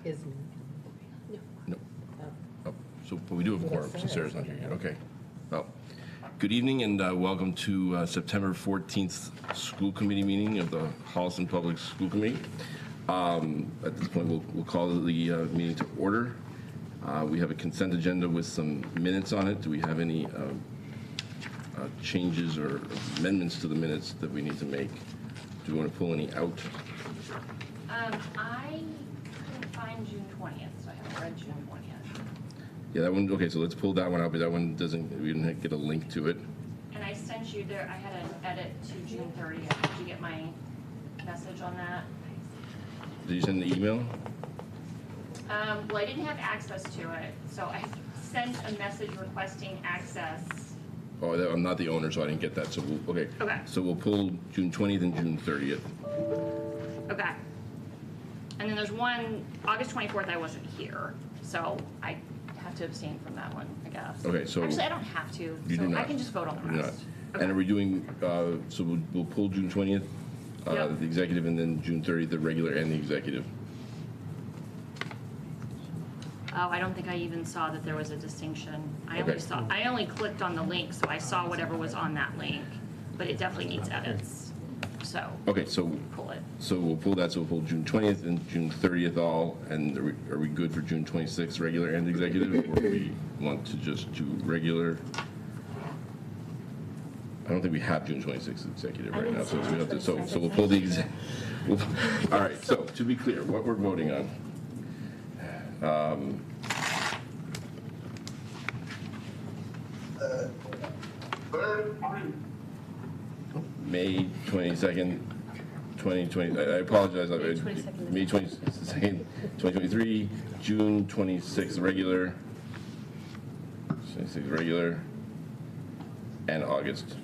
Is No. Oh, so but we do have a quorum, so Sarah's not here yet. Okay. Well, good evening and welcome to September 14th school committee meeting of the Holliston Public School Committee. At this point, we'll call the meeting to order. We have a consent agenda with some minutes on it. Do we have any changes or amendments to the minutes that we need to make? Do we want to pull any out? I couldn't find June 20th, so I haven't read June 20th. Yeah, that one, okay, so let's pull that one out, but that one we didn't get a link to it. And I sent you there, I had an edit to June 30th. Did you get my message on that? Did you send the email? Well, I didn't have access to it, so I sent a message requesting access. Oh, I'm not the owner, so I didn't get that, so okay. Okay. So we'll pull June 20th and June 30th. Okay. And then there's one, August 24th, I wasn't here, so I have to abstain from that one, I guess. Okay, so. Actually, I don't have to, You so do not. I can just vote on You the do rest. not. Okay. And are we doing, so we'll pull June 20th, Yep. the executive, and then June 30th, the regular and the executive. Oh, I don't think I even saw that there was a distinction. Okay. I only clicked on the link, so I saw whatever was on that link, but it definitely needs edits, so. Okay, so. Pull it. So we'll pull that, so we'll pull June 20th and June 30th all, and are we good for June 26th, regular and executive, or do we want to just do regular? I don't think we have June 26th executive right now, so we have to, so we'll pull the all right, so to be clear, what we're voting on. May 22nd, 2020, I apologize, May 22nd, 2023, June 26th regular, 26th regular, and August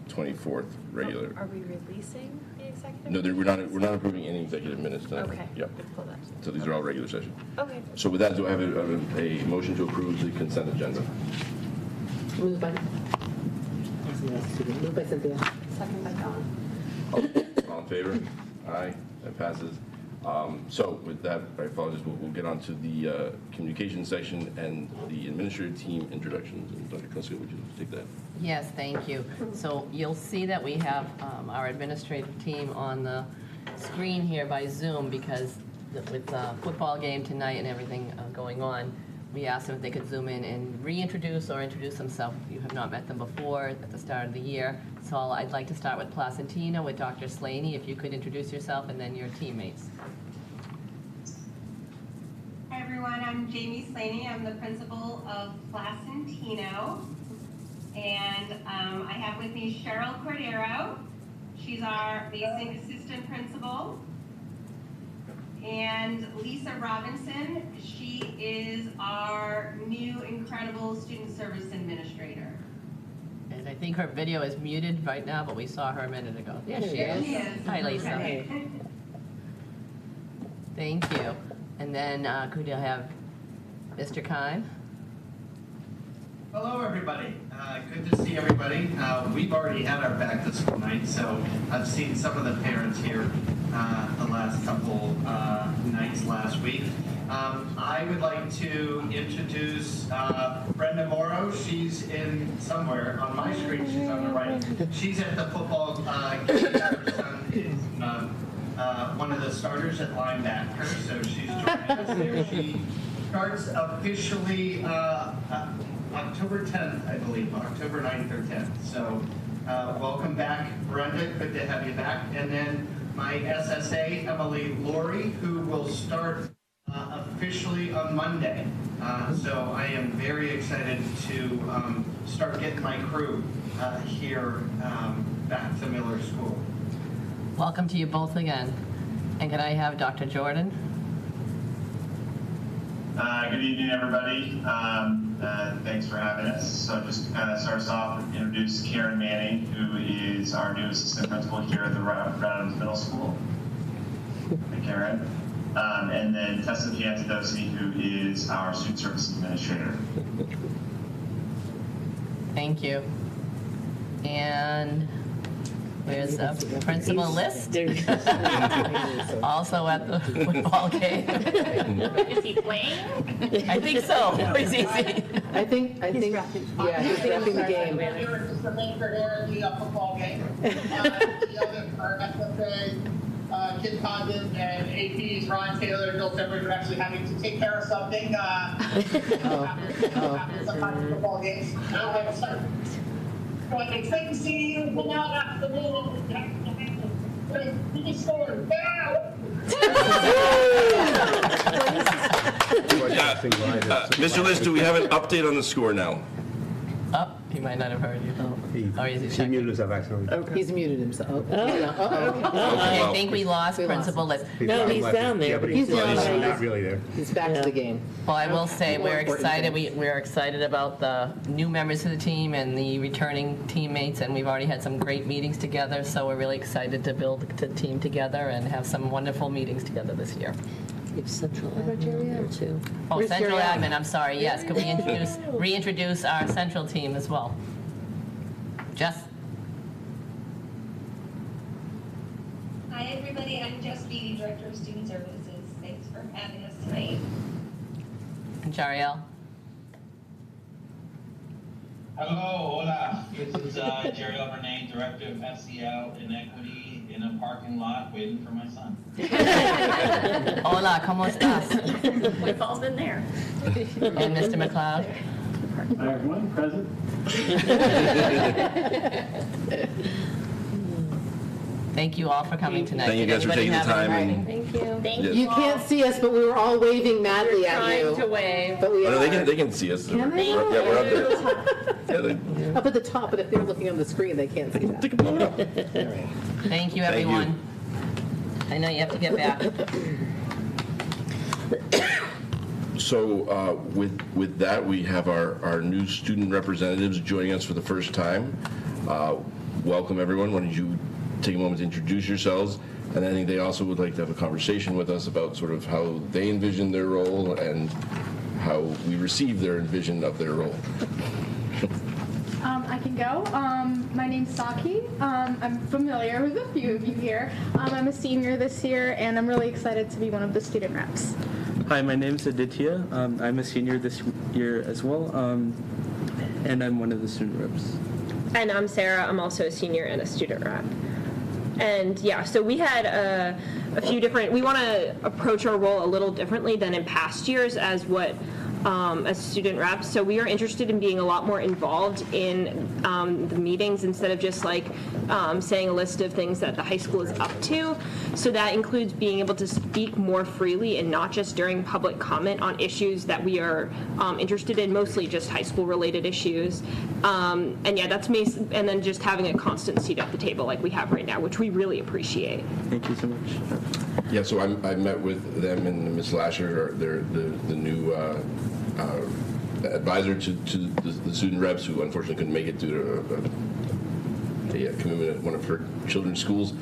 24th regular. Are we releasing the executive? No, we're not approving any executive minutes tonight. Okay. Yep. Good pull that. So these are all regular session. Okay. So with that, do I have a motion to approve the consent agenda? moved by Cynthia. Second by Dawn. All in favor? Aye, that passes. So with that, I apologize, we'll get on to the communication section and the administrative team introductions. And Dr. Kliska, would you take that? Yes, thank you. So you'll see that we have our administrative team on the screen here by Zoom because with the football game tonight and everything going on, we asked them if they could Zoom in and reintroduce or introduce themselves if you have not met them before at the start of the year. So I'd like to start with Placentina with Dr. Slaney. If you could introduce yourself and then your teammates. Hi everyone, I'm Jamie Slaney. I'm the principal of Placentino. And I have with me Cheryl Cordero. She's our basic assistant principal. And Lisa Robinson, she is our new incredible student service administrator. And I think her video is muted right now, but we saw her a minute ago. There she Yes. is. Hi, Lisa. Okay. Thank you. And then could you have Mr. Kime? Hello, everybody. Good to see everybody. We've already had our back to school night, so I've seen some of the parents here the last couple nights last week. I would like to introduce Brenda Morrow. She's in somewhere on my screen. She's on the right. She's at the football game. Her son is one of the starters at linebacker, so she's joining us here. She starts officially October 10th, I believe, October 9th or 10th. So welcome back, Brenda. Good to have you back. And then my SSA, Emily Laurie, who will start officially on Monday. So I am very excited to start getting my crew here back to Miller School. Welcome to you both again. And can I have Dr. Jordan? Good evening, everybody. Thanks for having us. So just to kind of start us off, introduce Karen Manning, who is our new assistant principal here at the Round Middle School. Hi, Karen. And then Tessa Piantadosi, who is our student services administrator. Thank you. And There's a principal list, also at the football game. Is he playing? I think so. He's easy. I think, yeah, he's wrapping the game. Here is the main for here at the football game. The other for FFA, Kid Condon and APs, Ron Taylor, Bill Timbers are actually having to take care of something after sometimes football games. So it's great to see you. Come out after the meeting. We scored. Mr. List, do we have an update on the score now? Oh, he might not have heard you. Oh, is he He checking? muted himself accidentally. He's muted himself. I think we lost Principal List. No, he's down there. Yeah, but He's down there. not really there. He's back to the game. Well, I will say, More we're important excited, things. we're excited about the new members of the team and the returning teammates, and we've already had some great meetings together, so we're really excited to build the team together and have some wonderful meetings together this year. Central admin there too. Oh, Where's Central Jerry Admin, I'm sorry, yes, could we reintroduce our central team as well? Jess? Hi, everybody. I'm Jess Beatty, Director of Student Services. Thanks for having us tonight. And Jariel? Hello, hola. This is Jerry Renee, Director of SEL Inequity in a parking lot waiting for my son. Hola, ¿cómo estás? We've all been there. And Mr. McLeod? Hi, everyone. Present. Thank you all for coming tonight. Thank you Did guys for anybody taking the have time any- and. Thank you. Thank Yes. you. You can't see us, but we were all waving madly at Trying to you. wave. But we Oh, no, are. they can see us. Can they? Yeah, we're up there. Yeah, they- Up at the top, but if they're looking on the screen, they can't see that. They can blow it up. All right. Thank you, Thank you. everyone. I know you have to get back. So with that, we have our new student representatives joining us for the first time. Welcome, everyone. Why don't you take a moment to introduce yourselves? And I think they also would like to have a conversation with us about sort of how they envision their role and how we receive their envision of their role. I can go. My name's Saki. I'm familiar with a few of you here. I'm a senior this year, and I'm really excited to be one of the student reps. Hi, my name's Aditya. I'm a senior this year as well, and I'm one of the student reps. And I'm Sarah. I'm also a senior and a student rep. And yeah, so we had a few different, we want to approach our role a little differently than in past years as student reps. So we are interested in being a lot more involved in the meetings instead of just like saying a list of things that the high school is up to. So that includes being able to speak more freely and not just during public comment on issues that we are interested in, mostly just high school related issues. And yeah, and then just having a constant seat at the table like we have right now, which we really appreciate. Thank you so much. Yeah, so I met with them and Ms. Lasher, they're the new advisor to the student reps who unfortunately couldn't make it due to a commitment at one of her children's schools.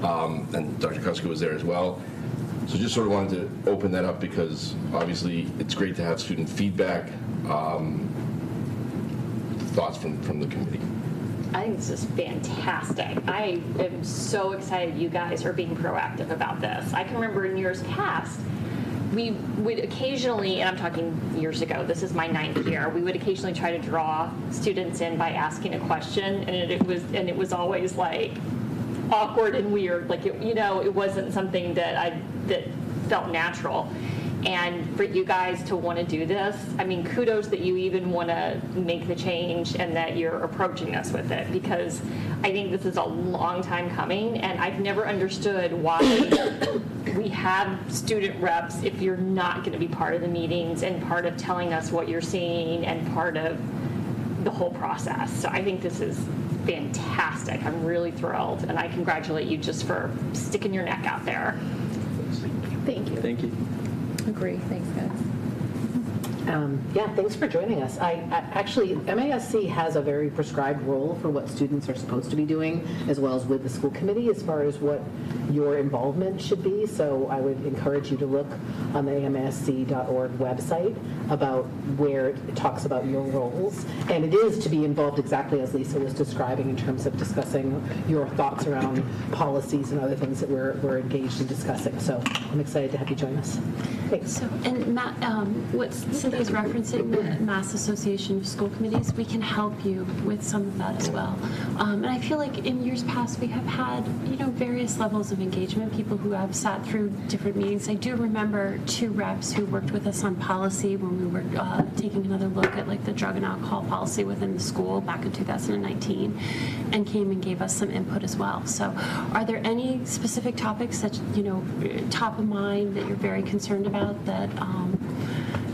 And Dr. Kuska was there as well. So just sort of wanted to open that up because obviously it's great to have student feedback, thoughts from the committee. I think this is fantastic. I am so excited you guys are being proactive about this. I can remember in years past, we would occasionally, and I'm talking years ago, this is my 9th year, we would occasionally try to draw students in by asking a question, and it was always like awkward and weird. Like, it wasn't something that felt natural. And for you guys to want to do this, I mean, kudos that you even want to make the change and that you're approaching us with it, because I think this is a long time coming, and I've never understood why we have student reps if you're not going to be part of the meetings and part of telling us what you're seeing and part of the whole process. So I think this is fantastic. I'm really thrilled, and I congratulate you just for sticking your neck out there. Thank you. Thank you. Agree. Thanks, guys. Yeah, thanks for joining us. Actually, MASC has a very prescribed role for what students are supposed to be doing, as well as with the school committee, as far as what your involvement should be. So I would encourage you to look on the amasc.org website about where it talks about your roles. And it is to be involved exactly as Lisa was describing in terms of discussing your thoughts around policies and other things that we're engaged in discussing. So I'm excited to have you join us. Thanks. So, and Matt, what Cynthia is referencing, the Mass Association of School Committees, we can help you with some of that as well. And I feel like in years past we have had, various levels of engagement, people who have sat through different meetings. I do remember 2 reps who worked with us on policy when we were taking another look at like the drug and alcohol policy within the school back in 2019, and came and gave us some input as well. So are there any specific topics that, top of mind that you're very concerned about that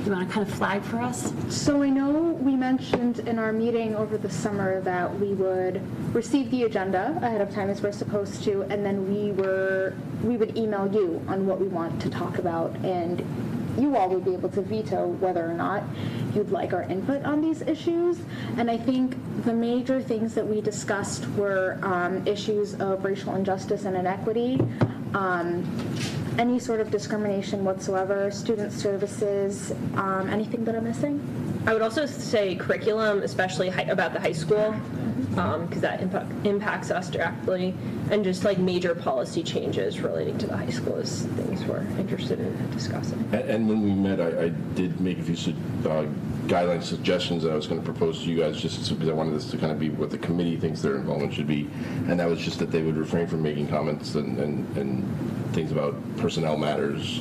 you want to kind of flag for us? So I know we mentioned in our meeting over the summer that we would receive the agenda ahead of time as we're supposed to, and then we would email you on what we want to talk about, and you all would be able to veto whether or not you'd like our input on these issues. And I think the major things that we discussed were issues of racial injustice and inequity, any sort of discrimination whatsoever, student services, anything that I'm missing? I would also say curriculum, especially about the high school, because that impacts us directly, and just like major policy changes relating to the high school is things we're interested in discussing. And when we met, I did make a few guideline suggestions that I was going to propose to you guys, just because I wanted this to kind of be what the committee thinks their involvement should be, and that was just that they would refrain from making comments and things about personnel matters,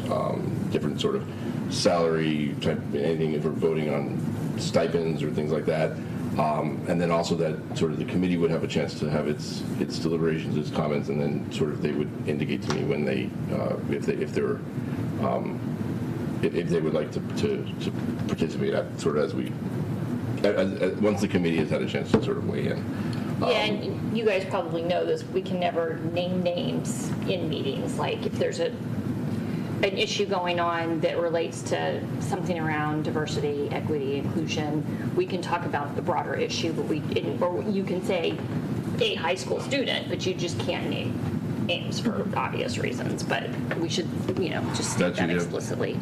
different sort of salary type, anything if we're voting on stipends or things like that. And then also that sort of the committee would have a chance to have its deliberations, its comments, and then sort of they would indicate to me when they, if they would like to participate at sort of once the committee has had a chance to sort of weigh in. Yeah, and you guys probably know this, we can never name names in meetings. Like if there's an issue going on that relates to something around diversity, equity, inclusion, we can talk about the broader issue, but or you can say a high school student, but you just can't name names for obvious reasons. But we should, just state that explicitly.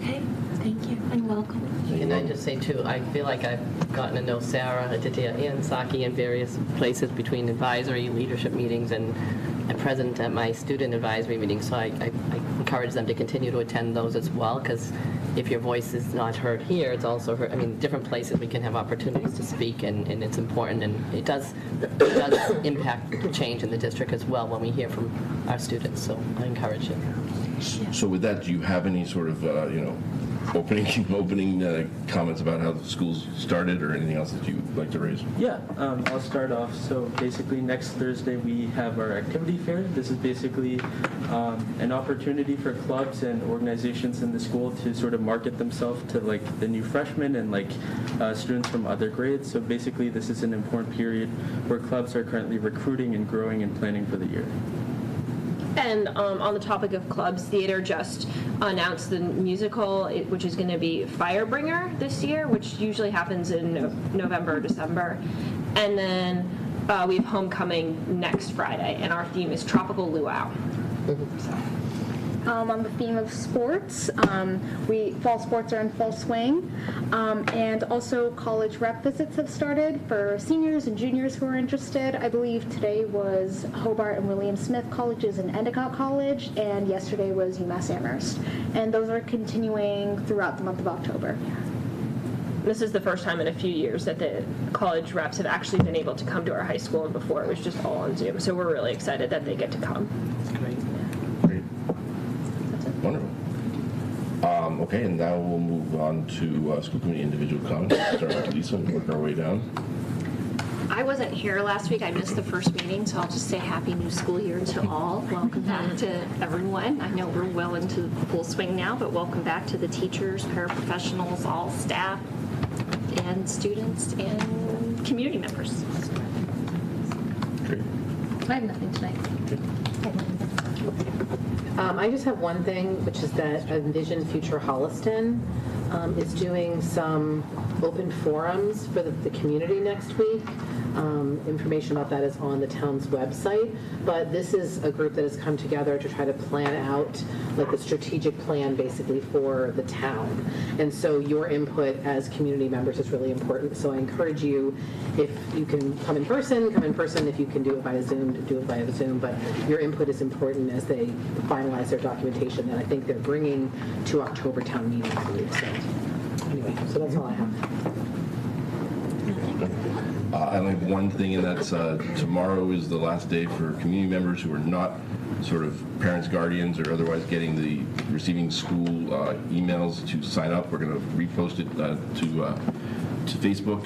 Okay, thank you, and welcome. Can I just say, too, I feel like I've gotten to know Sarah, Aditya, and Saki in various places between advisory, leadership meetings, and present at my student advisory meetings, so I encourage them to continue to attend those as well, because if your voice is not heard here, it's also heard, different places we can have opportunities to speak, and it's important, and it does impact change in the district as well when we hear from our students, so I encourage it. So with that, do you have any sort of, opening comments about how the school's started or anything else that you'd like to raise? Yeah, I'll start off. So basically next Thursday we have our activity fair. This is basically an opportunity for clubs and organizations in the school to sort of market themselves to like the new freshmen and like students from other grades. So basically this is an important period where clubs are currently recruiting and growing and planning for the year. And on the topic of clubs, theater just announced the musical, which is going to be Firebringer this year, which usually happens in November or December. And then we have Homecoming next Friday, and our theme is Tropical Luau. So. On the theme of sports, fall sports are in full swing, and also college rep visits have started for seniors and juniors who are interested. I believe today was Hobart and William Smith colleges and Endicott College, and yesterday was UMass Amherst. And those are continuing throughout the month of October. This is the first time in a few years that the college reps have actually been able to come to our high school, and before it was just all on Zoom. So we're really excited that they get to come. That's great. Wonderful. Okay, and now we'll move on to school committee individual comments. Start with Lisa and work our way down. I wasn't here last week. I missed the first meeting, so I'll just say happy new school year to all. Welcome back to everyone. I know we're well into full swing now, but welcome back to the teachers, paraprofessionals, all staff, and students, and community members. Great. I have nothing tonight. Okay. I just have one thing, which is that Envision Future Holliston is doing some open forums for the community next week. Information about that is on the town's website, but this is a group that has come together to try to plan out like the strategic plan basically for the town. And so your input as community members is really important. So I encourage you, if you can come in person, come in person. If you can do it via Zoom, do it via Zoom. But your input is important as they finalize their documentation that I think they're bringing to October town meeting, I believe. So anyway, so that's all I have. I only have one thing, and that's tomorrow is the last day for community members who are not sort of parents, guardians, or otherwise receiving school emails to sign up. We're going to repost it to Facebook,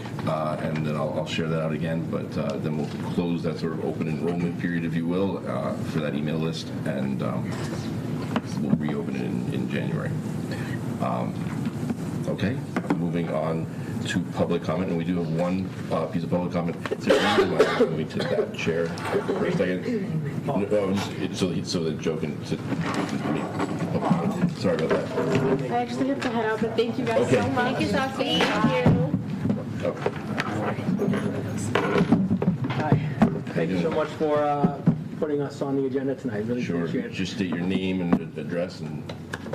and then I'll share that out again. But then we'll close that sort of open enrollment period, if you will, for that email list, and we'll reopen it in January. Okay, moving on to public comment, and we do have one piece of public comment. Can we take that chair for a second? So that Joe can sit. Sorry about that. I actually have to head out, but thank you guys Okay. so much. Thank you. Hi. Thank you so much for putting us on the agenda tonight. Really Sure. appreciate it. Just state your name and address and.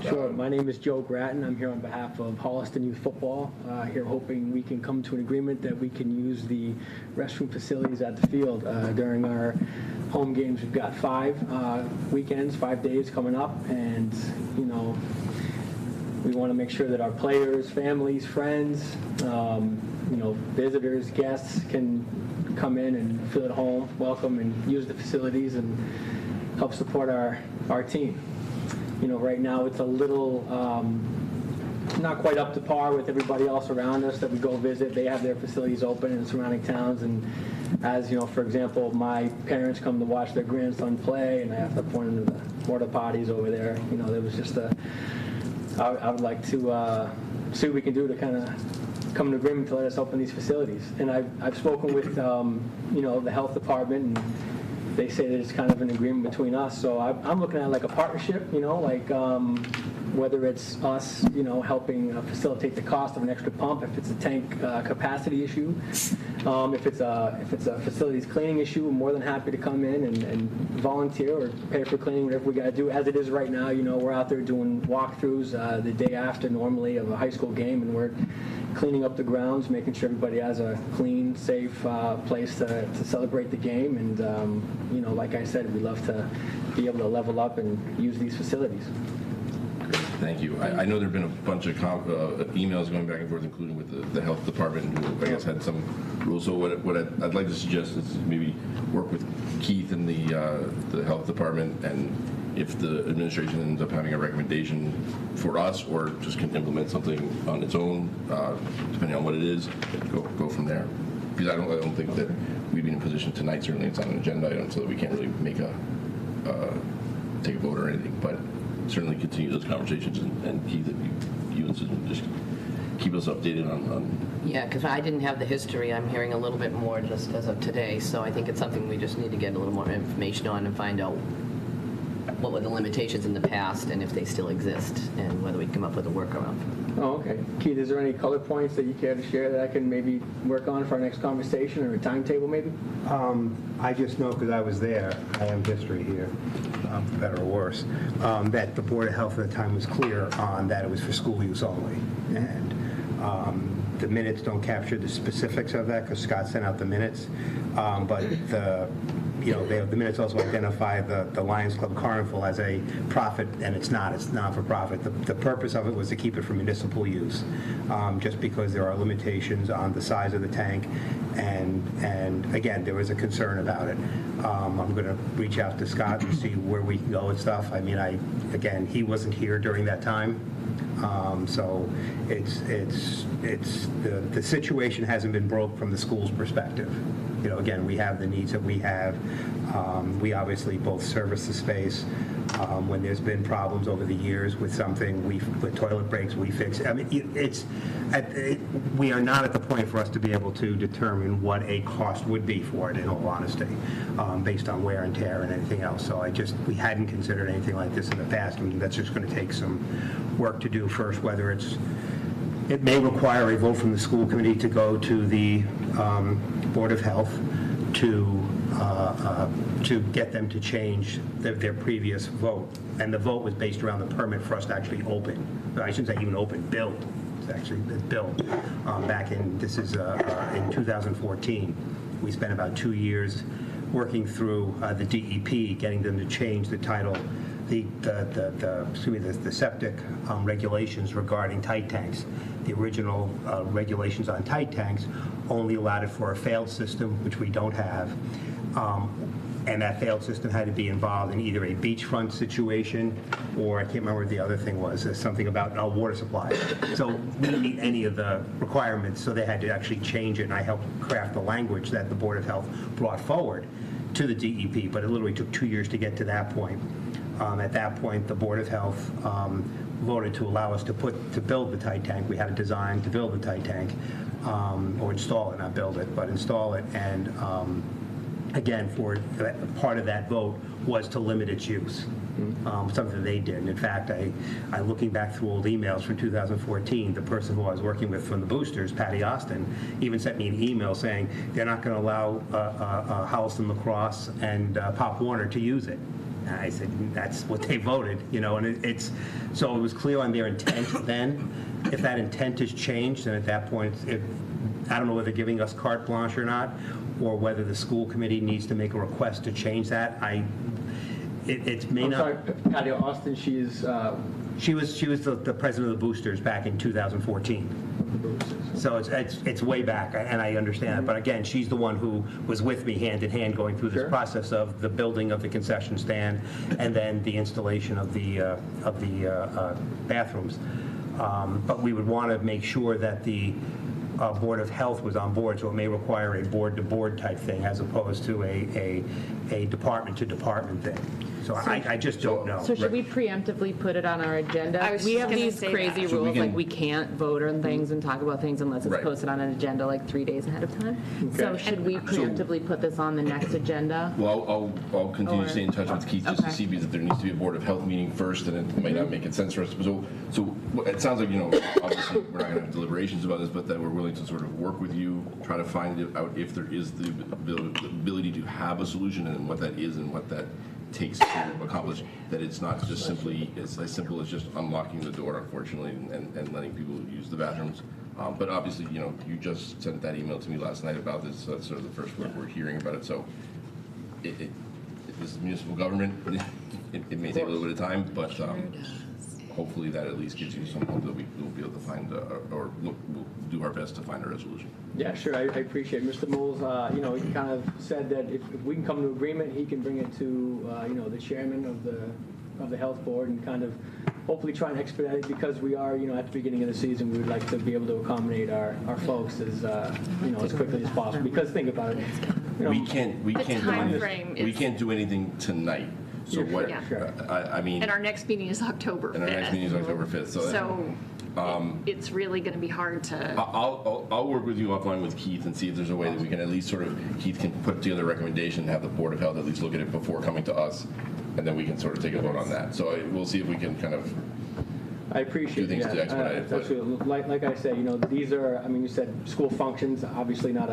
Sure. My name is Joe Gratton. I'm here on behalf of Holliston Youth Football. Here hoping we can come to an agreement that we can use the restroom facilities at the field during our home games. We've got 5 weekends, 5 days coming up, and we want to make sure that our players, families, friends, visitors, guests can come in and feel at home, welcome, and use the facilities and help support our team. Right now it's a little not quite up to par with everybody else around us that we go visit. They have their facilities open in surrounding towns, and as for example, my parents come to watch their grandson play, and I have to point them to the porta potties over there. There was just I would like to see what we can do to kind of come to agreement to let us open these facilities. And I've spoken with the health department, and they say that it's kind of an agreement between us. So I'm looking at like a partnership, whether it's us, helping facilitate the cost of an extra pump, if it's a tank capacity issue, if it's a facilities cleaning issue, we're more than happy to come in and volunteer or pay for cleaning, whatever we got to do. As it is right now, we're out there doing walkthroughs the day after normally of a high school game, and we're cleaning up the grounds, making sure everybody has a clean, safe place to celebrate the game. And, like I said, we love to be able to level up and use these facilities. Thank you. I know there have been a bunch of emails going back and forth, including with the health department, who I guess had some rules. So what I'd like to suggest is maybe work with Keith and the health department, and if the administration ends up having a recommendation for us, or just can implement something on its own, depending on what it is, go from there. Because I don't think that we'd be in a position tonight. Certainly, it's on an agenda item, so that we can't really make take a vote or anything. But certainly continue those conversations, and Keith, if you and Susan just keep us updated on. Yeah, because I didn't have the history. I'm hearing a little bit more just as of today, so I think it's something we just need to get a little more information on and find out what were the limitations in the past and if they still exist, and whether we can come up with a workaround. Oh, okay. Keith, is there any color points that you care to share that I can maybe work on for our next conversation, or a timetable maybe? I just know, because I was there, I am history here, for better or worse, that the Board of Health at the time was clear on that it was for school use only. And the minutes don't capture the specifics of that, because Scott sent out the minutes, but the minutes also identify the Lions Club Carnival as a profit, and it's not for profit. The purpose of it was to keep it for municipal use, just because there are limitations on the size of the tank, and again, there was a concern about it. I'm going to reach out to Scott and see where we can go with stuff. I mean, again, he wasn't here during that time. So the situation hasn't been broke from the school's perspective. Again, we have the needs that we have. We obviously both service the space. When there's been problems over the years with something, with toilet breaks, we fix it. I mean, we are not at the point for us to be able to determine what a cost would be for it, in all honesty, based on wear and tear and anything else. So we hadn't considered anything like this in the past. I mean, that's just going to take some work to do first, whether it may require a vote from the school committee to go to the Board of Health to get them to change their previous vote. And the vote was based around the permit for us to actually open. I shouldn't say even open, build. It's actually built. Back in 2014. We spent about 2 years working through the DEP, getting them to change the title, the septic regulations regarding tight tanks. The original regulations on tight tanks only allowed it for a failed system, which we don't have. And that failed system had to be involved in either a beachfront situation or I can't remember what the other thing was, something about water supply. So we didn't meet any of the requirements, so they had to actually change it, and I helped craft the language that the Board of Health brought forward to the DEP, but it literally took 2 years to get to that point. At that point, the Board of Health voted to allow us to build the tight tank. We had a design to build the tight tank, or install it, not build it, but install it. And again, part of that vote was to limit its use, something they did. And in fact, I looking back through old emails from 2014, the person who I was working with from the boosters, Patty Austin, even sent me an email saying they're not going to allow Holliston Lacrosse and Pop Warner to use it. And I said, that's what they voted, and so it was clear on their intent then. If that intent has changed, then at that point, I don't know whether they're giving us carte blanche or not, or whether the school committee needs to make a request to change that. Sorry, Patty Austin, she was the president of the boosters back in 2014. So it's way back, and I understand it. But again, she's the one who was with me hand in hand going through this process of the building of the concession stand and then the installation of the bathrooms. But we would want to make sure that the Board of Health was on board, so it may require a board-to-board type thing as opposed to a department-to-department thing. So I just don't know. So should we preemptively put it on our agenda? We have these crazy rules, like we can't vote on things and talk about things unless it's posted on an agenda like 3 days ahead of time. So should we preemptively put this on the next agenda? Well, I'll continue to stay in touch with Keith just to see because there needs to be a Board of Health meeting first, and it might not make sense for us. So it sounds like, obviously we're not going to have deliberations about this, but that we're willing to sort of work with you, try to find out if there is the ability to have a solution and what that is and what that takes to accomplish, that it's not just simply as simple as just unlocking the door, unfortunately, and letting people use the bathrooms. But obviously, you just sent that email to me last night about this, so that's sort of the first we're hearing about it. So this is municipal government. It may take a little bit of time, but hopefully that at least gives you some hope that we will be able to find, or we'll do our best to find a resolution. Yeah, sure. I appreciate Mr. Moles. He kind of said that if we can come to agreement, he can bring it to the chairman of the health board and kind of hopefully try and expedite it because we are at the beginning of the season. We would like to be able to accommodate our folks as quickly as possible. Because think about it, we can't do anything tonight. So what? Sure. I mean, and our next meeting is October 5th. And our next meeting is October 5th. So it's really going to be hard to. I'll work with you offline with Keith and see if there's a way that we can at least sort of Keith can put together a recommendation, have the Board of Health at least look at it before coming to us, and then we can sort of take a vote on that. So we'll see if we can kind of. I appreciate do things to expedite it. Absolutely. Like I said, these are, you said school functions, obviously not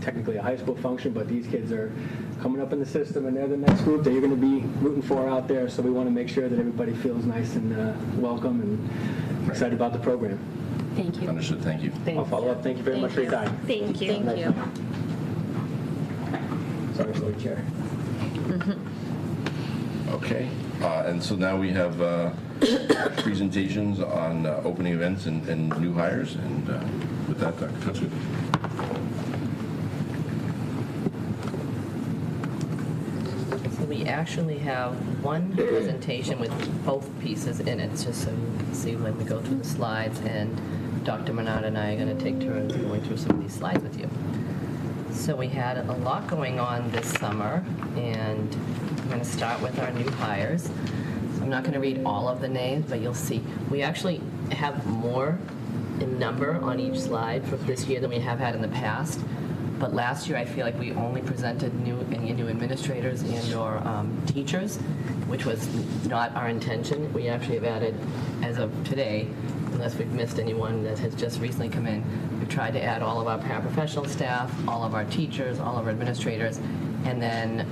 technically a high school function, but these kids are coming up in the system and they're the next group that you're going to be rooting for out there. So we want to make sure that everybody feels nice and welcome and excited about the program. Thank you. Understood. Thank you. I'll follow up. Thank you very much for your time. Thank you. Thank you. Sorry, Slowly Chair. Okay. And so now we have presentations on opening events and new hires. And with that, Dr. Tutsu. So we actually have one presentation with both pieces in it, just so you can see when we go through the slides. And Dr. Menard and I are going to take turns going through some of these slides with you. So we had a lot going on this summer, and I'm going to start with our new hires. I'm not going to read all of the names, but you'll see. We actually have more in number on each slide for this year than we have had in the past. But last year, I feel like we only presented any new administrators and/or teachers, which was not our intention. We actually have added, as of today, unless we've missed anyone that has just recently come in, we've tried to add all of our paraprofessional staff, all of our teachers, all of our administrators, and then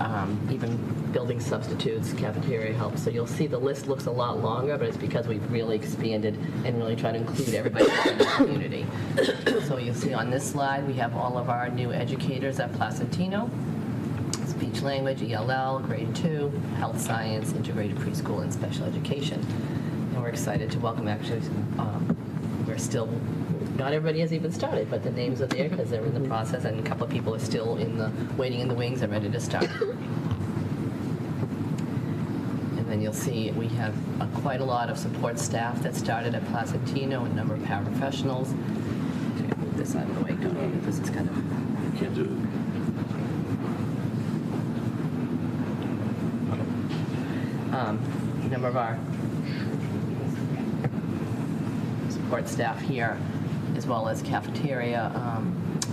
even building substitutes, cafeteria help. So you'll see the list looks a lot longer, but it's because we've really expanded and really tried to include everybody in the community. So you'll see on this slide, we have all of our new educators at Placentino: speech language, ELL, grade 2, health science, integrated preschool, and special education. And we're excited to welcome, actually, we're still, not everybody has even started, but the names are there because they're in the process, and a couple of people are still waiting in the wings and ready to start. And then you'll see we have quite a lot of support staff that started at Placentino, a number of paraprofessionals. I'm going to move this out of the way, because it's kind of... Can't do it. A number of our support staff here, as well as cafeteria.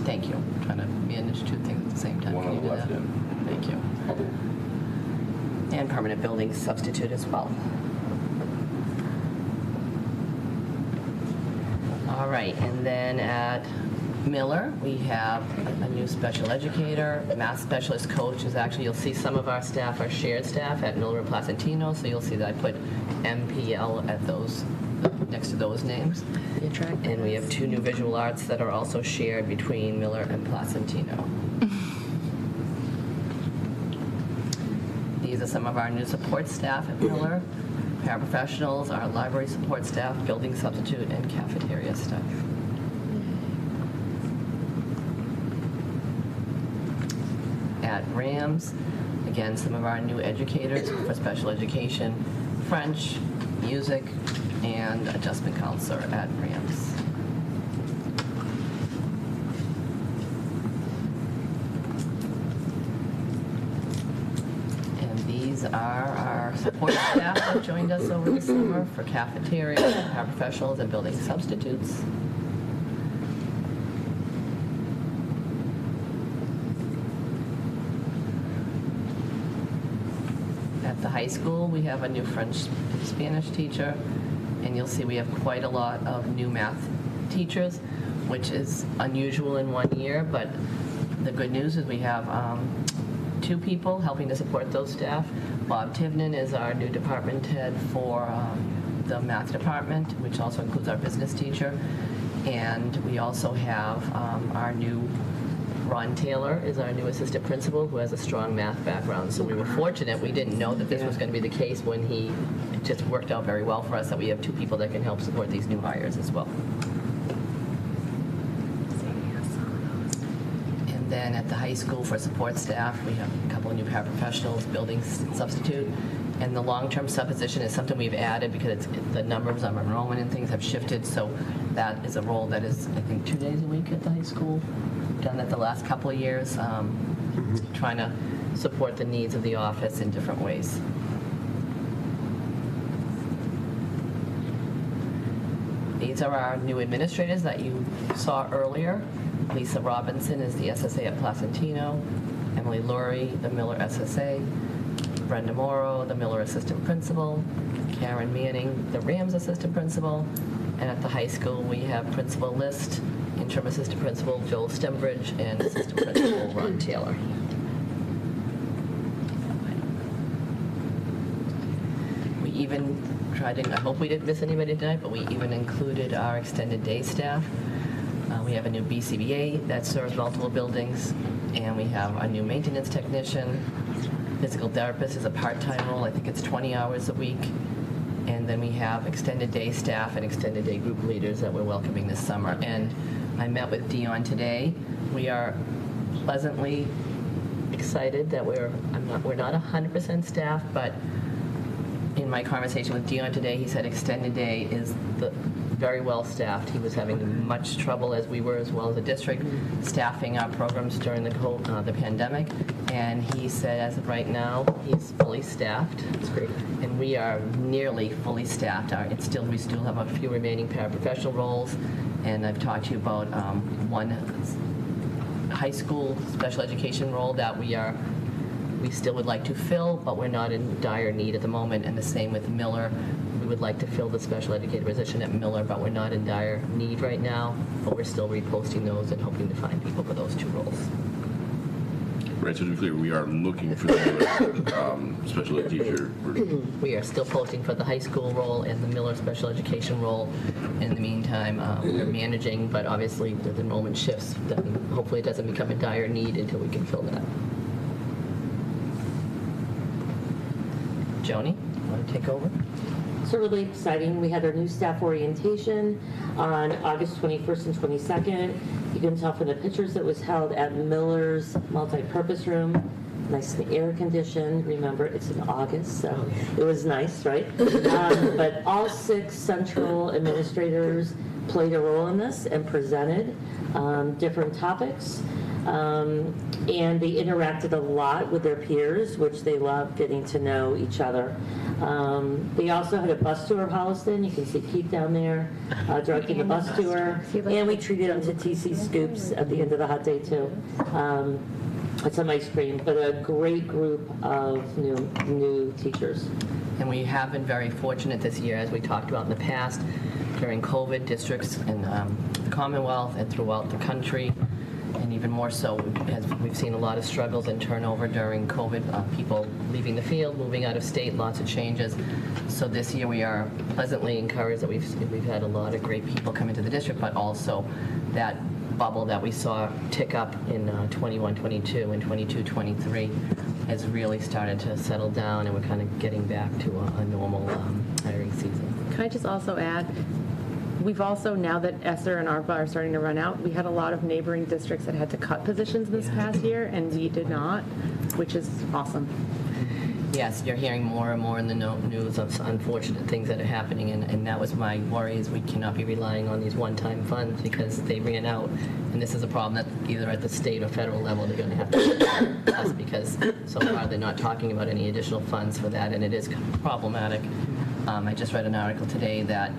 Thank you. I'm trying to manage two things at the same time. One Can on you the do left, that? yeah. Thank you. And permanent building substitute as well. All right, and then at Miller, we have a new special educator, math specialist coach is actually, you'll see some of our staff are shared staff at Miller and Placentino, so you'll see that I put MPL at those, next to those names. And we have 2 new visual arts that are also shared between Miller and Placentino. These are some of our new support staff at Miller: paraprofessionals, our library support staff, building substitute, and cafeteria staff. At Rams, again, some of our new educators for special education, French, music, and adjustment counselor at Rams. And these are our support staff that joined us over the summer for cafeteria, paraprofessionals, and building substitutes. At the high school, we have a new French and Spanish teacher, and you'll see we have quite a lot of new math teachers, which is unusual in one year, but the good news is we have 2 people helping to support those staff. Bob Tivnan is our new department head for the math department, which also includes our business teacher, and we also have our new Ron Taylor is our new assistant principal, who has a strong math background. So we were fortunate. We didn't know that this was going to be the case when it just worked out very well for us that we have 2 people that can help support these new hires as well. And then at the high school for support staff, we have a couple of new paraprofessionals, building substitute. And the long-term sub position is something we've added because the numbers of enrollment and things have shifted. So that is a role that is, I think, 2 days a week at the high school. Done that the last couple of years, trying to support the needs of the office in different ways. These are our new administrators that you saw earlier. Lisa Robinson is the SSA at Placentino, Emily Lurie, the Miller SSA, Brenda Morrow, the Miller assistant principal, Karen Manning, the Rams assistant principal, and at the high school we have Principal List, interim assistant principal Joel Stembridge, and assistant principal Ron Taylor. We even tried to, I hope we didn't miss anybody tonight, but we even included our extended day staff. We have a new BCBA that serves multiple buildings, and we have a new maintenance technician. Physical therapist is a part-time role. I think it's 20 hours a week. And then we have extended day staff and extended day group leaders that we're welcoming this summer. And I met with Dion today. We are pleasantly excited that we're not 100% staffed, but in my conversation with Dion today, he said extended day is very well staffed. He was having much trouble, as we were as well as a district, staffing our programs during the pandemic. And he said, as of right now, he's fully staffed. That's great. And we are nearly fully staffed. We still have a few remaining paraprofessional roles. And I've talked to you about one high school special education role that we still would like to fill, but we're not in dire need at the moment. And the same with Miller. We would like to fill the special educator position at Miller, but we're not in dire need right now. But we're still reposting those and hoping to find people for those two roles. Right, so to be clear, we are looking for the special ed teacher. We are still posting for the high school role and the Miller special education role. In the meantime, we're managing, but obviously with enrollment shifts, hopefully it doesn't become a dire need until we can fill that. Joni, you want to take over? So really exciting. We had our new staff orientation on August 21st and 22nd. You can tell from the pictures it was held at Miller's multi-purpose room. Nice and air conditioned. Remember, it's in August, so it was nice, right? But all 6 central administrators played a role in this and presented different topics. And they interacted a lot with their peers, which they loved getting to know each other. They also had a bus tour of Holliston. You can see Keith down there directing the bus tour. And we treated them to TC Scoops at the end of the hot day, too. With some ice cream, but a great group of new teachers. And we have been very fortunate this year, as we talked about in the past, during COVID, districts in the Commonwealth and throughout the country, and even more so, as we've seen a lot of struggles and turnover during COVID, people leaving the field, moving out of state, lots of changes. So this year we are pleasantly encouraged that we've had a lot of great people come into the district, but also that bubble that we saw tick up in 21-22 and 22-23 has really started to settle down, and we're kind of getting back to a normal hiring season. Can I just also add, we've also, now that ESSER and ARPA are starting to run out, we had a lot of neighboring districts that had to cut positions this past year, and we did not, which is awesome. Yes, you're hearing more and more in the news of unfortunate things that are happening, and that was my worry, is we cannot be relying on these one-time funds because they ran out, and this is a problem that either at the state or federal level they're going to have to us, because so far they're not talking about any additional funds for that, and it is problematic. I just read an article today that,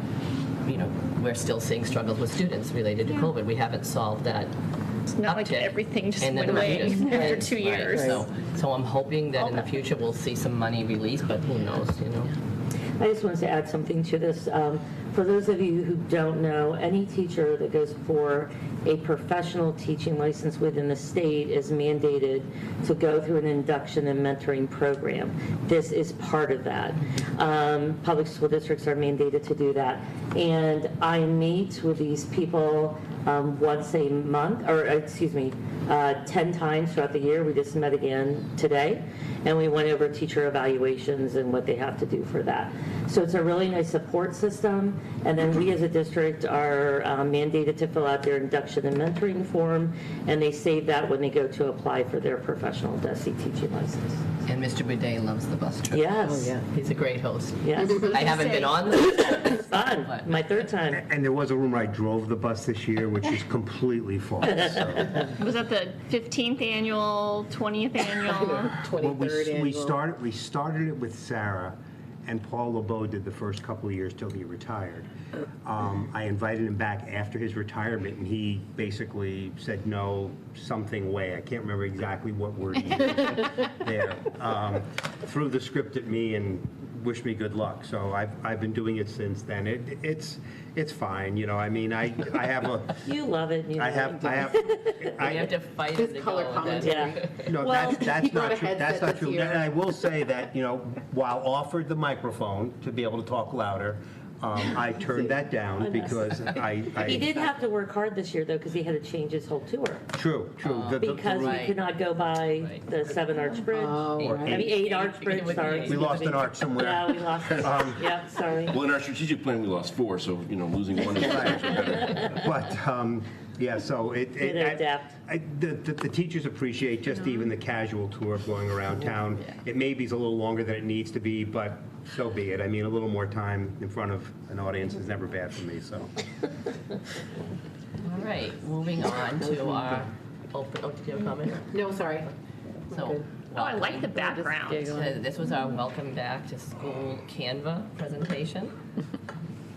we're still seeing struggles with students related to COVID. We haven't solved that. It's not like everything just went away after 2 years. Right. So I'm hoping that in the future we'll see some money released, but who knows, I just wanted to add something to this. For those of you who don't know, any teacher that goes for a professional teaching license within the state is mandated to go through an induction and mentoring program. This is part of that. Public school districts are mandated to do that. And I meet with these people once a month, 10 times throughout the year. We just met again today, and we went over teacher evaluations and what they have to do for that. So it's a really nice support system, and then we as a district are mandated to fill out their induction and mentoring form, and they save that when they go to apply for their professional DESE teaching license. And Mr. Boudet loves the bus trip. Yes. Oh, yeah. He's a great host. Yes. I haven't been on this. It's fun. My 3rd time. And there was a rumor I drove the bus this year, which is completely false. So. Was that the 15th annual, 20th annual? 23rd annual. We started it with Sarah, and Paul LeBeau did the first couple of years till he retired. I invited him back after his retirement, and he basically said no something way. I can't remember exactly what word he used there. Threw the script at me and wished me good luck. So I've been doing it since then. It's fine, I mean, I have a. You love it. I have. We have to fight His to color go commentary. No, Well, that's he brought not a true. headset That's not this true. year. And I will say that, while offered the microphone to be able to talk louder, I turned that down because I. He did have to work hard this year, though, because he had to change his whole tour. True. Because he could not go by the 7 Arch Bridge. Oh, right. 8 Arch Bridge, sorry. We lost an arch somewhere. Yeah, we lost it. Yeah, sorry. Well, in our strategic plan, we lost 4, so, losing one is better. But, Yeah, so the teachers appreciate just even the casual tour of going around town. It maybe is a little longer than it needs to be, but so be it. I mean, a little more time in front of an audience is never bad for me, so. All right, moving on to our open, did you have a comment? No, sorry. So. Oh, I like the background. This was our welcome back to school Canva presentation.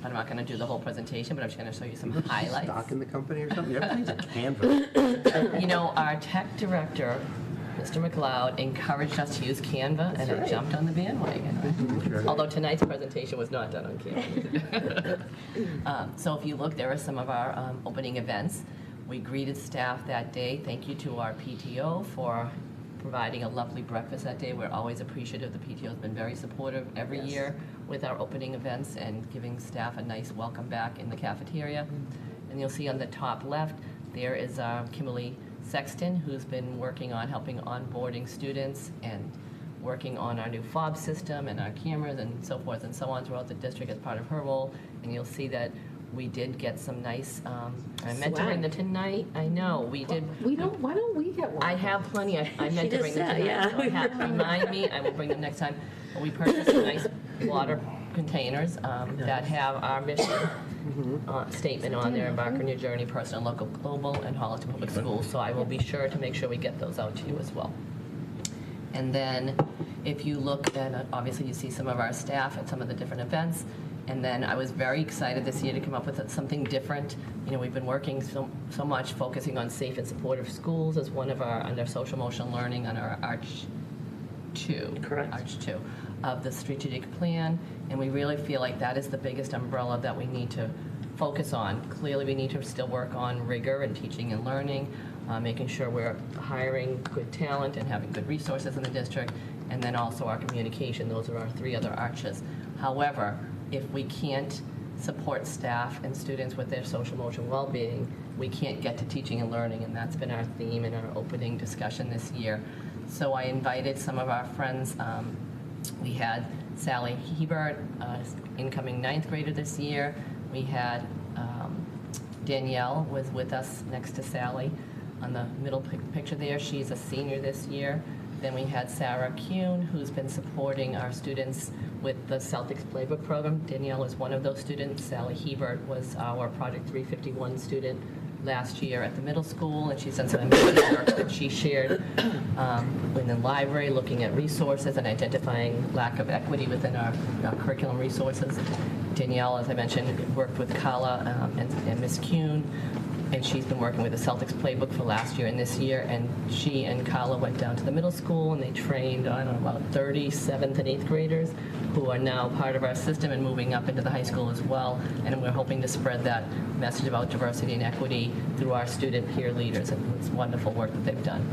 I'm not going to do the whole presentation, but I'm just going to show you some highlights. Stock in the company or something? Everything's a Canva. You know, our tech director, Mr. McLeod, encouraged us to use Canva, and I jumped on the bandwagon. Although tonight's presentation was not done on Canva. So if you look, there are some of our opening events. We greeted staff that day. Thank you to our PTO for providing a lovely breakfast that day. We're always appreciative. The PTO has been very supportive every year with our opening events and giving staff a nice welcome back in the cafeteria. And you'll see on the top left, there is Kimberly Sexton, who's been working on helping onboarding students and working on our new fob system and our cameras and so forth and so on throughout the district as part of her role. And you'll see that we did get some nice, I meant to bring them tonight. I know, we did. Why don't we get one? I have plenty. I meant to bring them tonight. yeah. So remind me, I will bring them next time. But we purchased some nice water containers that have our mission statement on there, Embark on Your Journey, Personal, Local, Global, and Holliston Public Schools. So I will be sure to make sure we get those out to you as well. And then if you look at, obviously you see some of our staff at some of the different events. And then I was very excited this year to come up with something different. You know, we've been working so much focusing on safe and supportive schools as one of our, under social emotional learning on our Arch 2. Correct. Arch 2 of the strategic plan. And we really feel like that is the biggest umbrella that we need to focus on. Clearly, we need to still work on rigor and teaching and learning, making sure we're hiring good talent and having good resources in the district, and then also our communication. Those are our 3 other arches. However, if we can't support staff and students with their social emotional well-being, we can't get to teaching and learning, and that's been our theme in our opening discussion this year. So I invited some of our friends. We had Sally Hebert, incoming 9th grader this year. We had Danielle was with us next to Sally on the middle picture there. She's a senior this year. Then we had Sarah Kuhn, who's been supporting our students with the Celtics Playbook program. Danielle is one of those students. Sally Hebert was our Project 351 student last year at the middle school, and she's done some amazing work that she shared in the library, looking at resources and identifying lack of equity within our curriculum resources. Danielle, as I mentioned, worked with Kala and Ms. Kuhn, and she's been working with the Celtics Playbook for last year and this year, and she and Kala went down to the middle school, and they trained, I don't know, about 30 7th and 8th graders who are now part of our system and moving up into the high school as well, and we're hoping to spread that message about diversity and equity through our student peer leaders, and it's wonderful work that they've done.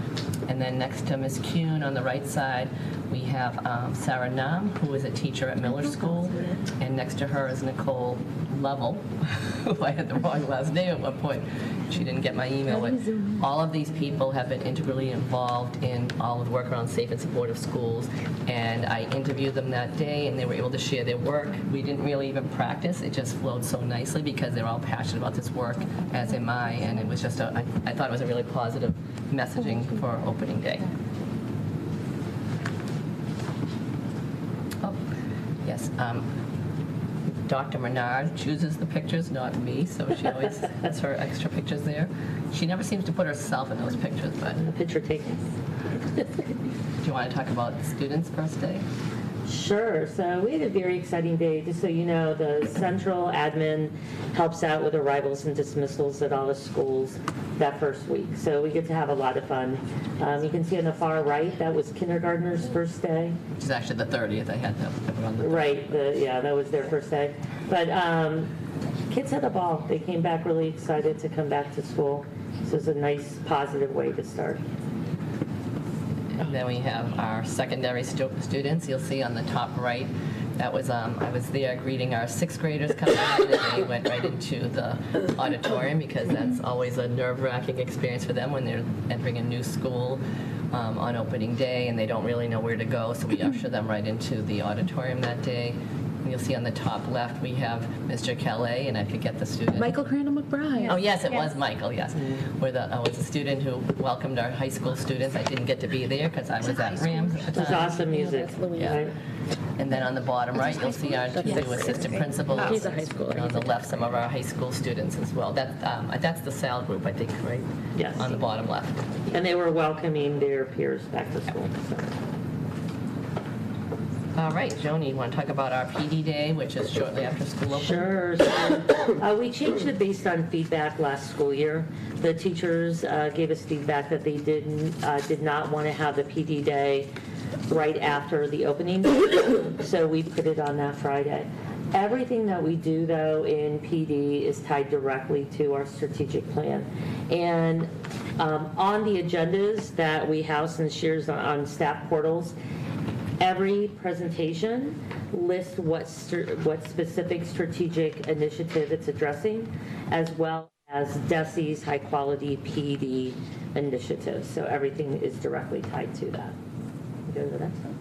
And then next to Ms. Kuhn on the right side, we have Sarah Nam, who is a teacher at Miller School, and next to her is Nicole Lovell, who I had the wrong last name at one point. She didn't get my email, but all of these people have been integrally involved in all of the work around safe and supportive schools, and I interviewed them that day, and they were able to share their work. We didn't really even practice. It just flowed so nicely because they're all passionate about this work, as am I, and it was just I thought it was a really positive messaging for opening day. Oh, yes. Dr. Menard chooses the pictures, not me, so she always has her extra pictures there. She never seems to put herself in those pictures, but... A picture taken. Do you want to talk about students' first day? Sure. So we had a very exciting day. Just so you know, the central admin helps out with arrivals and dismissals at all the schools that first week. So we get to have a lot of fun. You can see on the far right, that was kindergartners' first day. Which is actually the 30th. I had to put on the 30th. Right. Yeah, that was their first day. But kids had a ball. They came back really excited to come back to school. So it's a nice, positive way to start. And then we have our secondary students. You'll see on the top right, that was I was there greeting our 6th graders coming in, and they went right into the auditorium because that's always a nerve-wracking experience for them when they're entering a new school on opening day and they don't really know where to go. So we usher them right into the auditorium that day. You'll see on the top left, we have Mr. Kelly, and I forget the student. Michael Crandall McBride. Oh, yes, it was Michael, yes. I was a student who welcomed our high school students. I didn't get to be there because I was at Rams at the It was time. awesome music. Yeah. And then on the bottom right, you'll see our two assistant principals. He's a high schooler. And on the left, some of our high school students as well. That's the SAL group, I think, right? Yes. On the bottom left. And they were welcoming their peers back to school. So. All right, Joni, you want to talk about our PD day, which is shortly after school opens? Sure. So, we changed it based on feedback last school year. The teachers gave us feedback that they did not want to have the PD day right after the opening. So we put it on that Friday. Everything that we do, though, in PD is tied directly to our strategic plan. And on the agendas that we house and shares on staff portals, every presentation lists what specific strategic initiative it's addressing, as well as DESE's high-quality PD initiatives. So everything is directly tied to that. Go to the next one.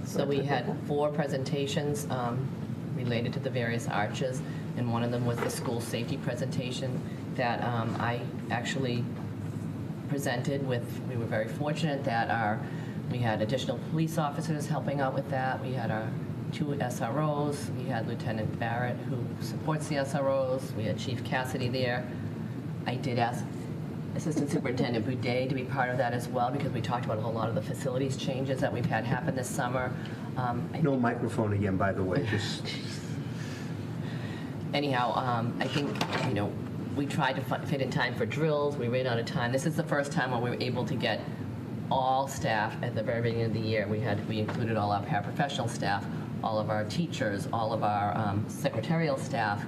So we had 4 presentations related to the various arches, and one of them was the school safety presentation that I actually presented with. We were very fortunate that we had additional police officers helping out with that. We had our 2 SROs. We had Lieutenant Barrett, who supports the SROs. We had Chief Cassidy there. I did ask Assistant Superintendent Boudet to be part of that as well, because we talked about a lot of the facilities changes that we've had happen this summer. No microphone again, by the way, just... Anyhow, I think, we tried to fit in time for drills. We ran out of time. This is the first time when we were able to get all staff at the very beginning of the year. We included all our paraprofessional staff, all of our teachers, all of our secretarial staff.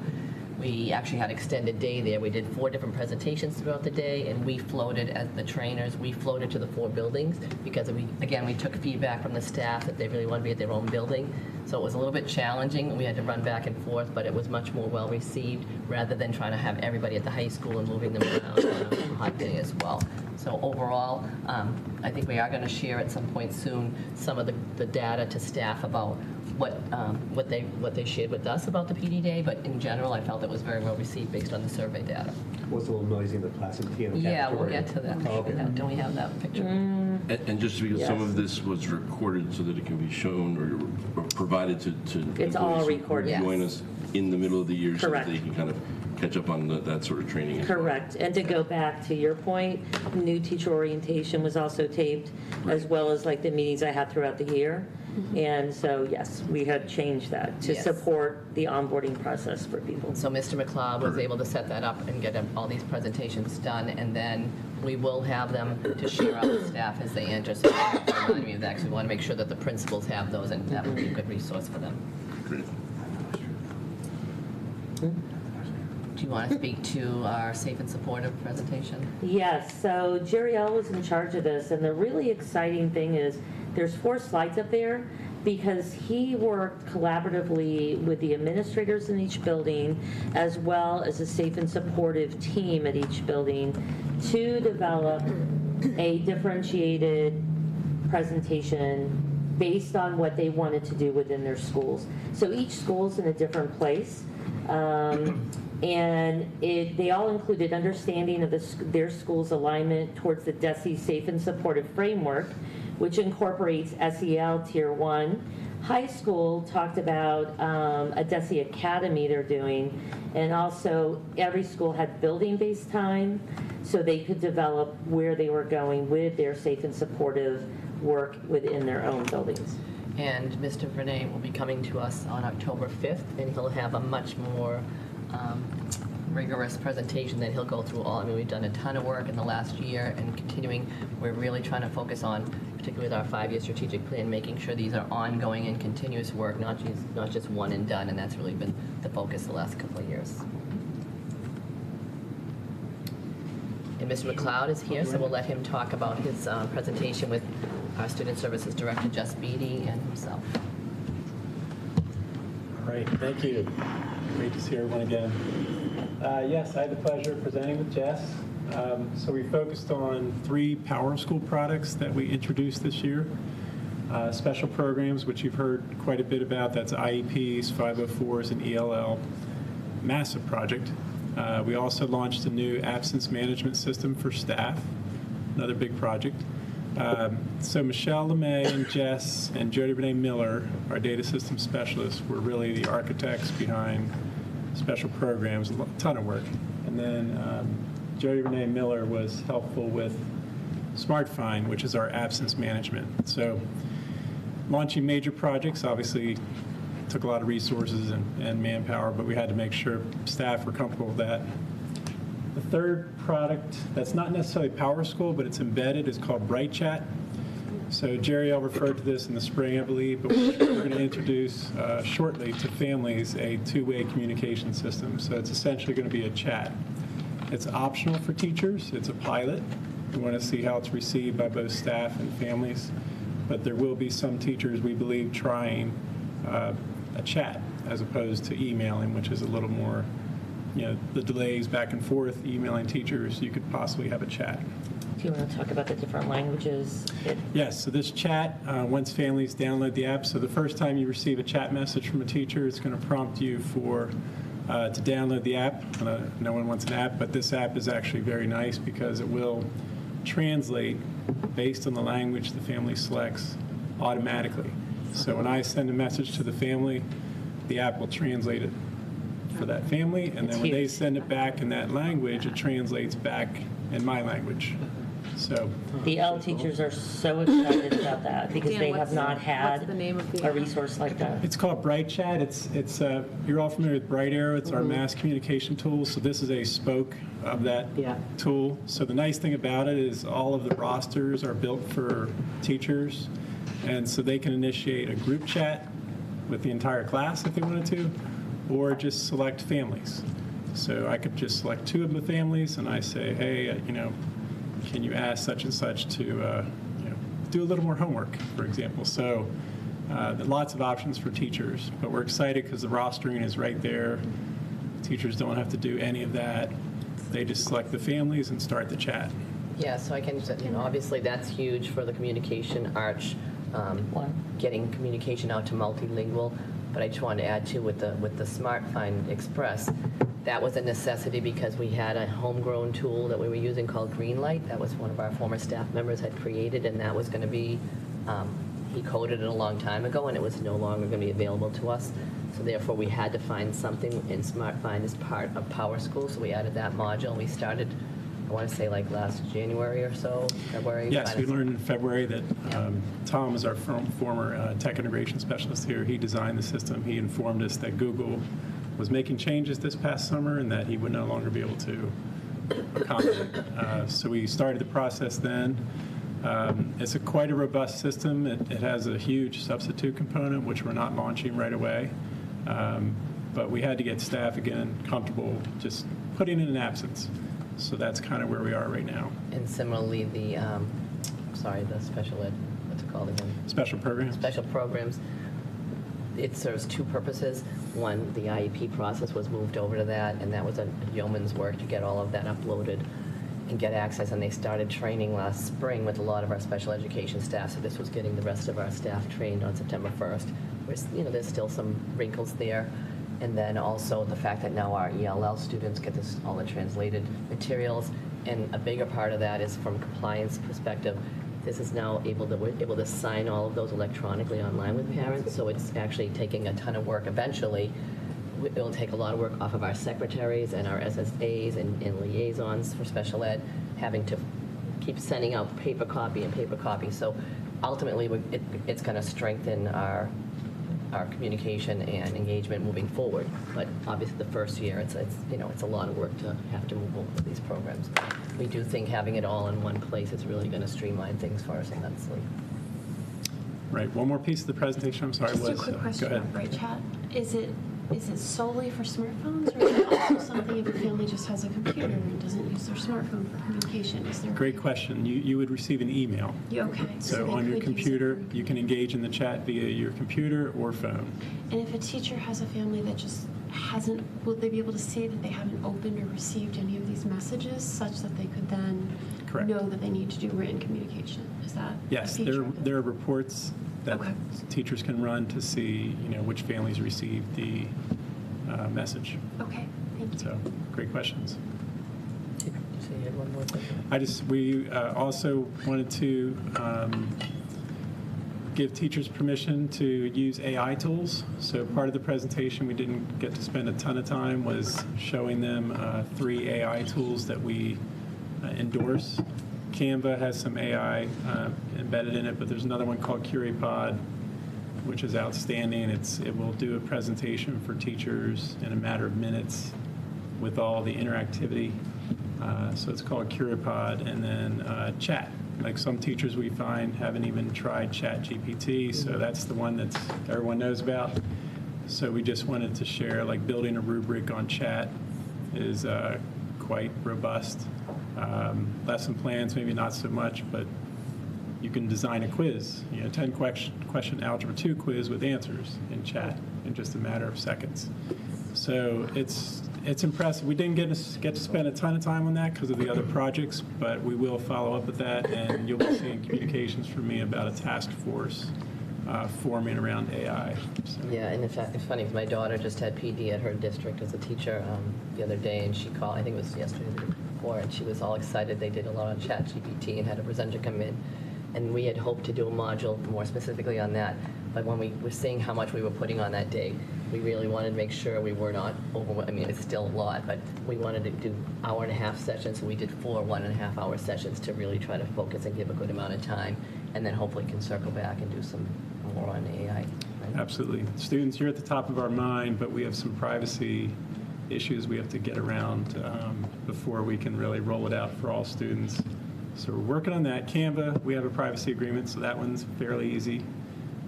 We actually had extended day there. We did 4 different presentations throughout the day, and we floated as the trainers. We floated to the 4 buildings because we took feedback from the staff that they really wanted to be at their own building. So it was a little bit challenging. We had to run back and forth, but it was much more well received rather than trying to have everybody at the high school and moving them around on a hot day as well. So overall, I think we are going to share at some point soon some of the data to staff about what they shared with us about the PD day, but in general, I felt it was very well received based on the survey data. It was a little noisy in the class in the Yeah, we'll get to that. Oh, okay. Don't we have that picture? And just because some Yes. of this was recorded so that it can be shown or provided to It's all employees who recorded. join us in the middle of the year so that Correct. they can kind of catch up on that sort of training. as well. Correct. And to go back to your point, new teacher orientation was also taped, as well as like the meetings I had throughout the year. And so, yes, we had changed that to Yes. support the onboarding process for people. So Mr. McLeod was able to set that up and get all these presentations done, and then we will have them to share out with staff as they enter. So remind me of that, because we want to make sure that the principals have those, and that would be a good resource for them. Great. Do you want to speak to our safe and supportive presentation? Yes, so Jerry L. was in charge of this, and the really exciting thing is there's 4 slides up there because he worked collaboratively with the administrators in each building as well as a safe and supportive team at each building to develop a differentiated presentation based on what they wanted to do within their schools. So each school's in a different place. And they all included understanding of their school's alignment towards the DESE Safe and Supportive Framework, which incorporates SEL Tier 1. High school talked about a DESE Academy they're doing, and also every school had building-based time, so they could develop where they were going with their safe and supportive work within their own buildings. And Mr. Vernay will be coming to us on October 5th, and he'll have a much more rigorous presentation that he'll go through all. I mean, we've done a ton of work in the last year and continuing. We're really trying to focus on, particularly with our 5-year strategic plan, making sure these are ongoing and continuous work, not just one and done, and that's really been the focus the last couple of years. And Mr. McLeod is here, so we'll let him talk about his presentation with our Student Services Director, Jess Beatty, and himself. All right, thank you. Great to see everyone again. Yes, I had the pleasure of presenting with Jess. So we focused on 3 Power School products that we introduced this year. Special programs, which you've heard quite a bit about, that's IEPs, 504s, and ELL. Massive project. We also launched a new absence management system for staff, another big project. So Michelle LeMay and Jess and Jody Renee Miller, our data system specialists, were really the architects behind special programs, a ton of work. And then Jody Renee Miller was helpful with SmartFind, which is our absence management. So launching major projects obviously took a lot of resources and manpower, but we had to make sure staff were comfortable with that. The third product that's not necessarily PowerSchool, but it's embedded, is called BrightChat. So Jerry, I'll refer to this in the spring, I believe, but we're going to introduce shortly to families a two-way communication system. So it's essentially going to be a chat. It's optional for teachers. It's a pilot. We want to see how it's received by both staff and families. But there will be some teachers, we believe, trying a chat as opposed to emailing, which is a little more, the delays back and forth, emailing teachers, you could possibly have a chat. Do you want to talk about the different languages? Yes, so this chat, once families download the app, so the first time you receive a chat message from a teacher, it's going to prompt you to download the app. No one wants an app, but this app is actually very nice because it will translate based on the language the family selects automatically. So when I send a message to the family, the app will translate it for that family, and then when they send it back in that language, it translates back in my language. So the L teachers are so excited about that because they have not had a resource like that. It's called BrightChat. It's you're all familiar with Bright Arrow. It's our mass communication tool. So this is a spoke of that tool. So the nice thing about it is all of the rosters are built for teachers, and so they can initiate a group chat with the entire class if they wanted to, or just select families. So I could just select two of the families, and I say, hey, can you ask such and such to do a little more homework, for example. So lots of options for teachers, but we're excited because the rostering is right there. Teachers don't have to do any of that. They just select the families and start the chat. Yeah, so I can just, obviously that's huge for the communication arch, getting communication out to multilingual. But I just wanted to add too with the SmartFind Express, that was a necessity because we had a homegrown tool that we were using called Greenlight. That was one of our former staff members had created, and that was going to be, he coded it a long time ago, and it was no longer going to be available to us. So therefore, we had to find something, and SmartFind is part of PowerSchool, so we added that module. We started, I want to say like last January or so, February. Yes, we learned in February that Tom is our former tech integration specialist here. He designed the system. He informed us that Google was making changes this past summer and that he would no longer be able to accommodate. So we started the process then. It's quite a robust system. It has a huge substitute component, which we're not launching right away. But we had to get staff, again, comfortable just putting in an absence. So that's kind of where we are right now. And similarly, the special ed, what's it called again? Special programs. Special programs. It serves two purposes. One, the IEP process was moved over to that, and that was a yeoman's work to get all of that uploaded and get access. And they started training last spring with a lot of our special education staff. So this was getting the rest of our staff trained on September 1st. There's still some wrinkles there. And then also the fact that now our ELL students get all the translated materials. And a bigger part of that is from a compliance perspective. This is now we're able to sign all of those electronically online with parents, so it's actually taking a ton of work. Eventually, it will take a lot of work off of our secretaries and our SSAs and liaisons for special ed, having to keep sending out paper copy. So ultimately, it's going to strengthen our communication and engagement moving forward. But obviously, the first year, it's a lot of work to have to move over these programs. We do think having it all in one place is really going to streamline things for us immensely. Right. One more piece of the presentation. I'm sorry. Just a quick question about BrightChat. Is it solely for smartphones, or is it also something if a family just has a computer and doesn't use their smartphone for communication? Is there Great question. You would receive an email. Okay. So on your computer, you can engage in the chat via your computer or phone. And if a teacher has a family that just hasn't, will they be able to see that they haven't opened or received any of these messages such that they could then Correct. know that they need to do written communication? Is that Yes, a feature? there are reports that teachers can run to see, which families received the message. Okay, thank you. So, great questions. So you had one more thing? We also wanted to give teachers permission to use AI tools. So part of the presentation we didn't get to spend a ton of time was showing them 3 AI tools that we endorse. Canva has some AI embedded in it, but there's another one called CuriPod, which is outstanding. It will do a presentation for teachers in a matter of minutes with all the interactivity. So it's called CuriPod. And then chat. Like some teachers we find haven't even tried ChatGPT, so that's the one that everyone knows about. So we just wanted to share, like building a rubric on chat is quite robust. Lesson plans, maybe not so much, but you can design a quiz, 10 question Algebra 2 quiz with answers in chat in just a matter of seconds. So it's impressive. We didn't get to spend a ton of time on that because of the other projects, but we will follow up with that, and you'll be seeing communications from me about a task force forming around AI. So. Yeah, and in fact, it's funny, 'cause my daughter just had PD at her district as a teacher the other day, and she called, I think it was yesterday or the day before, and she was all excited. They did a lot on ChatGPT and had a presenter come in, and we had hoped to do a module more specifically on that, but when we were seeing how much we were putting on that day, we really wanted to make sure we were not overwhelmed. I mean, it's still a lot, but we wanted to do hour-and-a-half sessions, so we did 4 1.5-hour sessions to really try to focus and give a good amount of time, and then hopefully can circle back and do some more on AI. Right? Absolutely. Students, you're at the top of our mind, but we have some privacy issues we have to get around before we can really roll it out for all students. So we're working on that. Canva, we have a privacy agreement, so that one's fairly easy,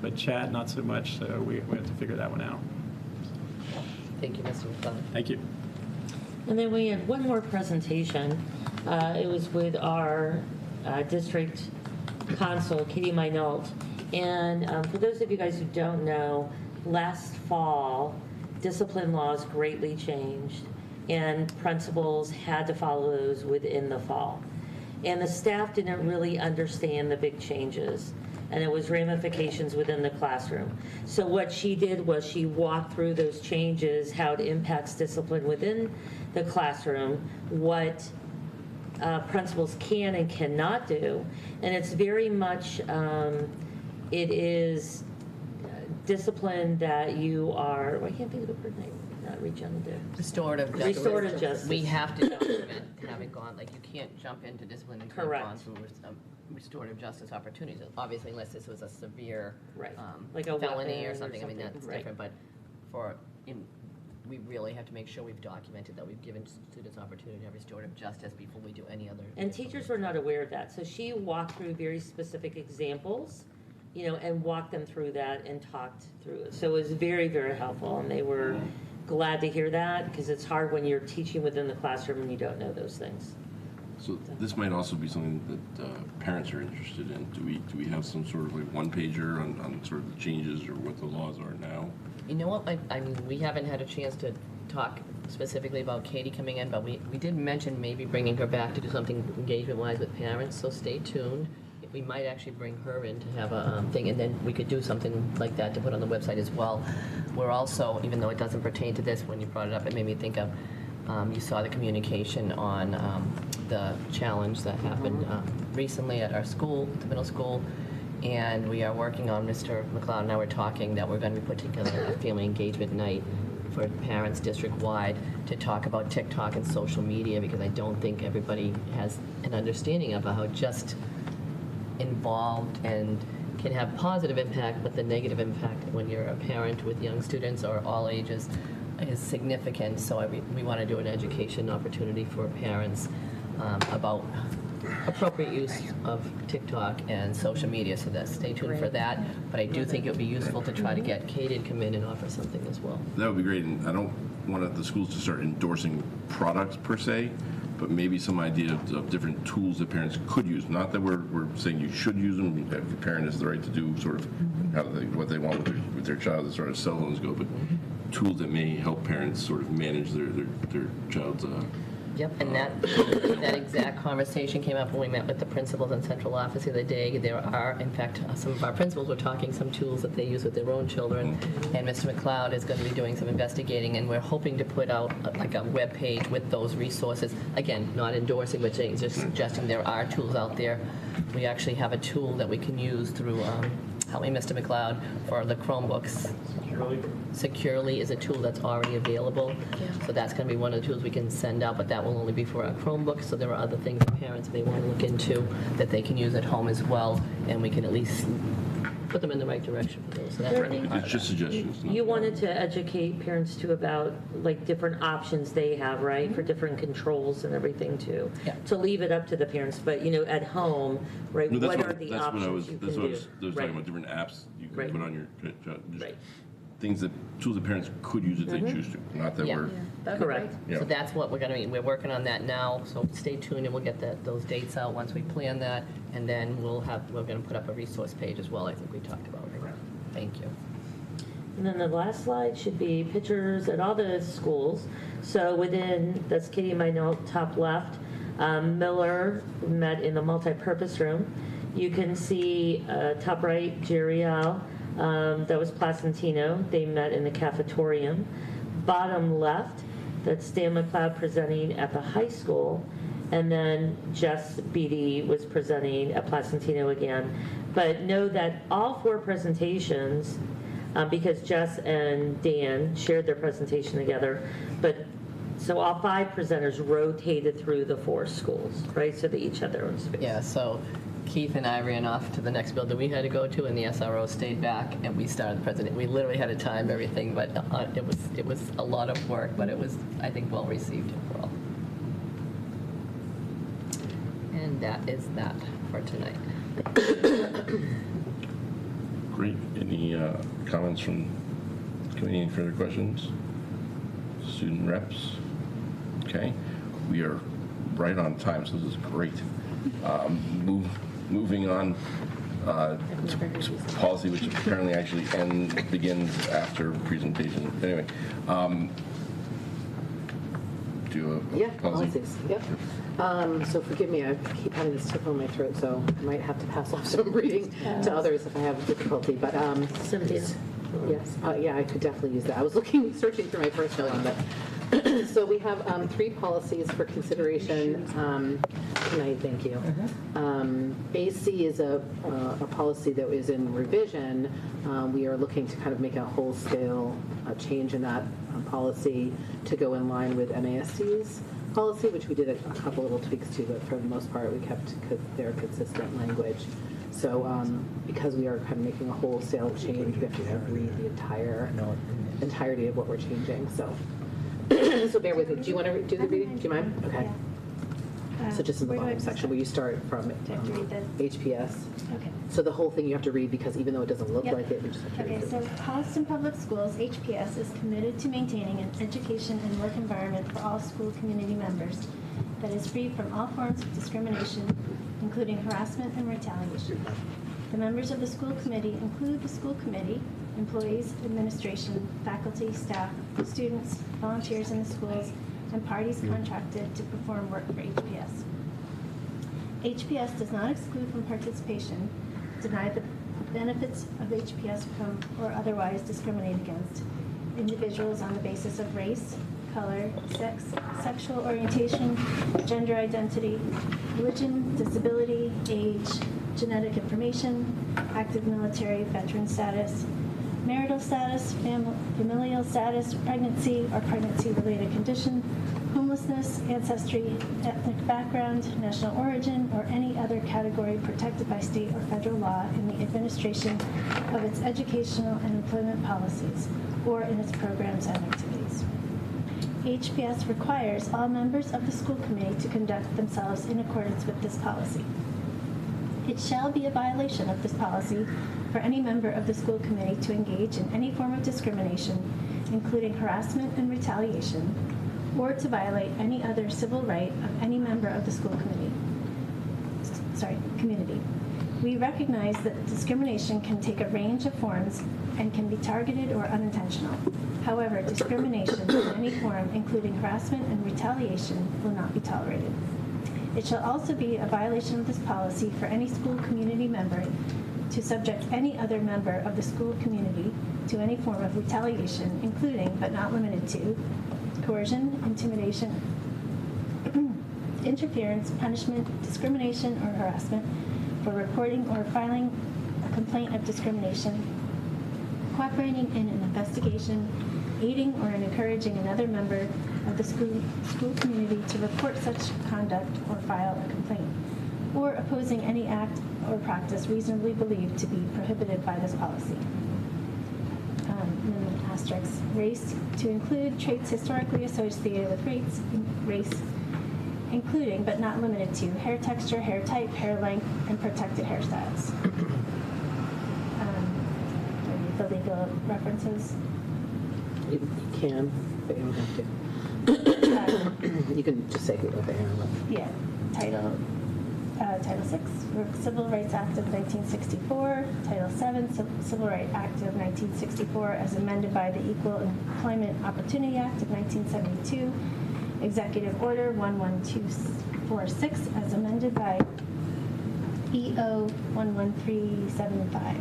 but chat, not so much, so we have to figure that one out. Thank you, Mr. McClellan. Thank you. And then we had one more presentation. It was with our district consul, Katie Meinault. And for those of you guys who don't know, last fall, discipline laws greatly changed, and principals had to follow those within the fall. And the staff didn't really understand the big changes, and it was ramifications within the classroom. So what she did was she walked through those changes, how it impacts discipline within the classroom, what principals can and cannot do, and it's very much, it is discipline that you are, I can't think of the word name, not regenerative. Restorative justice. Restorative justice. We have to document having gone, like you can't jump into discipline until you've gone through restorative justice opportunities. Obviously, unless this was a severe like a felony or something, something. I mean, that's different. But we really have to make sure we've documented that we've given students opportunity to have restorative justice before we do any other. And teachers were not aware of that. So she walked through very specific examples, and walked them through that and talked through it. So it was very, very helpful, and they were glad to hear that, because it's hard when you're teaching within the classroom and you don't know those things. So this might also be something that parents are interested in. Do we have some sort of like one-pager on sort of the changes or what the laws are now? You know what, I mean, we haven't had a chance to talk specifically about Katie coming in, but we did mention maybe bringing her back to do something engagement-wise with parents, so stay tuned. We might actually bring her in to have a thing, and then we could do something like that to put on the website as well. We're also, even though it doesn't pertain to this, when you brought it up, it made me think of, you saw the communication on the challenge that happened recently at our school, the middle school, and we are working on, Mr. McLeod and I were talking that we're going to be putting together a family engagement night for parents district-wide to talk about TikTok and social media, because I don't think everybody has an understanding of how just involved and can have positive impact, but the negative impact when you're a parent with young students or all ages is significant. So we want to do an education opportunity for parents about appropriate use of TikTok and social media. So stay tuned for that. But I do think it would be useful to try to get Katie to come in and offer something as well. That would be great, and I don't want the schools to start endorsing products per se, but maybe some idea of different tools that parents could use. Not that we're saying you should use them. Every parent has the right to do sort of what they want with their child as far as cell phones go, but tools that may help parents sort of manage their child's Yep, and that exact conversation came up when we met with the principals in central office the other day. There are, in fact, some of our principals were talking some tools that they use with their own children, and Mr. McLeod is going to be doing some investigating, and we're hoping to put out like a web page with those resources. Again, not endorsing, but just suggesting there are tools out there. We actually have a tool that we can use through, help me, Mr. McLeod, for the Chromebooks. Securely is a tool that's already available. So that's going to be one of the tools we can send out, but that will only be for our Chromebooks. So there are other things that parents may want to look into that they can use at home as well, and we can at least put them in the right direction for those. So that's what I'm It's just suggestions. You wanted to educate parents too about like different options they have, right, for different controls and everything too. Yeah. To leave it up to the parents, but at home, right, No, what are the that's what I was, options you that's can what I do? was talking about, different apps you can Right. put on your, Right. things that, tools that parents could use if they choose to, not that Yeah. we're. Correct. Yeah. So that's what we're going to be, we're working on that now, so stay tuned and we'll get those dates out once we plan that, and then we're going to put up a resource page as well, I think we talked about. Thank you. And then the last slide should be pictures at all the schools. So that's Katie in my note, top left. Miller met in the multi-purpose room. You can see top right, Jerial, that was Placentino. They met in the cafetorium. Bottom left, that's Stan McLeod presenting at the high school. And then Jess Beatty was presenting at Placentino again. But know that all 4 presentations, because Jess and Dan shared their presentation together, so all 5 presenters rotated through the 4 schools, right? So they each had their own space. Yeah, so Keith and I ran off to the next building we had to go to, and the SRO stayed back, and we started the presentation. We literally had to time everything, but it was a lot of work, but it was, I think, well received overall. And that is that for tonight. Great. Any comments from the committee? Any further questions? Student reps? Okay. We are right on time, so this is great. Moving on to policy, which apparently actually begins after presentation. Anyway, do you have Yeah, policies, yep. So forgive me, I keep having this tickle in my throat, so I might have to pass off some reading to others if I have difficulty, but. 17. Yes, yeah, I could definitely use that. I was searching through my personal one, but, so we have 3 policies for consideration tonight, thank you. AC is a policy that is in revision. We are looking to kind of make a whole-scale change in that policy to go in line with MASC's policy, which we did a couple little tweaks to, but for the most part, we kept their consistent language. So because we are kind of making a wholesale change, we have to kind of read the entirety of what we're changing. So so bear with me. Do you want to do the reading? Do you mind? Okay. So just in the bottom section where you start from HPS. Okay. So the whole thing you have to read because even though it doesn't look like it, you just have to read it. Okay, so Holliston Public Schools, HPS, is committed to maintaining an education and work environment for all school community members that is free from all forms of discrimination, including harassment and retaliation. The members of the school committee include the school committee, employees, administration, faculty, staff, students, volunteers in the schools, and parties contracted to perform work for HPS. HPS does not exclude from participation, deny the benefits of HPS from, or otherwise discriminate against individuals on the basis of race, color, sex, sexual orientation, gender identity, religion, disability, age, genetic information, active military, veteran status, marital status, familial status, pregnancy or pregnancy-related condition, homelessness, ancestry, ethnic background, national origin, or any other category protected by state or federal law in the administration of its educational and employment policies or in its programs and activities. HPS requires all members of the school committee to conduct themselves in accordance with this policy. It shall be a violation of this policy for any member of the school committee to engage in any form of discrimination, including harassment and retaliation, or to violate any other civil right of any member of the school community. We recognize that discrimination can take a range of forms and can be targeted or unintentional. However, discrimination in any form, including harassment and retaliation, will not be tolerated. It shall also be a violation of this policy for any school community member to subject any other member of the school community to any form of retaliation, including, but not limited to, coercion, intimidation, interference, punishment, discrimination, or harassment for reporting or filing a complaint of discrimination, cooperating in an investigation, aiding or encouraging another member of the school community to report such conduct or file a complaint, or opposing any act or practice reasonably believed to be prohibited by this policy. And then asterisk, race, to include traits historically associated with race, including but not limited to hair texture, hair type, hair length, and protected hairstyles. The legal references. You can, but you don't have to. You can just say what they are. Yeah, Title 6, Civil Rights Act of 1964, Title 7, Civil Rights Act of 1964 as amended by the Equal Employment Opportunity Act of 1972, Executive Order 11246 as amended by EO 11375.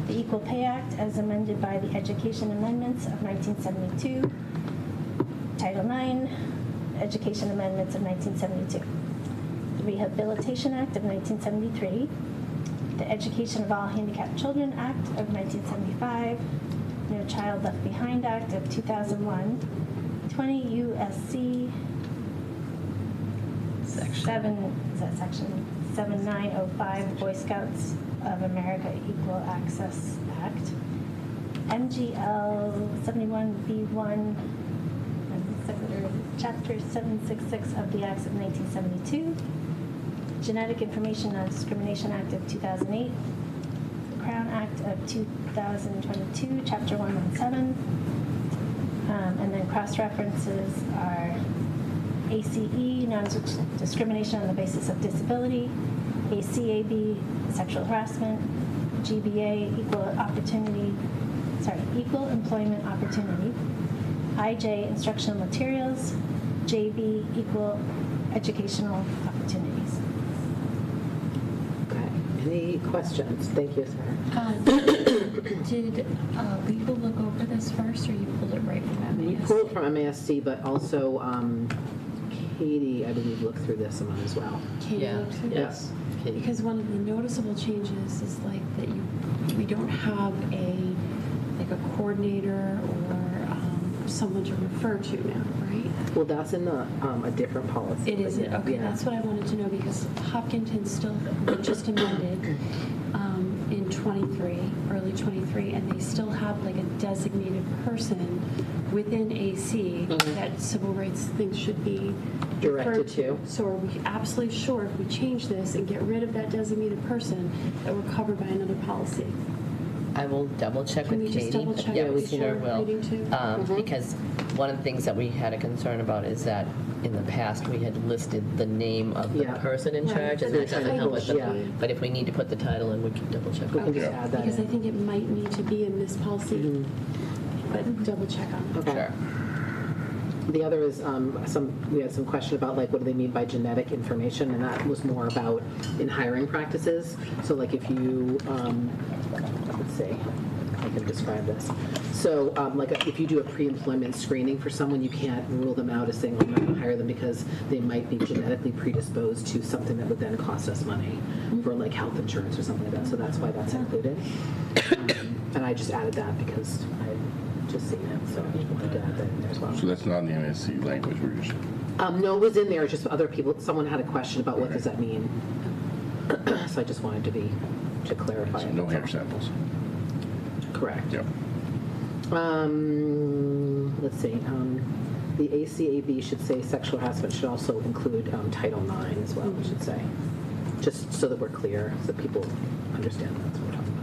The Equal Pay Act as amended by the Education Amendments of 1972, Title 9, Education Amendments of 1972, the Rehabilitation Act of 1973, the Education of All Handicapped Children Act of 1975, No Child Left Behind Act of 2001, 20 U.S.C. Section 7905, Boy Scouts of America Equal Access Act, MGL 71B1, Chapter 766 of the Acts of 1972, Genetic Information Non-Discrimination Act of 2008, the Crown Act of 2022, Chapter 117, and then cross-references are ACE, Non-Discrimination on the Basis of Disability, ACAB, Sexual Harassment, GBA, Equal Employment Opportunity, IJ, Instructional Materials, JB, Equal Educational Opportunities. Okay. Any questions? Thank you, Sarah. Did legal look over this first, or you pulled it right from MASC? You pulled it from MASC, but also Katie, I believe, looked through this one as well. Katie looked through Yes. this? Because one of the noticeable changes is like that we don't have a coordinator or someone to refer to now, right? Well, that's in a different policy. It is? Yeah. Okay, Yeah. that's what I wanted to know because Hopkinton still just amended in 23, early 23, and they still have like a designated person within AC that civil rights things should be Directed referred to. So are we absolutely sure if we change this and get rid of that designated person that we're covered by another policy? I will double check Can with we Katie. just double check Yeah, and we be sure sure will. reading too? Because one of the things that we had a concern about is that in the past, we had listed the name of the Yeah. person in Right. charge, and that That's doesn't help with what I them. thought. But if we need to put the title in, we can double check. We can just add that Because I in. think it might need to be in this policy, but double check on it. Okay. Sure. The other is we had some question about like what do they mean by genetic information, and that was more about in hiring practices. So like if you let's see, I can describe this. So like if you do a pre-employment screening for someone, you can't rule them out as saying, I'm not going to hire them because they might be genetically predisposed to something that would then cost us money for like health insurance or something like that. So that's why that's included. And I just added that because I just seen it, so I wanted to add that in there as well. So that's not in the MSC language, we're just, No, it was in there, just other people, someone had a question about what does that mean. So I just wanted to clarify. so it. no hair samples. Correct. Yep. Let's see, the ACAB should say sexual harassment should also include Title IX as well, it should say. Just so that we're clear, so that people understand that's what we're talking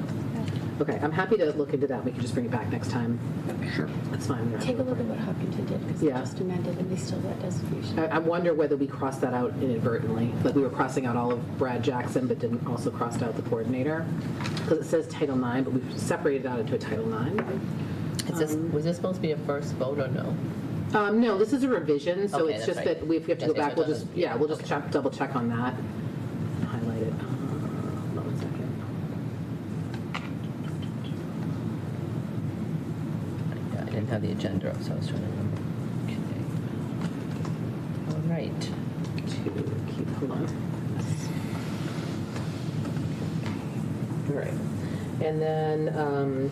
Okay, I'm happy to look into that. We can just bring it back next time. Sure. That's fine. We don't have Take a to look at what Hopkinton did, because they Yeah. just amended and they still got designation. I wonder whether we crossed that out inadvertently. Like we were crossing out all of Brad Jackson, but didn't also cross out the coordinator. Because it says Title IX, but we've separated out into a Title IX. Was this supposed to be a first vote or no? No, this is a revision, so Okay, it's that's just right. that we have to Yes, go yes, back. it We'll just, doesn't- yeah, we'll just okay. double check on that. Highlight it. Hold on 1 second. I didn't have the agenda up, so I was trying to remember. Okay. All right. Hold on. All right. And then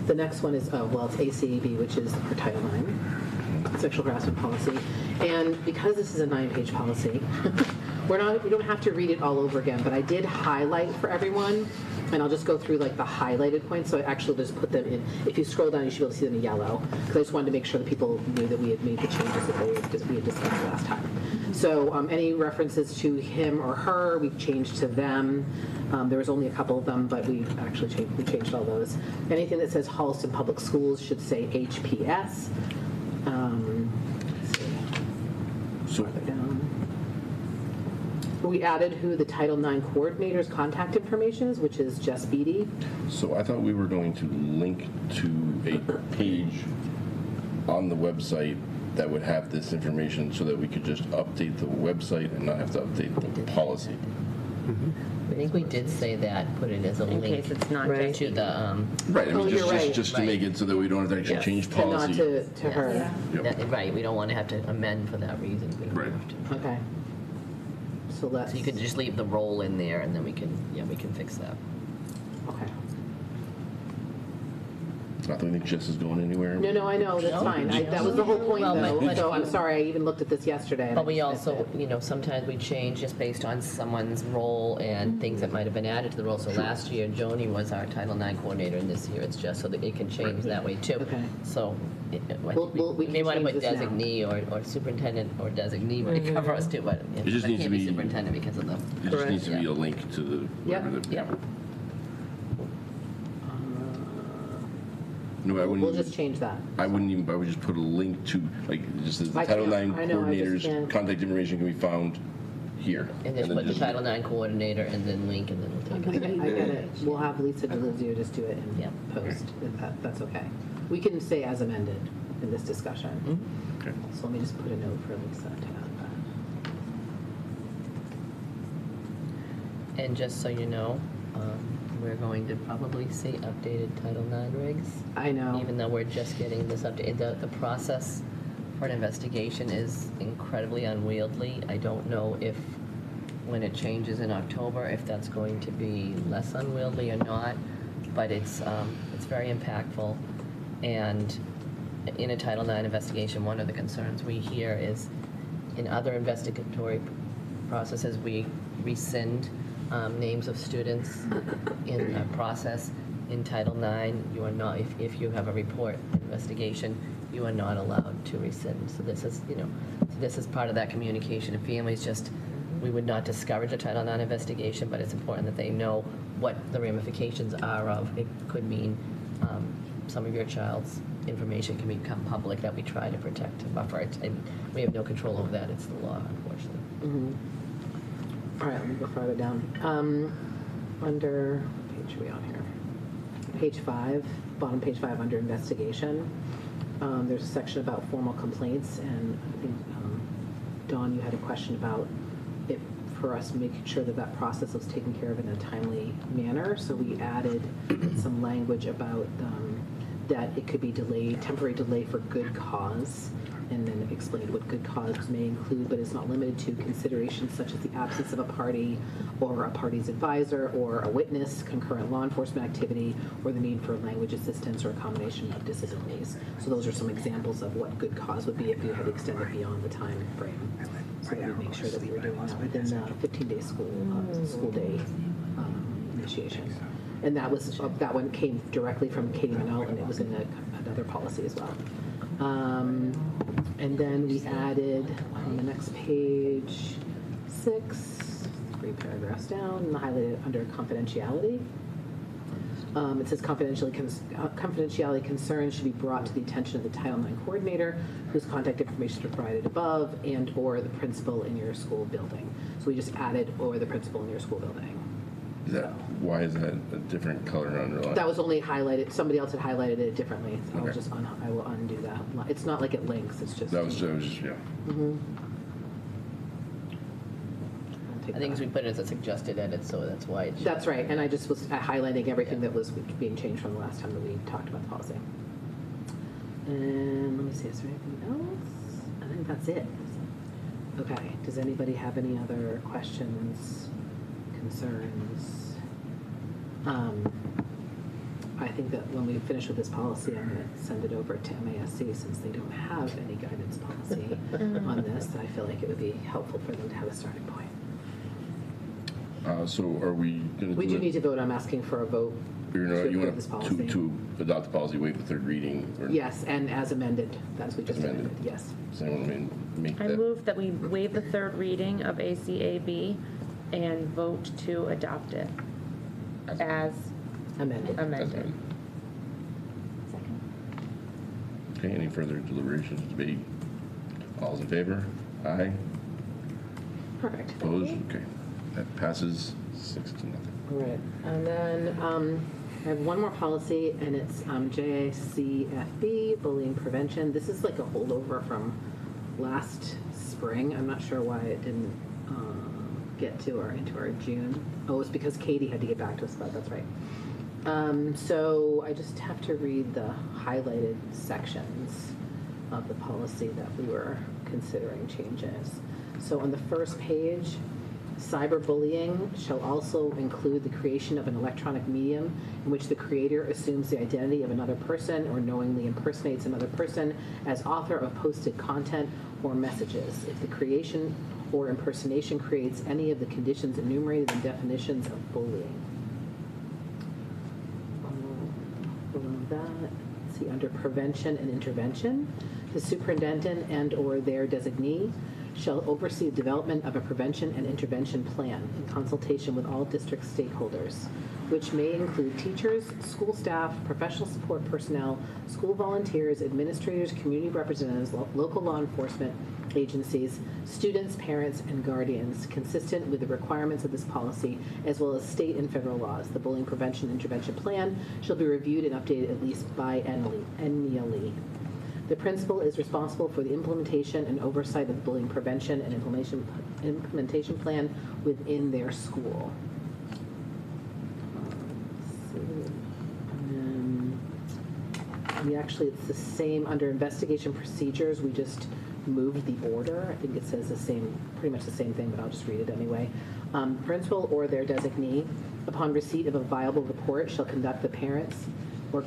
the next one is, it's ACAB, which is our Title IX, sexual harassment policy. And because this is a 9-page policy, we don't have to read it all over again, but I did highlight for everyone, and I'll just go through like the highlighted points. So I actually just put them in, if you scroll down, you should be able to see them in yellow, because I just wanted to make sure that people knew that we had made the changes that we had discussed last time. So any references to him or her, we've changed to them. There was only a couple of them, but we actually changed all those. Anything that says Holliston Public Schools should say HPS. So we added who the Title IX coordinator's contact information is, which is Jess Beatty. So I thought we were going to link to a page on the website that would have this information so that we could just update the website and not have to update the policy. I think we did say that, put it as a In link case it's not to just- the. Right, I mean, you're right. just to make it so that we don't have to actually Yes. change And not policy. to her. Yep. Right, we don't want to have to amend for that reason. We don't Right. have to. Okay. So let's. So you could just leave the role in there, and then we can fix that. Okay. I don't think Jess is going anywhere. No, I know, that's No? fine. That was the whole point, Well, though. but So I'm you- sorry, I even looked at this yesterday. and But I we just missed also, it. sometimes we change just based on someone's role and things that might have been added to the role. So last year, Joni was our Title IX coordinator, and this year it's just so that it can change that way too. Okay. So we we may can want to change put this now. designee or superintendent or designee might cover us too, but It just that needs to can't be be- superintendent because of the. It just needs to be a link to the. Yep. whatever the- Yep. No, I wouldn't. We'll just change that. I wouldn't even. I would just put a link to just as the I Title can't- IX I know, I just coordinators can't. contact information can be found here. And just put the Title IX coordinator and then link, and then we'll I take it. get it. We'll have Lisa DeLizio just do it in Yep. post. That's okay. We can say as amended in this discussion. Okay. So let me just put a note for Lisa to add that. And just so you know, we're going to probably see updated Title IX regs. I know. Even though we're just getting this update, the process for an investigation is incredibly unwieldy. I don't know if, when it changes in October, if that's going to be less unwieldy or not, but it's very impactful. And in a Title IX investigation, one of the concerns we hear is in other investigatory processes, we rescind names of students in a process. In Title IX, you are not, if you have a report investigation, you are not allowed to rescind. So this is, this is part of that communication to families. Just, we would not discourage a Title IX investigation, but it's important that they know what the ramifications are of. It could mean some of your child's information can become public that we try to protect and buffer it. And we have no control over that. It's the law, unfortunately. Mm-hmm. All right, let me go further down. Under, what page are we on here? Page 5, bottom page 5, under investigation. There's a section about formal complaints, and I think, Dawn, you had a question about it for us making sure that that process was taken care of in a timely manner. So we added some language about that it could be delayed, temporary delay for good cause, and then explained what good cause may include, but is not limited to considerations such as the absence of a party or a party's advisor or a witness, concurrent law enforcement activity, or the need for language assistance or a combination of disabilities. So those are some examples of what good cause would be if you had extended beyond the time frame. So that we make sure that we were doing that within the 15-day school day initiation. And that was that one came directly from Katie Manel, and it was in another policy as well. And then we added on the next page 6, 3 paragraphs down, and highlighted under confidentiality. It says confidentiality concerns should be brought to the attention of the Title IX coordinator, whose contact information is provided above, and/or the principal in your school building. So we just added "or the principal in your school building." Why is that a different color underline? That was only highlighted. Somebody else had highlighted it differently. So Okay. I will undo that. It's not like it links. It's just. That was just yeah. Mm-hmm. I think we put it as a suggested edit, so that's why it should. That's right, and I just was highlighting everything that was being changed from the last time that we talked about the policy. And let me see, is there anything else? I think that's it. Okay, does anybody have any other questions, concerns? I think that when we finish with this policy, I'm going to send it over to MASC since they don't have any guidance policy on this. I feel like it would be helpful for them to have a starting point. So are we going to We do need to vote. I'm asking for a vote you to approve want this policy. to adopt the policy, waive the third reading? Or Yes, and as amended, as we just amended, yes. Does anyone make I that? move that we waive the third reading of ACAB and vote to adopt it as amended. Amended. Okay, any further deliberations, debate? All's in favor? Aye. Perfect. Opposed? Okay. That passes 6-0. All right, and then I have one more policy, and it's JICFB, bullying prevention. This is like a holdover from last spring. I'm not sure why it didn't get into our June. Oh, it's because Katie had to get back to us about. That's right. So I just have to read the highlighted sections of the policy that we were considering changes. So on the first page, cyberbullying shall also include the creation of an electronic medium in which the creator assumes the identity of another person or knowingly impersonates another person as author of posted content or messages. If the creation or impersonation creates any of the conditions enumerated in definitions of bullying. Below that, see under prevention and intervention, the superintendent and/or their designee shall oversee the development of a prevention and intervention plan in consultation with all district stakeholders, which may include teachers, school staff, professional support personnel, school volunteers, administrators, community representatives, local law enforcement agencies, students, parents, and guardians, consistent with the requirements of this policy, as well as state and federal laws. The bullying prevention and intervention plan shall be reviewed and updated at least biennially. The principal is responsible for the implementation and oversight of the bullying prevention and implementation plan within their school. It's the same under investigation procedures. We just moved the order. I think it says pretty much the same thing, but I'll just read it anyway. Principal or their designee, upon receipt of a viable report, shall contact the parents or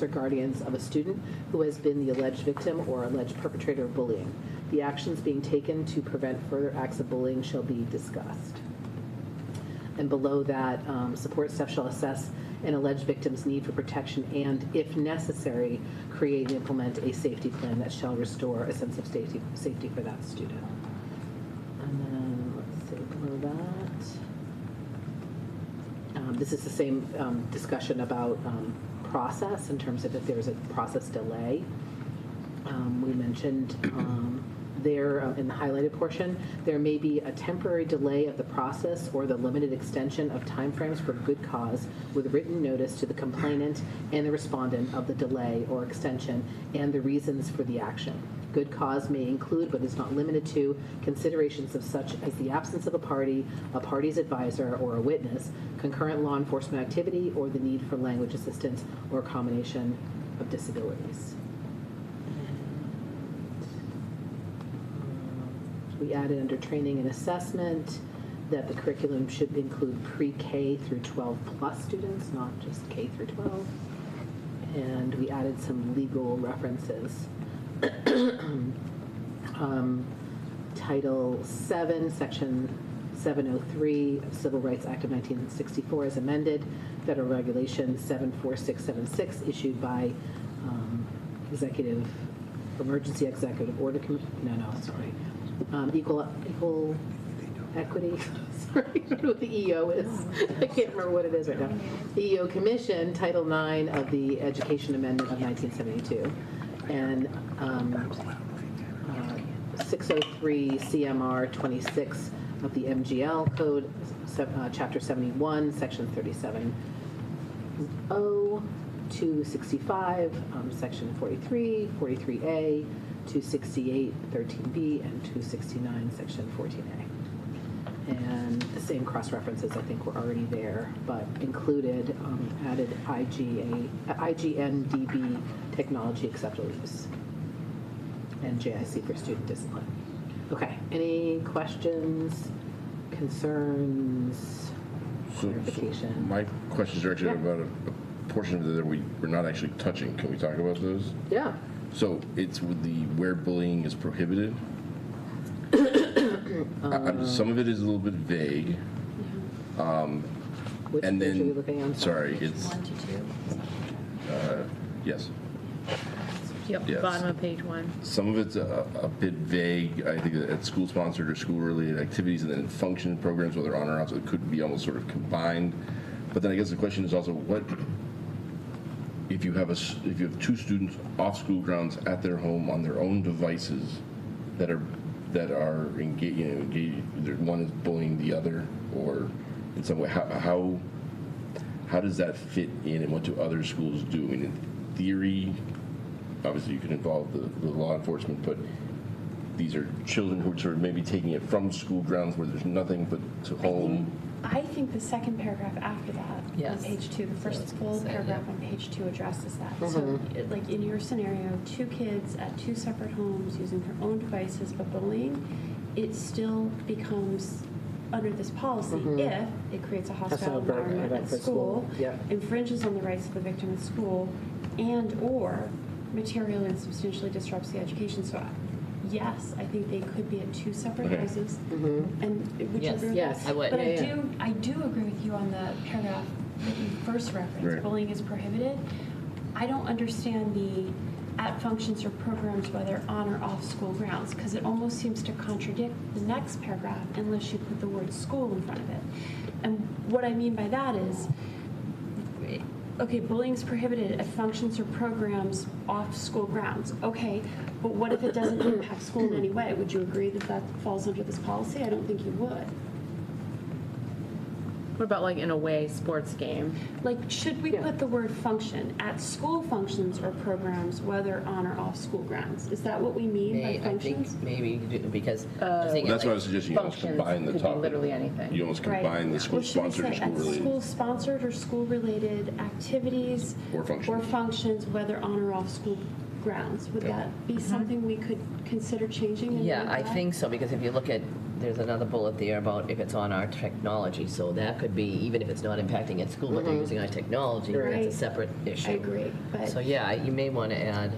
guardians of a student who has been the alleged victim or alleged perpetrator of bullying. The actions being taken to prevent further acts of bullying shall be discussed. And below that, support staff shall assess an alleged victim's need for protection and, if necessary, create and implement a safety plan that shall restore a sense of safety for that student. And then, let's see, below that. This is the same discussion about process in terms of if there's a process delay. We mentioned there in the highlighted portion, there may be a temporary delay of the process or the limited extension of timeframes for good cause with written notice to the complainant and the respondent of the delay or extension and the reasons for the action. Good cause may include, but is not limited to, considerations of such as the absence of a party's advisor or a witness, concurrent law enforcement activity, or the need for language assistance or a combination of disabilities. We added under training and assessment that the curriculum should include pre-K through 12 plus students, not just K through 12. And we added some legal references. Title 7, Section 703 of Civil Rights Act of 1964 as amended, Federal Regulation 74676 issued by Emergency Executive Order, equal Equity, sorry, I don't know what the EO is. I can't remember what it is right now. EO Commission, Title IX of the Education Amendment of 1972. And 603 CMR 26 of the MGL Code, Chapter 71, Section 37. 265, Section 43, 43A, 268, 13B, and 269, Section 14A. And the same cross-references, I think, were already there, but included, added IGNDB technology acceptable use and JIC for student discipline. Okay, any questions, concerns, clarification? My questions are actually about a portion of it that we're not actually touching. Can we talk about those? Yeah. So it's with the where bullying is prohibited. Some of it is a little bit vague. Which and page then, are you looking on? sorry, it's 1 to 2. yes. Yep, Yes. bottom of page 1. Some of it's a bit vague. I think at school-sponsored or school-related activities, and then function programs, whether on or off, so it could be almost sort of combined. But then I guess the question is also, what if you have two students off school grounds at their home on their own devices that are engaged, either one is bullying the other, or in some way, how does that fit in, and what do other schools do? I mean, in theory, obviously you can involve the law enforcement, but these are children who are sort of maybe taking it from school grounds where there's nothing but to home. I think the second paragraph after that, Yes. on page 2, the first full paragraph on page 2 addresses that. So, Mhm. like in your scenario, 2 kids at 2 separate homes using their own devices but bullying, it still becomes under this policy if it creates a hostile environment at school, infringes on the rights of the victim at school, and/or materially and substantially disrupts the education. So, yes, I think they could be at 2 separate houses. And would you agree with that? I would. But I do agree with you on the paragraph that you first referenced. Right. Bullying is prohibited. I don't understand the at functions or programs, whether on or off school grounds, because it almost seems to contradict the next paragraph unless you put the word school in front of it. And what I mean by that is, okay, bullying is prohibited at functions or programs off school grounds. Okay, but what if it doesn't impact school in any way? Would you agree that that falls under this policy? I don't think you would. What about like in a way sports game? Like, should we put the word function at school functions or programs, whether on or off school grounds? Is that what we mean by I think functions? maybe you could do, because That's why I was suggesting you almost combine the could be topic. literally anything. You almost combine the Or should we school-sponsored and say at school-related. school-sponsored or school-related activities Or functions. whether on or off school grounds? Would that be something we could consider changing? and Yeah, make I that? think so, because if you look at, there's another bullet there about if it's on our technology, so that could be, even if it's not impacting at school, but they're using our technology, that's Right. a separate issue. I agree, but. So yeah, you may want to add,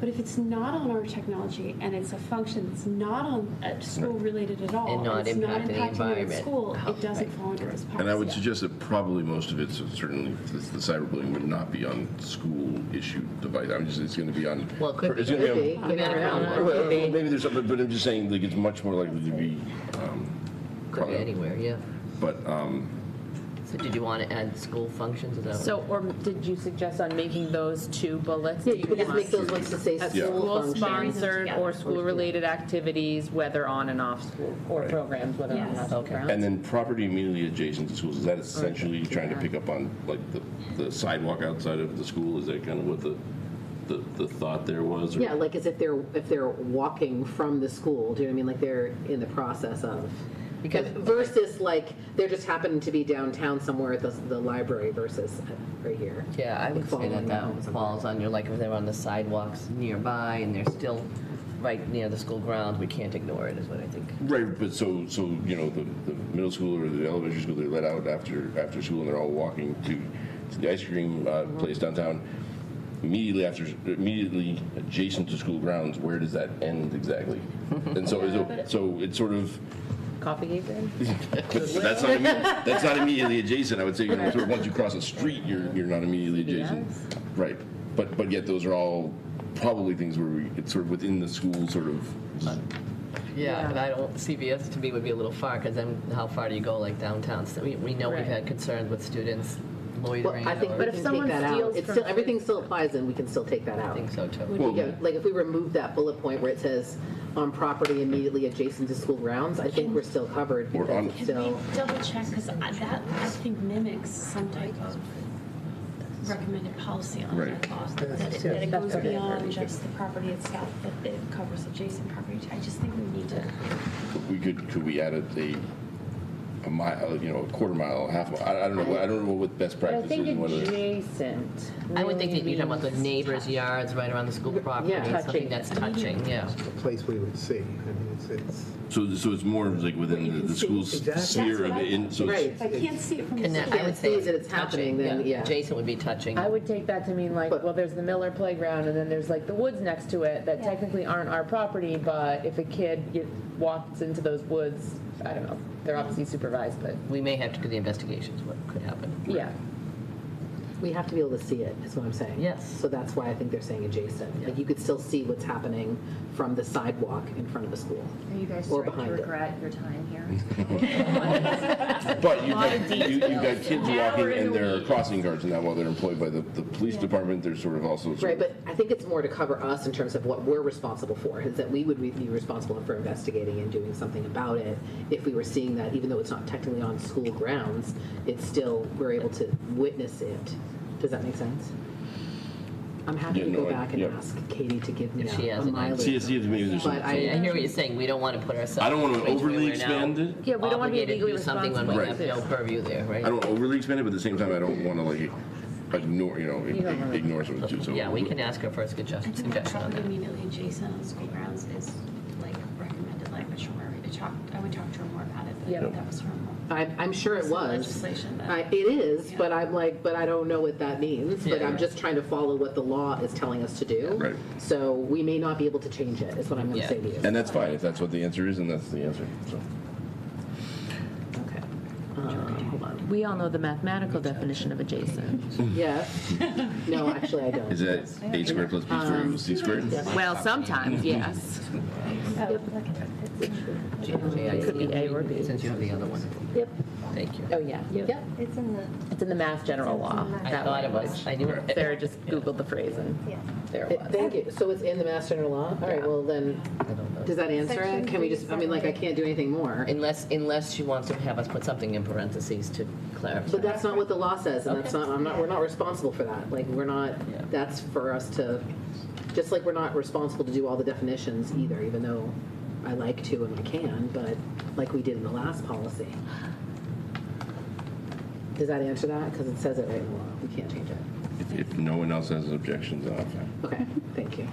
But if it's not on our technology and it's a function that's not on at school related at all, And not it's not impacting the impacting it at environment. school, it doesn't fall under this policy. And I would suggest that probably most of it, so certainly the cyberbullying would not be on school-issued device. I'm just, it's going to be on. Well, it could be. It's going to be on. You never know. Well, maybe there's something, but I'm just saying, like, it's much more likely to be. Could be anywhere, yeah. But. So did you want to add school functions? Is that what- So, or did you suggest on making those 2 bullets? Yeah, you could just make those ones to say school functions. School-sponsored or school-related activities, whether on and off school, or programs, whether on and off school grounds. And then property immediately adjacent to schools, is that essentially trying to pick up on, like, the sidewalk outside of the school? Is that kind of what the thought there was? Or? Yeah, like as if they're walking from the school, do you know what I mean? Like they're in the process of. Because versus like they're just happening to be downtown somewhere at the library versus right here. Yeah, I would say that falls under, like, if they're on the sidewalks nearby and they're still right near the school grounds, we can't ignore it, is what I think. Right, but so you know, the middle school or the elementary school, they're let out after school and they're all walking to the ice cream place downtown. Immediately adjacent to school grounds, where does that end exactly? And so it's sort of. Coffee apron? But that's not immediately adjacent. I would say, you know, sort of once you cross a street, you're not immediately adjacent. Right. But yet those are all probably things where it's sort of within the school sort of. Yeah, and I don't, CVS to me would be a little far, because then how far do you go, like downtown? So we know we've Right. had concerns with students Well, loitering. I think or- we if can someone take that out. steals It's from still, everything still applies, and we can still take that out. I think so too. Like if we remove that bullet point where it says on property immediately adjacent to school grounds, I think we're still covered because it's Can still. we double check, because that, I think, mimics some type of recommended policy on Right. that law, that it goes beyond just the property itself, that it covers adjacent property. I just think we need to. Could we add a mile, a quarter mile, half mile? I don't know. I don't know what best But I practice think is. Whether adjacent. I would think that you're talking about the really neighbors' yards right around the school property, Yeah. something Touching. that's touching, yeah. A place we would see. I mean, it's. so it's more of like within the school's Exactly. sphere of it. So it's- Right. If I can't see it from the Connect, street. I would say see that it's happening, touching, then, yeah. Adjacent would be touching. I would take that to mean like, well, there's the Miller playground and then there's like the woods next to it that technically aren't our property, but if a kid walks into those woods, I don't know, they're obviously supervised, but We may have to do the investigations, what could happen. yeah. We have to be able to see it, is what I'm saying. Yes. So that's why I think they're saying adjacent. Like you could still see what's happening from the sidewalk in front of the school. Are you guys Or starting to behind it. regret your time here? But you've got kids walking and there are crossing guards now while they're employed by the police department. They're sort of also. Right, but I think it's more to cover us in terms of what we're responsible for, is that we would be responsible for investigating and doing something about it if we were seeing that, even though it's not technically on school grounds, it's still, we're able to witness it. Does that make sense? I'm happy Yeah, to go no, back and yeah. ask Katie to give me If she a has an mileage. See, if maybe there's some. But I hear what you're saying, we don't want to put ourselves. I don't want to in a situation overly where we're now expand it. Yeah, we don't want to be obligated legally do something when we responsible. have no purview there, right? I don't overly expand it, but at the same time, I don't want to like ignore, ignore something too. So Yeah, we can ask her for a suggestion on Property that. immediately adjacent on school grounds is like recommended language from where I would talk to her more about it, but Yep. that was from. I'm sure it some was. legislation that- It is, but I'm like, but I don't know what that means. But Yeah. I'm just trying to follow what the law is telling us to do. Right. So we may not be able to change it, is what I'm going to Yeah. say to you. And that's fine if that's what the answer is, and that's the answer. So. Okay. Hold on. We all know the mathematical definition of adjacent. Yes. No, actually, I don't. Is that a squared plus b squared equals c squared? Well, sometimes, yes. It could be A or B. Since you have the other one. Yep. Thank you. Oh, yeah. Yep. It's in the, It's in the Mass General Law. I that thought it language. was, I knew it. Sarah just Googled the phrase and yeah. there it was. Thank you. So it's in the Mass General Law? All right, well then, does that answer it? Section Can we just, I mean, like, I can't do anything more. Unless she wants to have us put something in parentheses to clarify. But that's not what the law says, and that's not, we're not responsible for that. Like, we're not, Yeah. that's for us to, just like we're not responsible to do all the definitions either, even though I like to and I can, but like we did in the last policy. Does that answer that? Because it says it right in the law. We can't change it. If no one else has objections, I'll. Okay, thank you.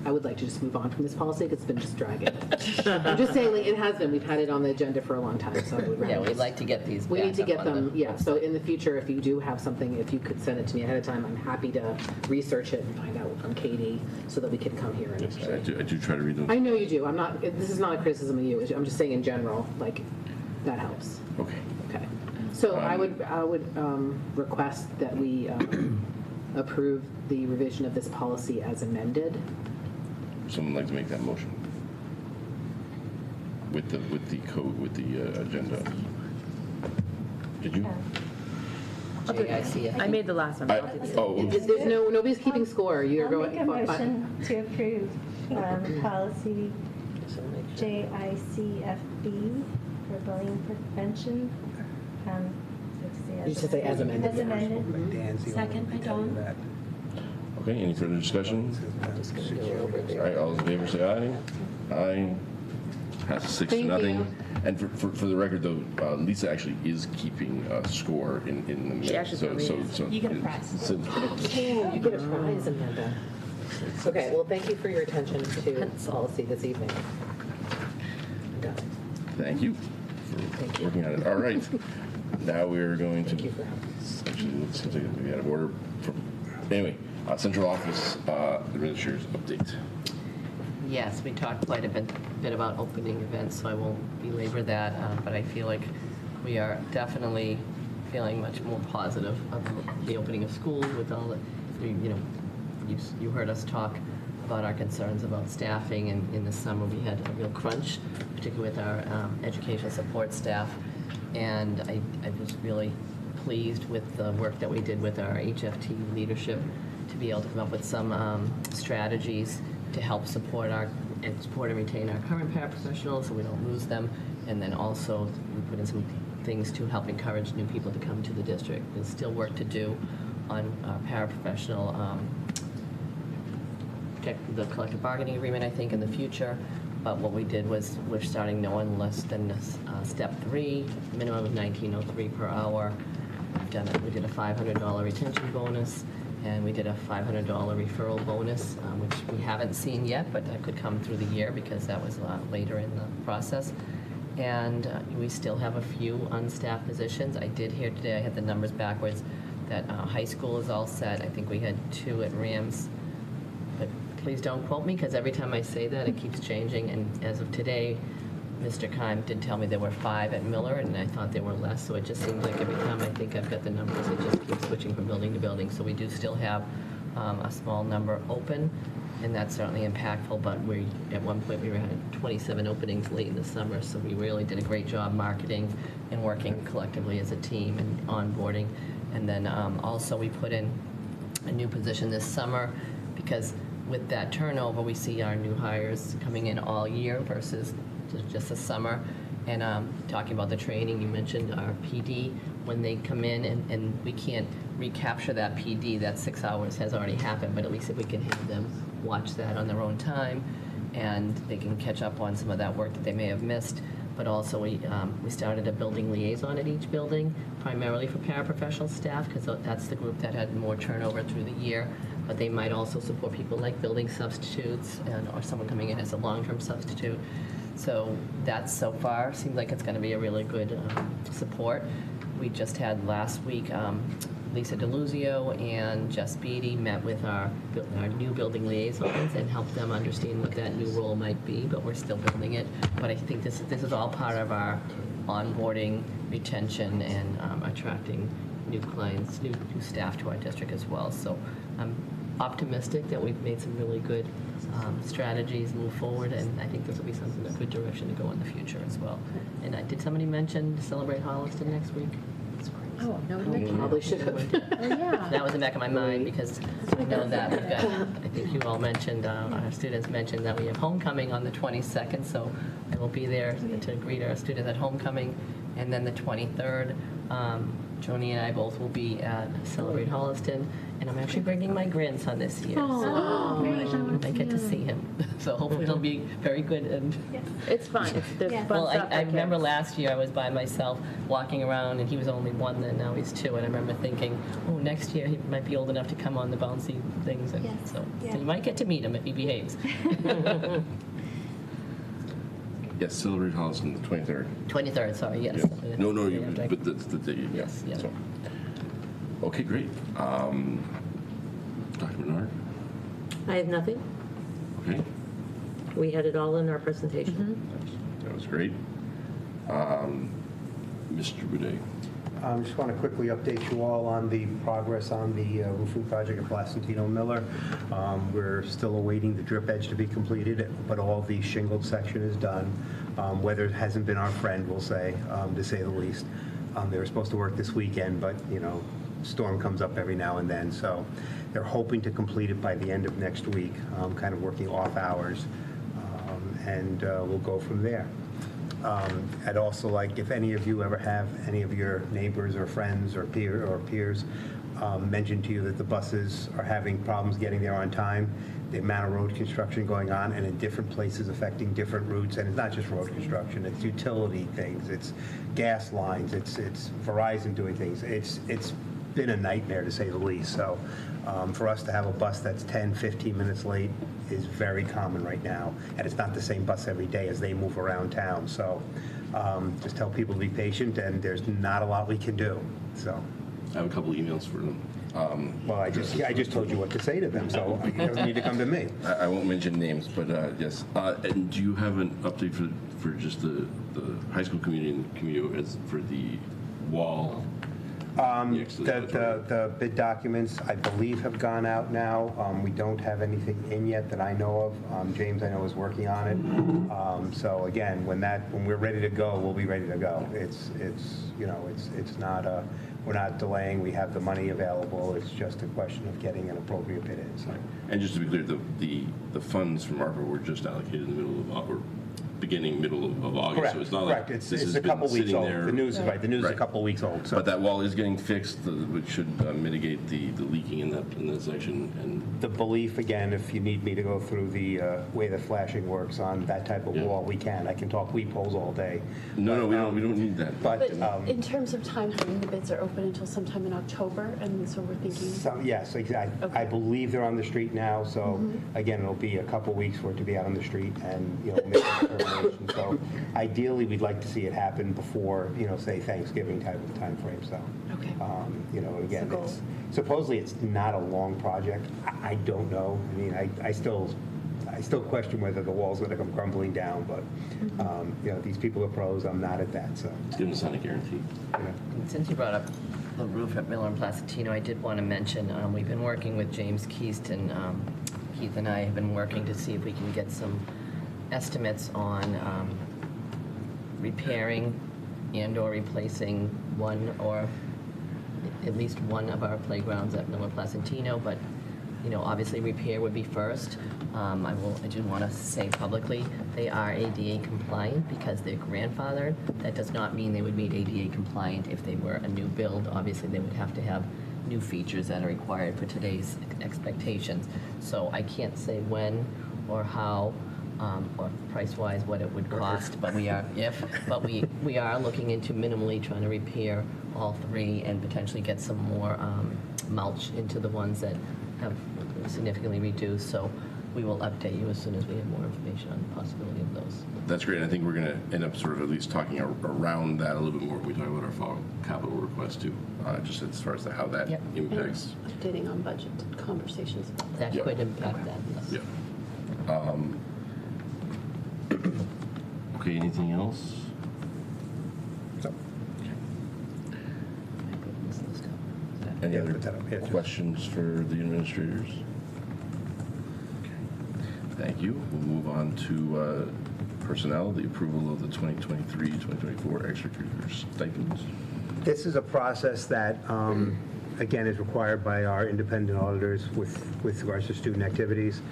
I would like to just move on from this policy because it's been just dragging. I'm just saying, like, it has been. We've had it on the agenda for a long time, so I would rather. Yeah, we'd like to get these We need back to up get on them, the- yeah, so in the future, if you do have something, if you could send it to me ahead of time, I'm happy to research it and find out from Katie so that we can come here and I do try to read them. I know you do, I'm not, this is not a criticism of you, I'm just saying in general, like, that helps. Okay. Okay. So I would request that we approve the revision of this policy as amended. Someone like to make that motion with the code with the agenda. Did you? I made the last one. I'll do this. There's nobody's keeping score. You're I'll going. make a motion to approve policy JICFB for bullying prevention. You should say as amended. As amended. Dan's the only Second one by to tell you Dawn. that. Okay. Any further discussion? All right. All those in favor say aye. Aye. Passes 6 to Thank nothing. you. And for the record, though, Lisa actually is keeping score in the minute. She actually probably is. You get a prize. You get a prize, Amanda. Okay, well, thank you for your attention to policy this evening. I'm done. Thank you for working on it. All right. Now we're going to. Thank you for helping. Actually, it seems like we had a order from. Anyway, central office administrators update. Yes, we talked quite a bit about opening events, so I won't belabor that, but I feel like we are definitely feeling much more positive about the opening of schools with all the, you heard us talk about our concerns about staffing, and in the summer we had a real crunch, particularly with our educational support staff. And I was really pleased with the work that we did with our HFT leadership to be able to come up with some strategies to help support and retain our current paraprofessionals so we don't lose them. And then also we put in some things to help encourage new people to come to the district. There's still work to do on our paraprofessional, the collective bargaining agreement, I think, in the future. But what we did was we're starting no one less than step 3, minimum of $19.03 per hour. We did a $500 retention bonus, and we did a $500 referral bonus, which we haven't seen yet, but that could come through the year because that was later in the process. And we still have a few unstaffed positions. I did hear today, I had the numbers backwards, that high school is all set. I think we had 2 at Rams. But please don't quote me, because every time I say that, it keeps changing. And as of today, Mr. Keim did tell me there were 5 at Miller, and I thought there were less. So it just seems like every time I think I've got the numbers, it just keeps switching from building to building. So we do still have a small number open, and that's certainly impactful. But at one point we had 27 openings late in the summer, so we really did a great job marketing and working collectively as a team and onboarding. And then also we put in a new position this summer, because with that turnover, we see our new hires coming in all year versus just the summer. And talking about the training, you mentioned our PD, when they come in, and we can't recapture that PD, that 6 hours has already happened, but at least if we can have them watch that on their own time, and they can catch up on some of that work that they may have missed. But also we started a building liaison at each building, primarily for paraprofessional staff, because that's the group that had more turnover through the year. But they might also support people like building substitutes or someone coming in as a long-term substitute. So that so far seems like it's going to be a really good support. We just had last week Lisa DeLuzio and Jess Beatty met with our new building liaisons and helped them understand what that new role might be, but we're still building it. But I think this is all part of our onboarding, retention, and attracting new clients, new staff to our district as well. So I'm optimistic that we've made some really good strategies move forward, and I think this will be something a good direction to go in the future as well. And did somebody mention to celebrate Holliston next week? Oh, no, Probably should have. Oh, yeah. That was in the back of my mind, because I know that we've got, I think you all mentioned, our students mentioned that we have homecoming on the 22nd, so I will be there to greet our students at homecoming. And then the 23rd, Joni and I both will be at Celebrate Holliston, and I'm actually bringing my grandson this year, so I get to see him. So hopefully it'll be very good. And It's fun. There's fun well, stuff. I remember last year I was by myself walking around, and he was only 1 then, now he's 2, and I remember thinking, oh, next year he might be old enough to come on the bouncy things, and so you might get to meet him if he behaves. Yes, Celebrate Holliston, the 23rd. 23rd, sorry, yes. Yeah. No, but that's the day. Yes, yeah. So. Okay, great. Dr. Bernard? I have nothing. Okay. We had it all in our presentation. That was great. Mr. Boudet. Just want to quickly update you all on the progress on the roofing project at Placentino Miller. We're still awaiting the drip edge to be completed, but all the shingled section is done. Weather hasn't been our friend, we'll say, to say the least. They were supposed to work this weekend, but, storm comes up every now and then. So they're hoping to complete it by the end of next week, kind of working off hours, and we'll go from there. I'd also like, if any of you ever have any of your neighbors or friends or peers mention to you that the buses are having problems getting there on time, the amount of road construction going on and in different places affecting different routes, and it's not just road construction, it's utility things, it's gas lines, it's Verizon doing things. It's been a nightmare, to say the least. So for us to have a bus that's 10, 15 minutes late is very common right now, and it's not the same bus every day as they move around town. So just tell people to be patient, and there's not a lot we can do. So I have a couple emails for them. Well, I just told you what to say to them, so it doesn't need to come to me. I won't mention names, but yes. And do you have an update for just the high school community and community as for the wall The bid documents, I believe, have gone out now. We don't have anything in yet that I know of. James, I know, is working on it. So again, when we're ready to go, we'll be ready to go. It's not we're not delaying. We have the money available. It's just a question of getting an appropriate bid in. So. And just to be clear, the funds from ARPA were just allocated in the middle of middle of August. Correct. So it's not Correct. like It's this has a been couple weeks sitting old. there. The news is right. The news is a couple weeks old. So. But that wall is getting fixed, which should mitigate the leaking in that section. And the belief, again, if you need me to go through the way the flashing works on that type of wall, we can. I can talk weep holes all day. No, we don't need that. But in terms of timing, the bids are open until sometime in October, and so we're thinking. Yes, exactly. Okay. I believe they're on the street now, so again, it'll be a couple weeks for it to be out on the street and make a determination. So ideally, we'd like to see it happen before say Thanksgiving type of time frame. So okay. Again, supposedly it's not a long project. I don't know. I mean, I still question whether the wall's going to come crumbling down, but these people are pros. I'm not at that. So it's giving us a guarantee. Since you brought up the roof at Miller and Placentino, I did want to mention we've been working with James Keaston. Keith and I have been working to see if we can get some estimates on repairing and/or replacing one or at least one of our playgrounds at Miller Placentino, but obviously repair would be first. I do want to say publicly, they are ADA compliant because they're grandfathered. That does not mean they would be ADA compliant if they were a new build. Obviously, they would have to have new features that are required for today's expectations. So I can't say when or how or price-wise what it would cost, but we are looking into minimally trying to repair all three and potentially get some more mulch into the ones that have significantly reduced. So we will update you as soon as we have more information on the possibility of those. That's great. I think we're going to end up sort of at least talking around that a little bit more when we talk about our fall capital request too, just as far as how that impacts. And updating on budget conversations about that. That could impact that, yes. Yeah. Okay, anything else? No. Any other questions for the administrators? Okay. Thank you. We'll move on to personnel, the approval of the 2023-2024 extracurricular stipends. This is a process that, again, is required by our independent auditors with regards to student activities.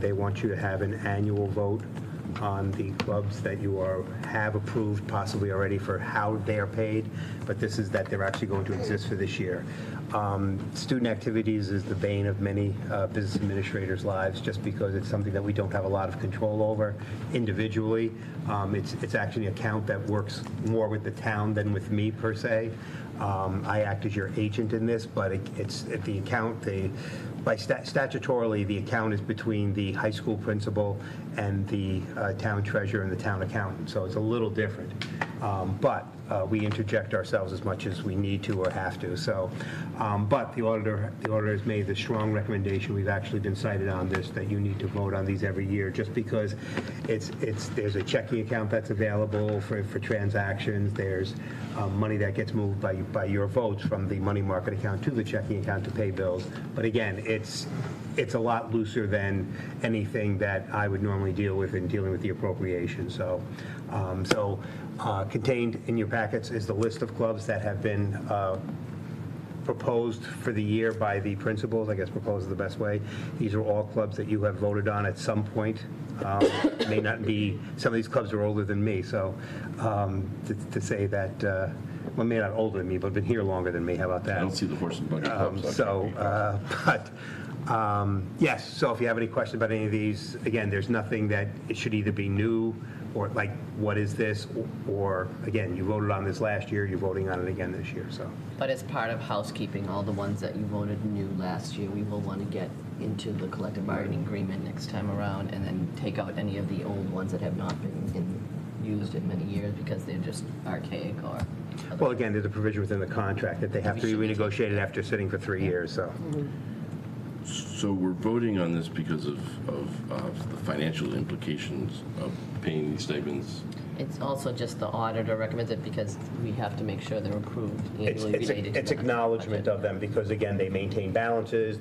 They want you to have an annual vote on the clubs that you have approved possibly already for how they are paid, but this is that they're actually going to exist for this year. Student activities is the bane of many business administrators' lives just because it's something that we don't have a lot of control over individually. It's actually an account that works more with the town than with me per se. I act as your agent in this, but it's at the account, statutorily, the account is between the high school principal and the town treasurer and the town accountant, so it's a little different. But we interject ourselves as much as we need to or have to. So, but the auditor has made the strong recommendation. We've actually been cited on this that you need to vote on these every year, just because there's a checking account that's available for transactions. There's money that gets moved by your votes from the money market account to the checking account to pay bills. But again, it's a lot looser than anything that I would normally deal with in dealing with the appropriation. So, contained in your packets is the list of clubs that have been proposed for the year by the principals. I guess proposed is the best way. These are all clubs that you have voted on at some point. May not be, some of these clubs are older than me, so to say that, well, maybe not older than me, but been here longer than me. How about that? I don't see the horse and buggy clubs. Yes, so if you have any questions about any of these, again, there's nothing that it should either be new or like, what is this? Or again, you voted on this last year, you're voting on it again this year, so. But as part of housekeeping, all the ones that you voted new last year, we will want to get into the collective bargaining agreement next time around and then take out any of the old ones that have not been used in many years because they're just archaic or. Well, again, there's a provision within the contract that they have to be renegotiated after sitting for 3 years, so. So we're voting on this because of the financial implications of paying these stipends? It's also just the auditor recommends it because we have to make sure they're approved annually related to It's that acknowledgement budget. of them because, again, they maintain balances,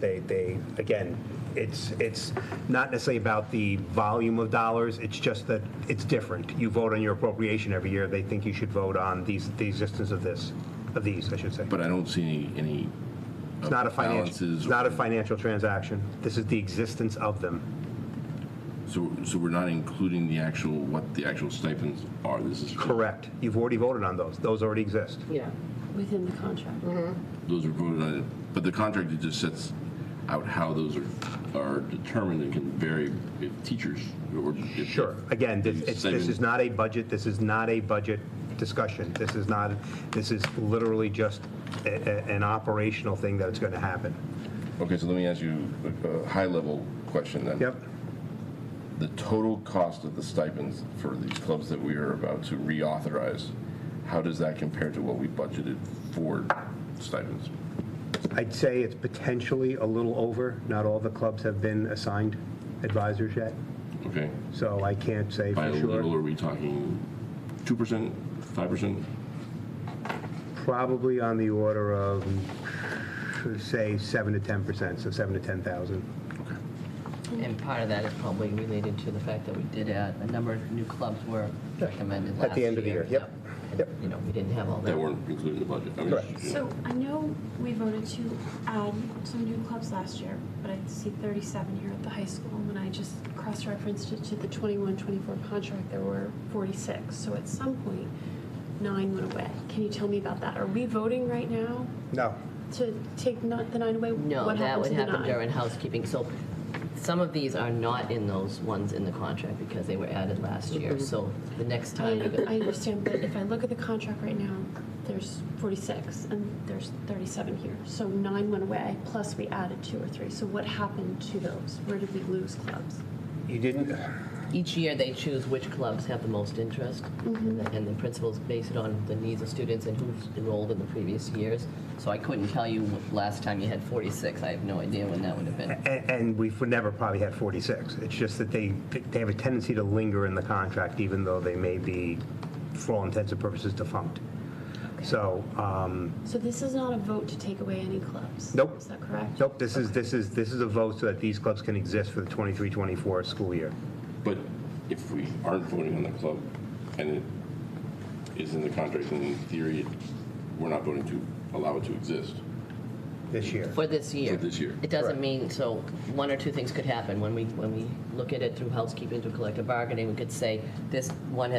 again, it's not necessarily about the volume of dollars, it's just that it's different. You vote on your appropriation every year, they think you should vote on the existence of these, I should say. But I don't see any It's not a balances. it's not a financial transaction. This is the existence of them. So we're not including what the actual stipends are. This is Correct. You've already voted on those. Those already exist. Yeah. Within the contract. Those are voted on, but the contract, it just sets out how those are determined and can vary if teachers or if Sure. Again, this stipend- is not a budget. This is not a budget discussion. This is literally just an operational thing that it's going to happen. Okay, so let me ask you a high-level question then. Yep. The total cost of the stipends for these clubs that we are about to reauthorize, how does that compare to what we budgeted for stipends? I'd say it's potentially a little over. Not all the clubs have been assigned advisors yet, Okay. so I can't say By for a sure. little, are we talking 2%, 5%? Probably on the order of, say, 7 to 10%, so 7 to 10,000. And part of that is probably related to the fact that we did add a number of new clubs were recommended last year. At the end of the year, yep. You know, we didn't have all that. That weren't included in the budget. I mean, Correct. So I know we voted to add some new clubs last year, but I see 37 here at the high school. When I just cross-referenced it to the 21-24 contract, there were 46. So at some point, 9 went away. Can you tell me about that? Are we voting right now No. to take the 9 away? No, What that happened would to the happen 9? during housekeeping. So some of these are not in those ones in the contract because they were added last year. So the next time. I understand, but if I look at the contract right now, there's 46 and there's 37 here. So 9 went away, plus we added 2 or 3. So what happened to those? Where did we lose clubs? You didn't? Each year, they choose which clubs have the most interest, and the principals base it on the needs of students and who's enrolled in the previous years. So I couldn't tell you last time you had 46. I have no idea when that would have been. And we've never probably had 46. It's just that they have a tendency to linger in the contract, even though they may be, for all intents and purposes, defunct. So, So this is not a vote to take away any clubs? Nope. Is that correct? nope, this is a vote so that these clubs can exist for the 23-24 school year. But if we aren't voting on the club and it is in the contract, then in theory, we're not voting to allow it to exist. This year. For this year. For this year. It doesn't Correct. mean, so one or two things could happen. When we look at it through housekeeping to collective bargaining, we could say this one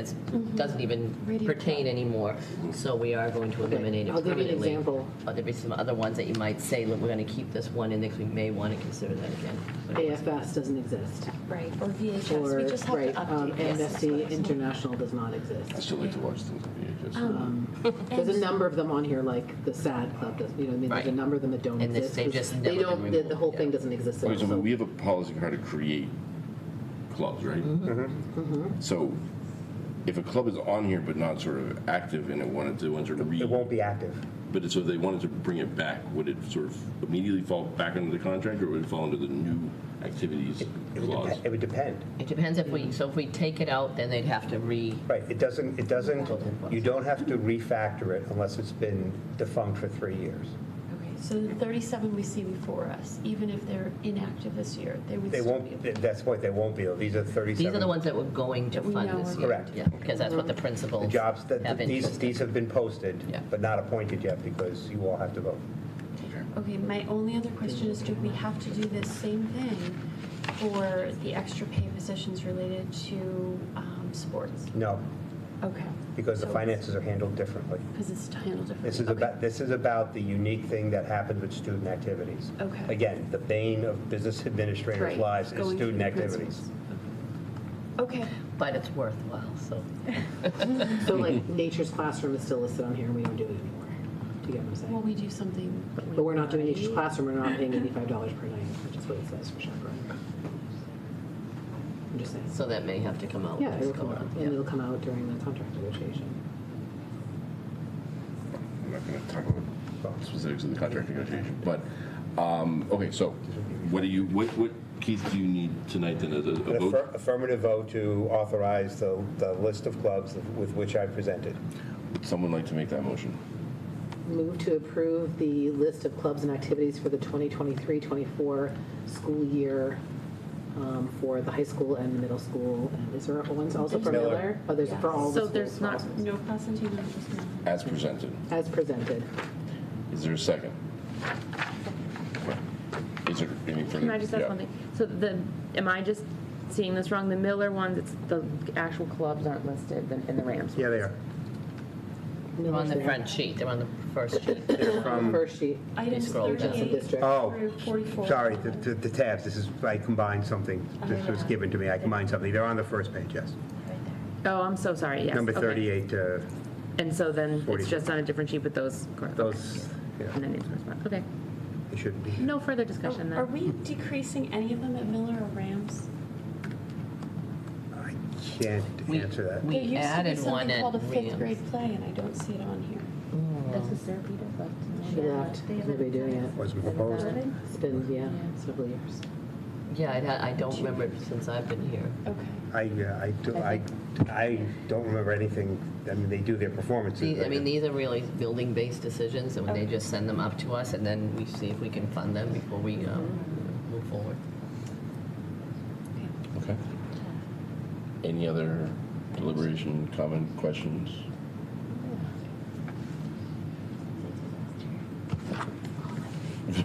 doesn't even pertain anymore. So we are going to eliminate it I'll give you an permanently. example. But there'd be some other ones that you might say, look, we're going to keep this one in next, we may want to consider that again. But it wasn't. AFS doesn't exist. Right, or VHS. We just have to update this. MSC International does not exist. I still like to watch things on VHS. There's a number of them on here, like the SAD Club, does, you know what I mean? There's a Right. number of them that don't And this- exist. they've 'cause just they never don't, been the removed, whole yeah. thing doesn't exist. Okay, at so all, we have a policy on how to create clubs, right? So if a club is on here but not sort of active and it wanted to sort of It won't be active. But so if they wanted to bring it back, would it sort of immediately fall back under the contract, or would it fall under the new activities clause? It would depend. It depends if we take it out, then they'd have to Right, you don't have to refactor it unless it's been defunct for 3 years. Okay, so the 37 we see before us, even if they're inactive this year, they would They still won't, be. that's what, they won't be. These are 37. These are the ones that we're going to That we fund know this are- year. Correct. Yeah, because that's what the principals The jobs, have interest in. these have been posted, Yeah. but not appointed yet because you all have to vote. Okay, my only other question is, do we have to do this same thing for the extra pay positions related to sports? No, Okay. because the So- finances are handled differently. Because it's handled differently. This is about the unique thing that happens with student activities. Okay. Again, the bane of business administrators' Right, lives is going through student the activities. principals. Okay. But it's worthwhile, so. So like Nature's Classroom is still listed on here and we don't do it anymore. Do you get what I'm saying? Well, we do something. But we're not doing Nature's Classroom, we're not paying $85 per night, which is what it says for chaperone. I'm just saying. So that may have to come out. Yeah, next it'll come go out, around. and it'll come out during the contract negotiation. I'm not going to talk about specifics of the contract negotiation, but, okay, so what Keith, do you need tonight then a An vote? affirmative vote to authorize the list of clubs with which I presented. Would someone like to make that motion? Move to approve the list of clubs and activities for the 2023-24 school year for the high school and the middle school. And is there ones also for Miller. Miller? Oh, there's for all the So schools. there's not, no Placentino, just Miller. As presented. As presented. Is there a second? Is there any further? Can I just ask yeah. one thing? So am I just seeing this wrong? The Miller ones, it's the actual clubs aren't listed in the Rams. Yeah, they are. They're on the front sheet, they're on the first sheet. On the first sheet. Items Scroll down. 38 Oh, through 44. sorry, the tabs, this is, I combined something. This was given to me, I combined something. They're on the first page, yes. Oh, I'm so sorry, yes. Number okay. 38 to And so then 40. it's just on a different sheet with those. those, yeah, And then names correspond. Okay. they shouldn't be. No further discussion Are then. we decreasing any of them at Miller or Rams? I can't answer that. We There used to be added one something at called a fifth Williams. grade play, and I don't see it on here. That's the Sarah Peter left. She left. There's nobody doing it. Wasn't proposed. It's been, several years. Yeah, I don't remember it since I've been here. Okay. I don't remember anything. I mean, they do their performances. I mean, these are really building-based decisions, and they just send them up to us, and then we see if we can fund them before we move forward. Okay. Any other deliberation, comment, questions?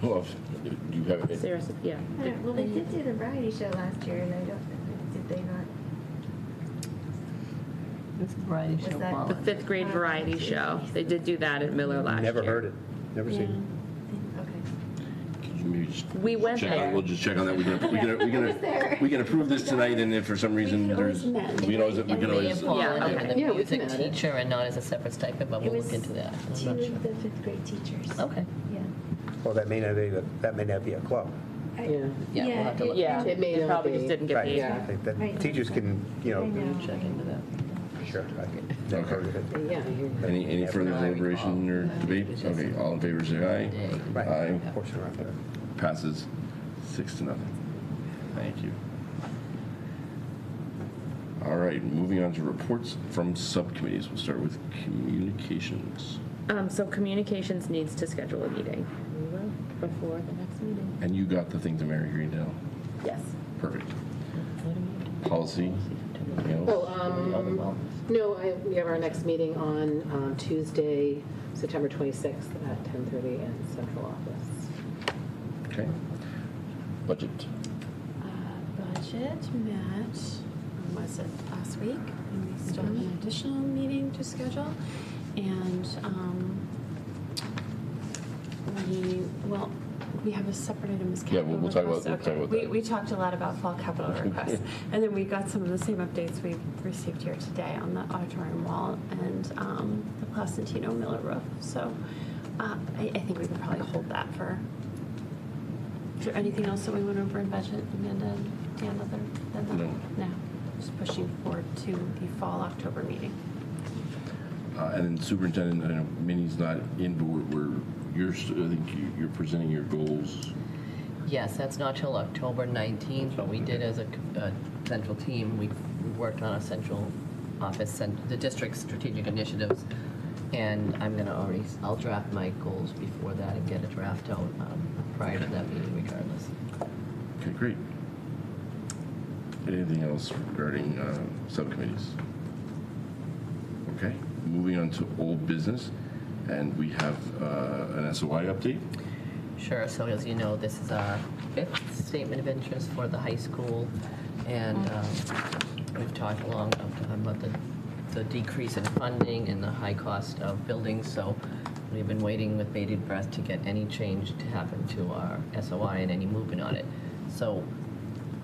Well, do you have it? Sarah, yeah. Well, they did do the variety show last year, and I don't, did they not? It's a variety show. that- Paula. The fifth grade variety show. They did do that at Miller last year. Never heard it, never seen it. Could you maybe just We went check there. on, we'll just check on that. We can approve this tonight, and if for some reason there's, we can always, It may have fallen Yeah, under okay. the Yeah, we music can add it. teacher and not as a separate stipend, but It we'll was look into that. I'm two not of sure. the fifth grade teachers. Okay. Yeah. Well, that may not be a club. Yeah. Yeah, we'll have to look. Yeah, It may they not probably be. just didn't get Right, the. Yeah. I think that Right. teachers can, I know. Check into that. sure, I can, never heard of it. Yeah, I hear you. any further deliberation or debate? Okay, all in favor, say aye. Right. Aye. Portion around there. Passes 6-0. Thank you. All right, moving on to reports from subcommittees. We'll start with communications. So communications needs to schedule a meeting. We will before the next meeting. And you got the thing to Mary Greendale. Yes. Perfect. Policy. Anything else? Oh, no, we have our next meeting on Tuesday, September 26th at 10:30 in central office. Okay. Budget. Budget met, was it last week? And we still have an additional meeting to schedule. And we have a separate item as Yeah, capital we'll talk about- requests. we'll talk Okay. about that. We talked a lot about fall capital requests. And then we got some of the same updates we've received here today on the auditorium wall and the Placentino Miller roof. So I think we could probably hold that for. Is there anything else that we went over in budget, Amanda and Dan, other than that? No. Just pushing forward to the fall October meeting. And then superintendent, I know Minnie's not in, but I think you're presenting your goals. Yes, that's not till October 19th, but we did as a central team, we worked on a central office, the district's strategic initiatives, and I'll draft my goals before that and get a draft out prior to that meeting regardless. Okay, great. Anything else regarding subcommittees? Okay, moving on to old business, and we have an SOI update. Sure, so as you know, this is our 5th statement of interest for the high school, and we've talked a long time about the decrease in funding and the high cost of buildings, so we've been waiting with bated breath to get any change to happen to our SOI and any movement on it. So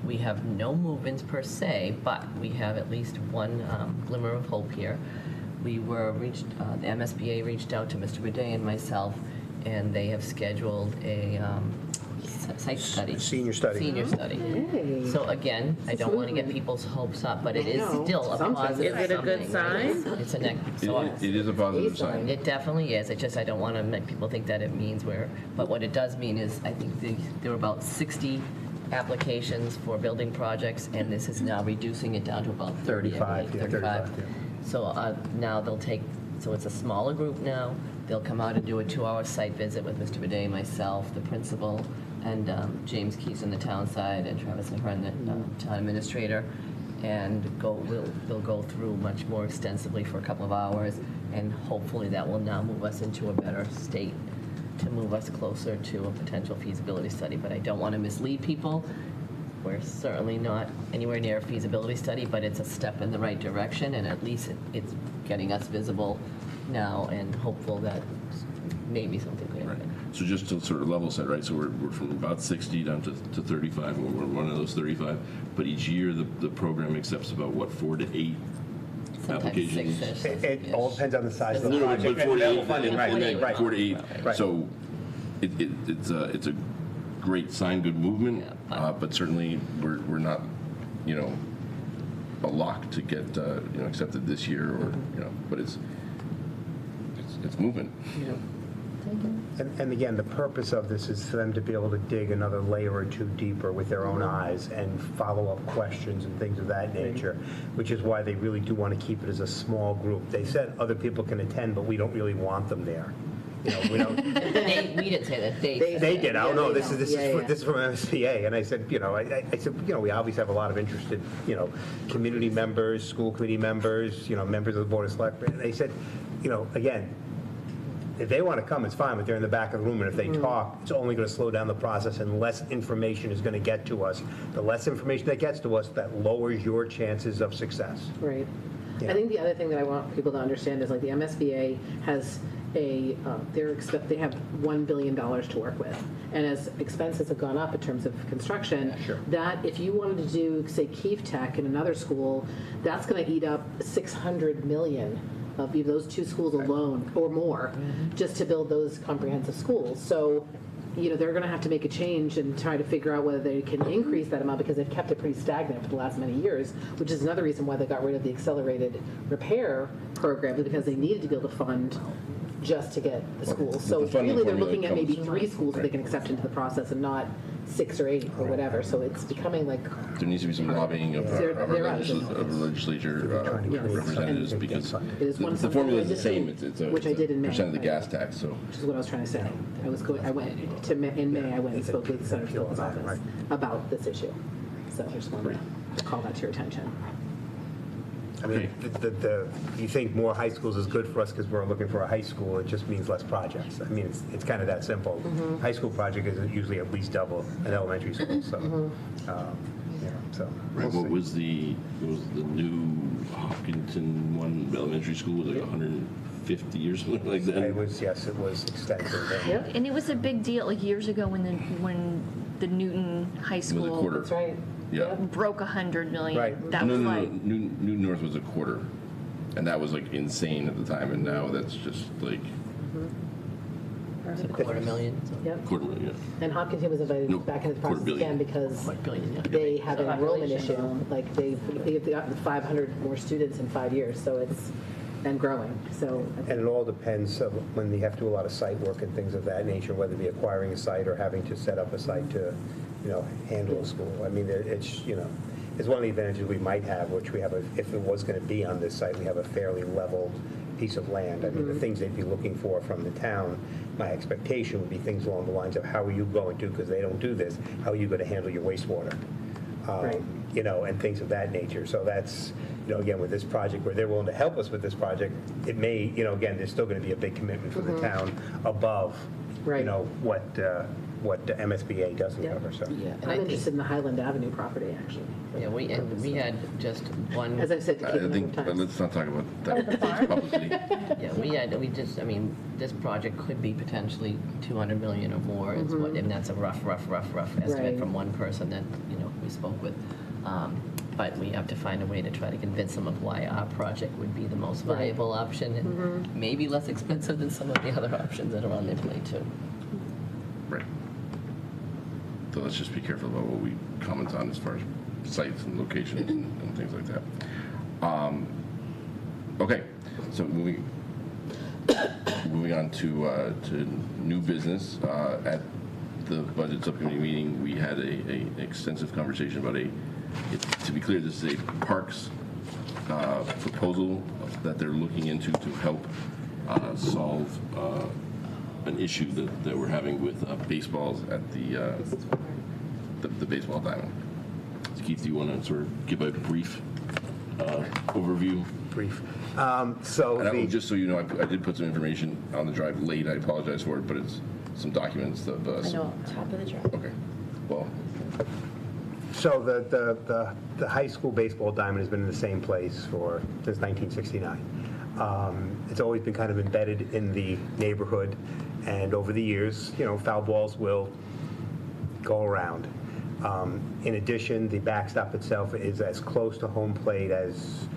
we have no movements per se, but we have at least one glimmer of hope here. The MSBA reached out to Mr. Bidet and myself, and they have scheduled a site study. Senior study. Senior study. Hey. So again, I don't want to get people's hopes up, but it is still a positive Is it a good something. sign? It's It is a positive sign. It definitely is. I don't want to make people think that it means but what it does mean is I think there were about 60 applications for building projects, and this is now reducing it down to about 30, I 35, believe, yeah, 35, yeah. So now they'll take, so it's a smaller group now. They'll come out and do a 2-hour site visit with Mr. Bidet, myself, the principal, and James Keys on the town side, and Travis Ahern, the town administrator. And they'll go through much more extensively for a couple of hours, and hopefully that will now move us into a better state to move us closer to a potential feasibility study. But I don't want to mislead people. We're certainly not anywhere near a feasibility study, but it's a step in the right direction, and at least it's getting us visible now, and hopeful that maybe something could happen. So just to sort of level set, right, so we're from about 60 down to 35, and we're one of those 35, but each year the program accepts about, what, 4 to 8 applications? It all depends on the size of the No, project. but 4 to 8, Funding, right. 4 to 8. Right. So it's a great sign, good movement, but certainly we're not, a lock to get accepted this year, or but it's moving. And again, the purpose of this is for them to be able to dig another layer or two deeper with their own eyes and follow up questions and things of that nature, which is why they really do want to keep it as a small group. They said other people can attend, but we don't really want them there. We don't. We didn't say that. They did. I don't know. This is from Yeah. MSBA, and I said, I said, we obviously have a lot of interested, community members, school committee members, members of the board of selectmen. And they said, again, if they want to come, it's fine, but they're in the back of the room, and if they talk, it's only going to slow down the process, and less information is going to get to us. The less information that gets to us, that lowers your chances of success. Right. Yeah. I think the other thing that I want people to understand is, like, the MSBA has they have $1 billion to work with, and as expenses have gone up in terms of construction, that if you wanted to do, say, Keefe Tech in another school, that's going to eat up $600 million of those two schools alone or more, just to build those comprehensive schools. So, they're going to have to make a change and try to figure out whether they can increase that amount, because they've kept it pretty stagnant for the last many years, which is another reason why they got rid of the accelerated repair program, because they needed to be able to fund just to get the schools. So really they're looking at maybe 3 schools that they can accept into the process, and not 6 or 8 or whatever. So it's becoming like... There needs to be some lobbying of our legislature representatives, because the formula is the same. It's a percent of the gas tax. So which is what I was trying to say. I went to in May. I went and spoke with Senator Phillips' office about this issue. So I just wanted to call that to your attention. I mean, you think more high schools is good for us because we're looking for a high school. It just means less projects. I mean, it's kind of that simple. High school project is usually at least double an elementary school. So, right. What was the new Hopkinton one elementary school? Was it 150 or something like that? It was extensive. And it was a big deal like years ago when the Newton High School That's right. Yeah. broke 100 million. Right. That was like New North was a quarter, and that was like insane at the time, and now that's just like It's a $250,000. Yep. $250,000. Yeah. And Hopkinton was invited back into the process again because they have an enrollment issue. Like they've gotten 500 more students in 5 years, so it's and growing. So And it all depends when you have to do a lot of site work and things of that nature, whether it be acquiring a site or having to set up a site to, handle a school. I mean, it's one of the advantages we might have, which we have, if it was going to be on this site, we have a fairly leveled piece of land. I mean, the things they'd be looking for from the town, my expectation would be things along the lines of how are you going to, because they don't do this, how are you going to handle your wastewater? And things of that nature. So that's, again, with this project, where they're willing to help us with this project, it may, again, there's still going to be a big commitment for the town above, what the MSBA doesn't cover. So I'm interested in the Highland Avenue property, actually. Yeah, we had just one. As I've said to Kate a number of times. Let's not talk about that publicly. Yeah, this project could be potentially 200 million or more, is what, and that's a rough estimate from one person that, we spoke with. But we have to find a way to try to convince them of why our project would be the most viable option, and maybe less expensive than some of the other options that are on their plate too. Right. So let's just be careful about what we comment on as far as sites and locations and things like that. Okay, so moving on to new business. At the budget subcommittee meeting, we had an extensive conversation about to be clear, this is a parks proposal that they're looking into to help solve an issue that we're having with baseballs at the baseball diamond. So Keith, do you want to sort of give a brief overview? Brief. Just so you know, I did put some information on the drive late. I apologize for it, but it's some documents that. I know, top of the drive. Okay. Well. So the high school baseball diamond has been in the same place since 1969. It's always been kind of embedded in the neighborhood, and over the years, foul balls will go around. In addition, the backstop itself is as close to home plate as,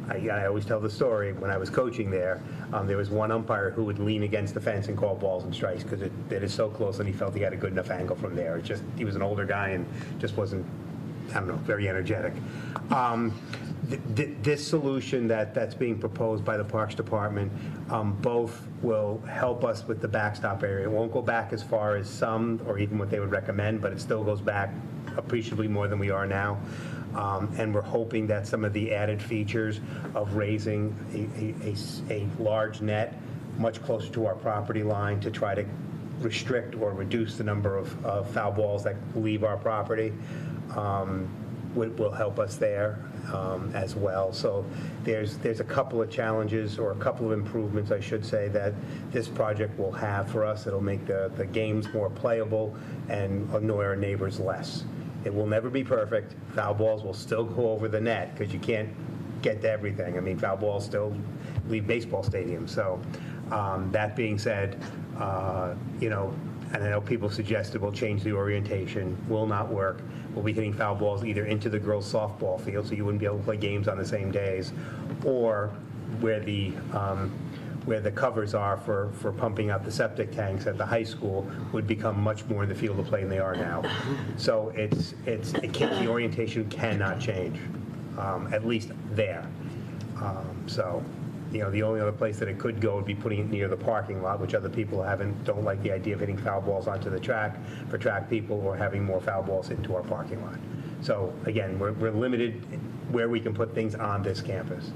I always tell the story, when I was coaching there was one umpire who would lean against the fence and call balls and strikes because it is so close and he felt he had a good enough angle from there. He was an older guy and just wasn't, very energetic. This solution that's being proposed by the Parks Department, both will help us with the backstop area. It won't go back as far as some or even what they would recommend, but it still goes back appreciably more than we are now. And we're hoping that some of the added features of raising a large net much closer to our property line to try to restrict or reduce the number of foul balls that leave our property will help us there as well. So there's a couple of challenges, or a couple of improvements, I should say, that this project will have for us. It'll make the games more playable and annoy our neighbors less. It will never be perfect. Foul balls will still go over the net because you can't get to everything. I mean, foul balls still leave baseball stadiums. So that being said, and I know people suggested we'll change the orientation. Will not work. We'll be hitting foul balls either into the girls' softball field, so you wouldn't be able to play games on the same days, or where the covers are for pumping out the septic tanks at the high school would become much more in the field of play than they are now. So the orientation cannot change, at least there. The only other place that it could go would be putting it near the parking lot, which other people don't like the idea of hitting foul balls onto the track for track people, or having more foul balls into our parking lot. So again, we're limited where we can put things on this campus.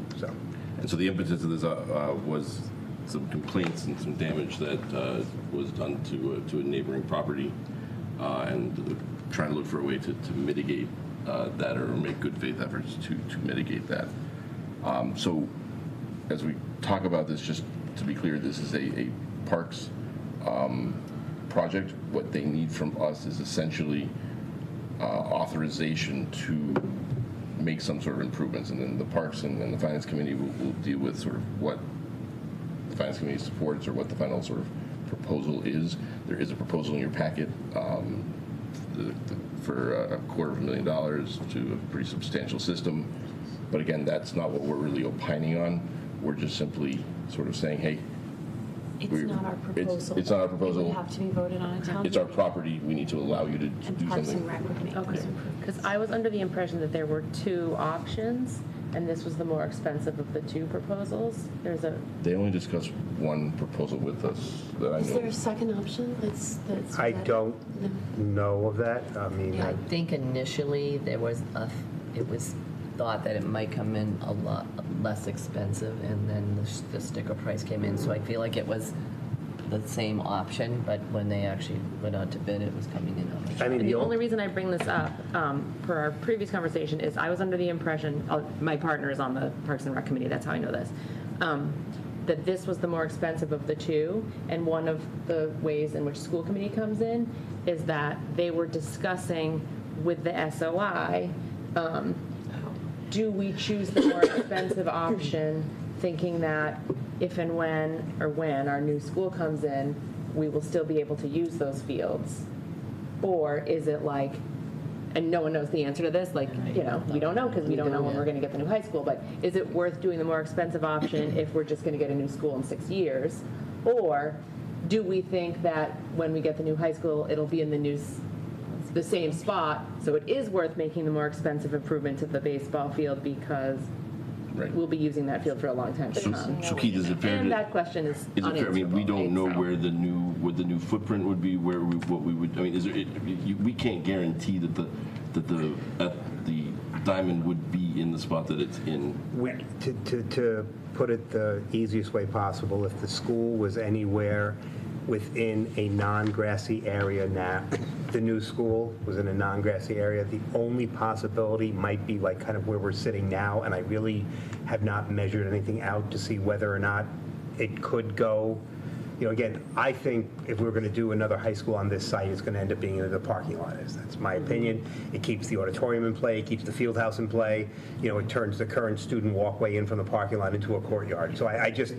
And so the impetus of this was some complaints and some damage that was done to a neighboring property, and trying to look for a way to mitigate that, or make good faith efforts to mitigate that. So as we talk about this, just to be clear, this is a parks project. What they need from us is essentially authorization to make some sort of improvements, and then the Parks and the Finance Committee will deal with sort of what the Finance Committee supports, or what the final sort of proposal is. There is a proposal in your packet for $250,000 to a pretty substantial system, but again, that's not what we're really opining on. We're just simply sort of saying, hey, It's not our proposal. It's not our proposal. It would have to be voted on at town. It's our property. We need to allow you to do Parks something. and Rec would make those improvements. Because I was under the impression that there were two options, and this was the more expensive of the two proposals. They only discussed one proposal with us that I Is know. there a second option I don't know of that. I mean, I think initially it was thought that it might come in a lot less expensive, and then the sticker price came in. So I feel like it was the same option, but when they actually went out to bid, it was coming in on the. And the only reason I bring this up for our previous conversation is I was under the impression, my partner is on the Parks and Rec Committee, that's how I know this, that this was the more expensive of the two. And one of the ways in which school committee comes in is that they were discussing with the SOI, do we choose the more expensive option, thinking that if and when our new school comes in, we will still be able to use those fields? Or is it like, and no one knows the answer to this, like, we don't know because we don't know when we're going to get the new high school, but is it worth doing the more expensive option if we're just going to get a new school in 6 years? Or do we think that when we get the new high school, it'll be in the same spot, so it is worth making the more expensive improvement to the baseball field because we'll be using that field for a long time to come. So Keith, is it fair And to? that question is Is it fair, I mean, we don't know unanswerable, where the new footprint would be, what we would, I mean, is there, we can't guarantee that the diamond would be in the spot that it's in. To put it the easiest way possible, if the school was anywhere within a non-grassy area now, the new school was in a non-grassy area, the only possibility might be like kind of where we're sitting now, and I really have not measured anything out to see whether or not it could go. You know, again, I think if we're going to do another high school on this site, it's going to end up being in the parking lot. That's my opinion. It keeps the auditorium in play, it keeps the field house in play. You know, it turns the current student walkway in from the parking lot into a courtyard. So I just,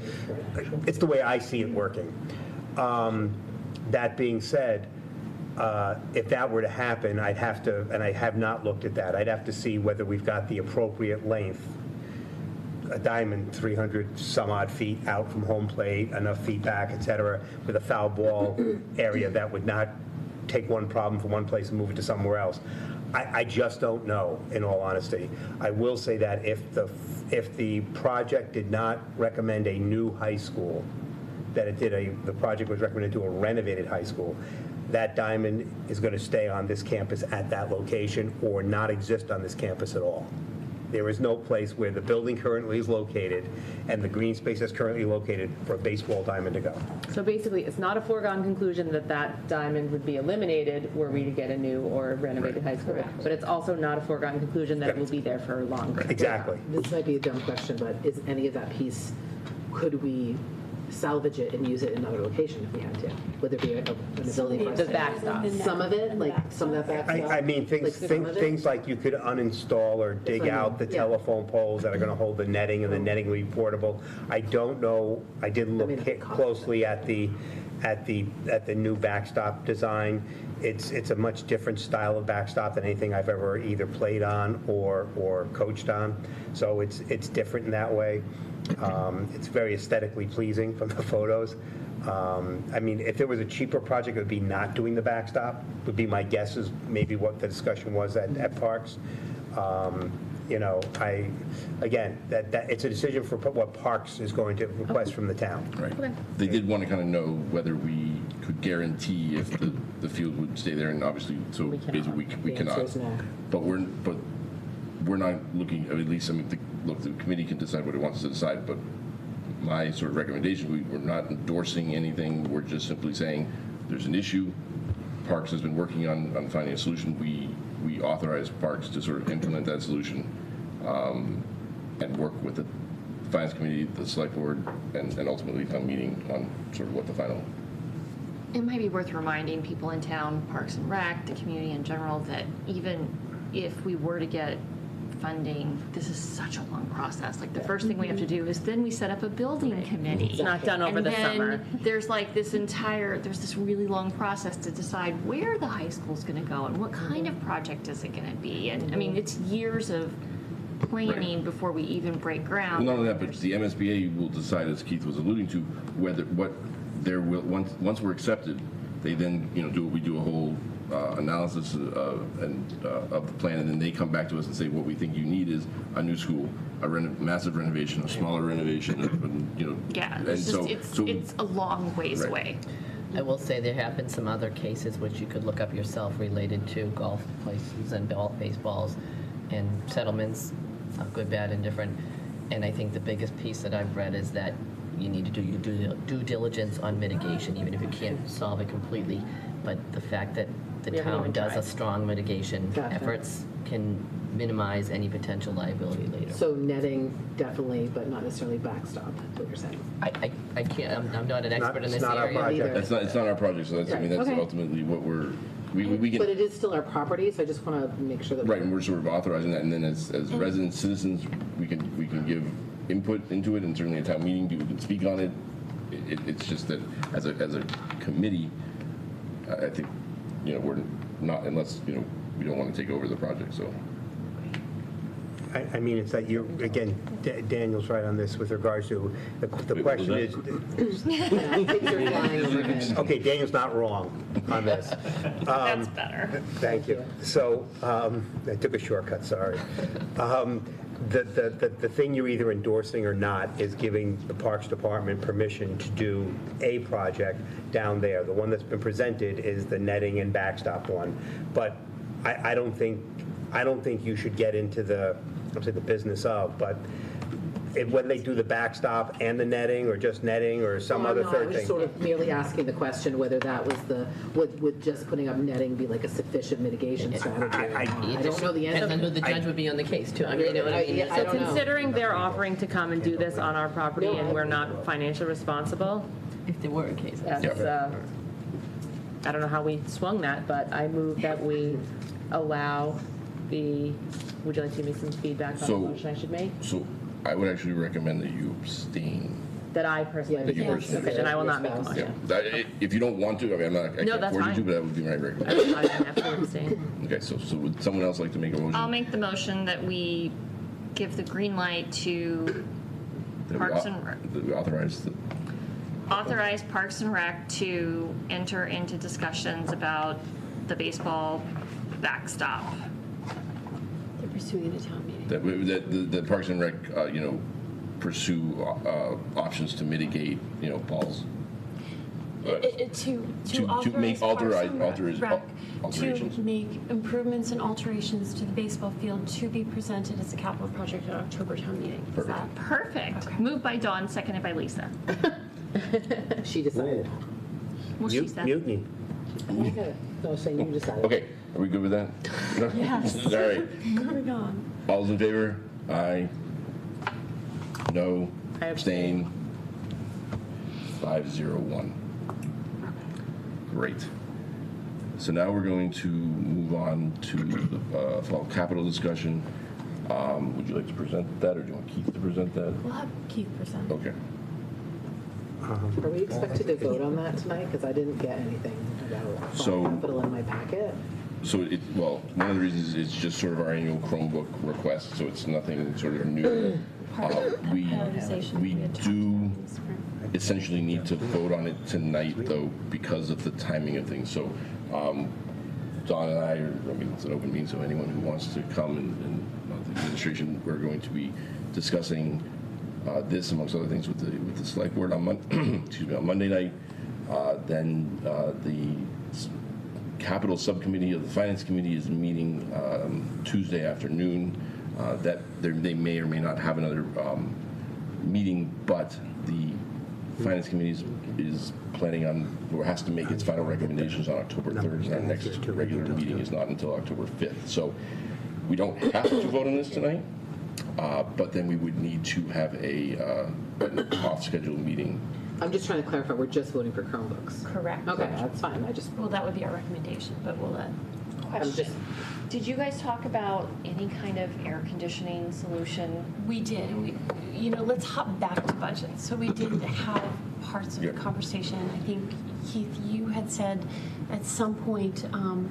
it's the way I see it working. That being said, if that were to happen, I'd have to, and I have not looked at that, I'd have to see whether we've got the appropriate length. A diamond 300 some odd feet out from home plate, enough feet back, et cetera, with a foul ball area that would not take one problem from one place and move it to somewhere else. I just don't know, in all honesty. I will say that if the project did not recommend a new high school, that it did the project was recommended to a renovated high school, that diamond is going to stay on this campus at that location or not exist on this campus at all. There is no place where the building currently is located and the green space that's currently located for a baseball diamond to go. So basically, it's not a foregone conclusion that that diamond would be eliminated were we to get a new or renovated high school. But it's also not a foregone conclusion that it will be there for longer. Exactly. This might be a dumb question, but is any of that piece, could we salvage it and use it in another location if we had to? Would there be an ability for us The to? backstop. Some of it, like some of that backstop? I mean, things like you could uninstall or dig out the telephone poles that are going to hold the netting, and the netting will be portable. I don't know, I didn't look closely at the new backstop design. It's a much different style of backstop than anything I've ever either played on or coached on. So it's different in that way. It's very aesthetically pleasing from the photos. I mean, if there was a cheaper project, it would be not doing the backstop, would be my guess is maybe what the discussion was at Parks. You know, again, that it's a decision for what Parks is going to request from the town. Right. Okay. They did want to kind of know whether we could guarantee if the field would stay there, and obviously, so basically we cannot. But we're not looking, at least, I mean, the committee can decide what it wants to decide, but my sort of recommendation, we're not endorsing anything, we're just simply saying there's an issue, Parks has been working on finding a solution, we authorize Parks to sort of implement that solution and work with the finance committee, the select board, and ultimately town meeting on sort of what the final. It might be worth reminding people in town, Parks and Rec, the community in general, that even if we were to get funding, this is such a long process. Like the first thing we have to do is then we set up a building committee. It's not done over the summer. There's like this really long process to decide where the high school's going to go and what kind of project is it going to be. And I mean, it's years of planning before we even break ground. Well, not only that, but the MSBA will decide, as Keith was alluding to, once we're accepted, they then do a whole analysis of the plan, and then they come back to us and say what we think you need is a new school, a massive renovation, a smaller renovation, Yeah, and it's a long ways away. I will say there have been some other cases which you could look up yourself related to golf places and baseballs and settlements, good, bad, and different. And I think the biggest piece that I've read is that you need to do your due diligence on mitigation, even if you can't solve it completely. But the fact that the town does a strong mitigation efforts can minimize any potential liability later. So netting definitely, but not necessarily backstop, is what you're saying. I can't, I'm not an expert in this area. It's not our project, so that's, I mean, that's ultimately what we can. But it is still our property, so I just want to make sure that. Right, and we're sort of authorizing that, and then as residents, citizens, we can give input into it, and certainly at town meeting, people can speak on it. It's just that as a committee, I think, we're not, unless, we don't want to take over the project, so. I mean, it's that you, again, Daniel's right on this with regards to, the question is. Okay, Daniel's not wrong on this. That's better. Thank you. So, I took a shortcut, sorry. the thing you're either endorsing or not is giving the Parks Department permission to do a project down there. The one that's been presented is the netting and backstop one. But I don't think you should get into the, I'll say the business of, but when they do the backstop and the netting, or just netting, or some other I third was thing. just sort of merely asking the question whether that was would just putting up netting be like a sufficient mitigation strategy? I don't know the answer. And then who the judge would be on the case, too. I mean, you know what I mean? So considering they're offering to come and do this on our property and we're not financially responsible, If there were a case. that's, I don't know how we swung that, but I move that we allow would you like to give me some feedback on the motion I should make? So I would actually recommend that you abstain. That I personally, That you personally okay, then I will not make a Yeah. motion. If you don't want to, I mean, I No, can't that's force you to, fine. but that would be my I recommendation. have to abstain. Okay, so would someone else like to make a motion? I'll make the motion that we give the green light to That we Parks and Rec. That we authorize the, Authorize Parks and Rec to enter into discussions about the baseball backstop. They're pursuing a town meeting. that the Parks and Rec, pursue options to mitigate, Paul's. To make authorize Parks and Rec alterations. to make improvements and alterations to the baseball field to be presented as a capital project at October town meeting. Is that? Perfect. Moved by Dawn, seconded by Lisa. She decided. Well, she said. Mutiny. No, saying you decided. Okay, are we good with that? Yes. All right. Moving on. All those in favor? Aye. No. I abstain. 501. Great. So now we're going to move on to the fall capital discussion. Would you like to present that, or do you want Keith to present that? We'll have Keith present. Okay. Are we expected to vote on that tonight? Because I didn't get anything about So- capital in my packet. So one of the reasons is just sort of our annual Chromebook request, so it's nothing sort of new. We do essentially need to vote on it tonight, though, because of the timing of things. So Dawn and I, it's an open meeting, so anyone who wants to come and the administration, we're going to be discussing this, amongst other things, with the select board on on Monday night. Then the capital subcommittee of the finance committee is meeting Tuesday afternoon. That they may or may not have another meeting, but the finance committee is planning on, or has to make its final recommendations on October 3rd, and our next regular meeting is not until October 5th. So we don't have to vote on this tonight, but then we would need to have an off-schedule meeting. I'm just trying to clarify, we're just voting for Chromebooks. Correct. Okay, that's fine. Well, that would be our recommendation, but we'll let. Question. Did you guys talk about any kind of air conditioning solution? We did, and let's hop back to budget. So we did have parts of the conversation. I think, Keith, you had said at some point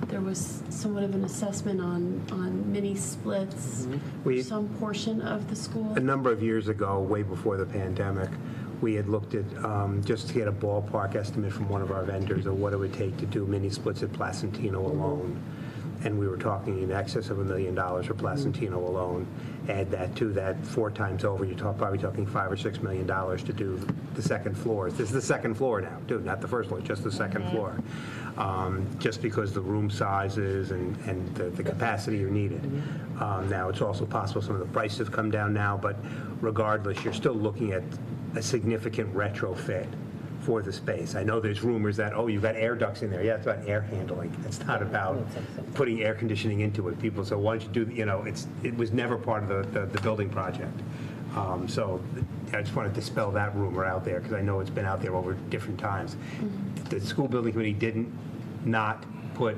there was somewhat of an assessment on mini splits for some portion of the school. A number of years ago, way before the pandemic, we had looked at, just to get a ballpark estimate from one of our vendors of what it would take to do mini splits at Placentino alone. And we were talking in excess of $1 million for Placentino alone. Add that to that 4 times over, you're probably talking $5 or $6 million to do the second floor. This is the second floor now, dude, not the first floor, just the second floor. Just because the room sizes and the capacity are needed. Now, it's also possible some of the prices have come down now, but regardless, you're still looking at a significant retrofit for the space. I know there's rumors that, you've got air ducts in there. Yeah, it's about air handling. It's not about putting air conditioning into it. People say, why don't you do, it was never part of the building project. So I just want to dispel that rumor out there, because I know it's been out there over different times. The school building committee didn't not put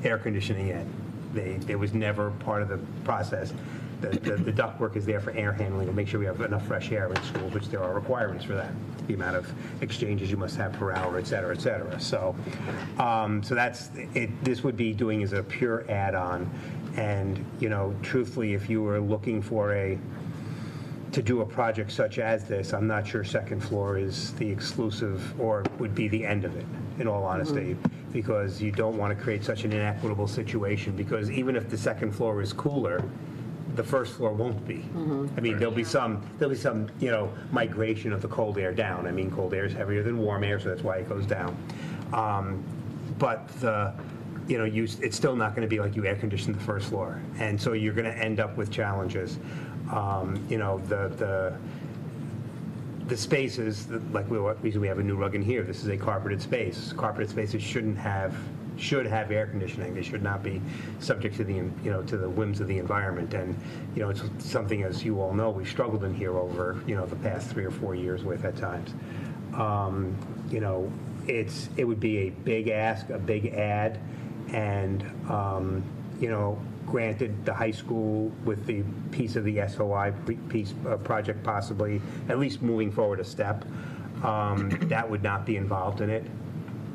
air conditioning in. It was never part of the process. The ductwork is there for air handling to make sure we have enough fresh air in schools, which there are requirements for that. The amount of exchanges you must have per hour, et cetera, et cetera. So that's it. This would be doing as a pure add-on. And, truthfully, if you were looking for to do a project such as this, I'm not sure second floor is the exclusive or would be the end of it, in all honesty, because you don't want to create such an inequitable situation, because even if the second floor is cooler, the first floor won't be. I mean, there'll be some, migration of the cold air down. I mean, cold air is heavier than warm air, so that's why it goes down. But it's still not going to be like you air condition the first floor, and so you're going to end up with challenges. The spaces, like we have a new rug in here. This is a carpeted space. Carpeted spaces should have air conditioning. They should not be subject to the whims of the environment. And it's something, as you all know, we've struggled in here over the past 3 or 4 years with at times. It would be a big ask, a big add, and granted, the high school with the piece of the SOI project possibly, at least moving forward a step, that would not be involved in it.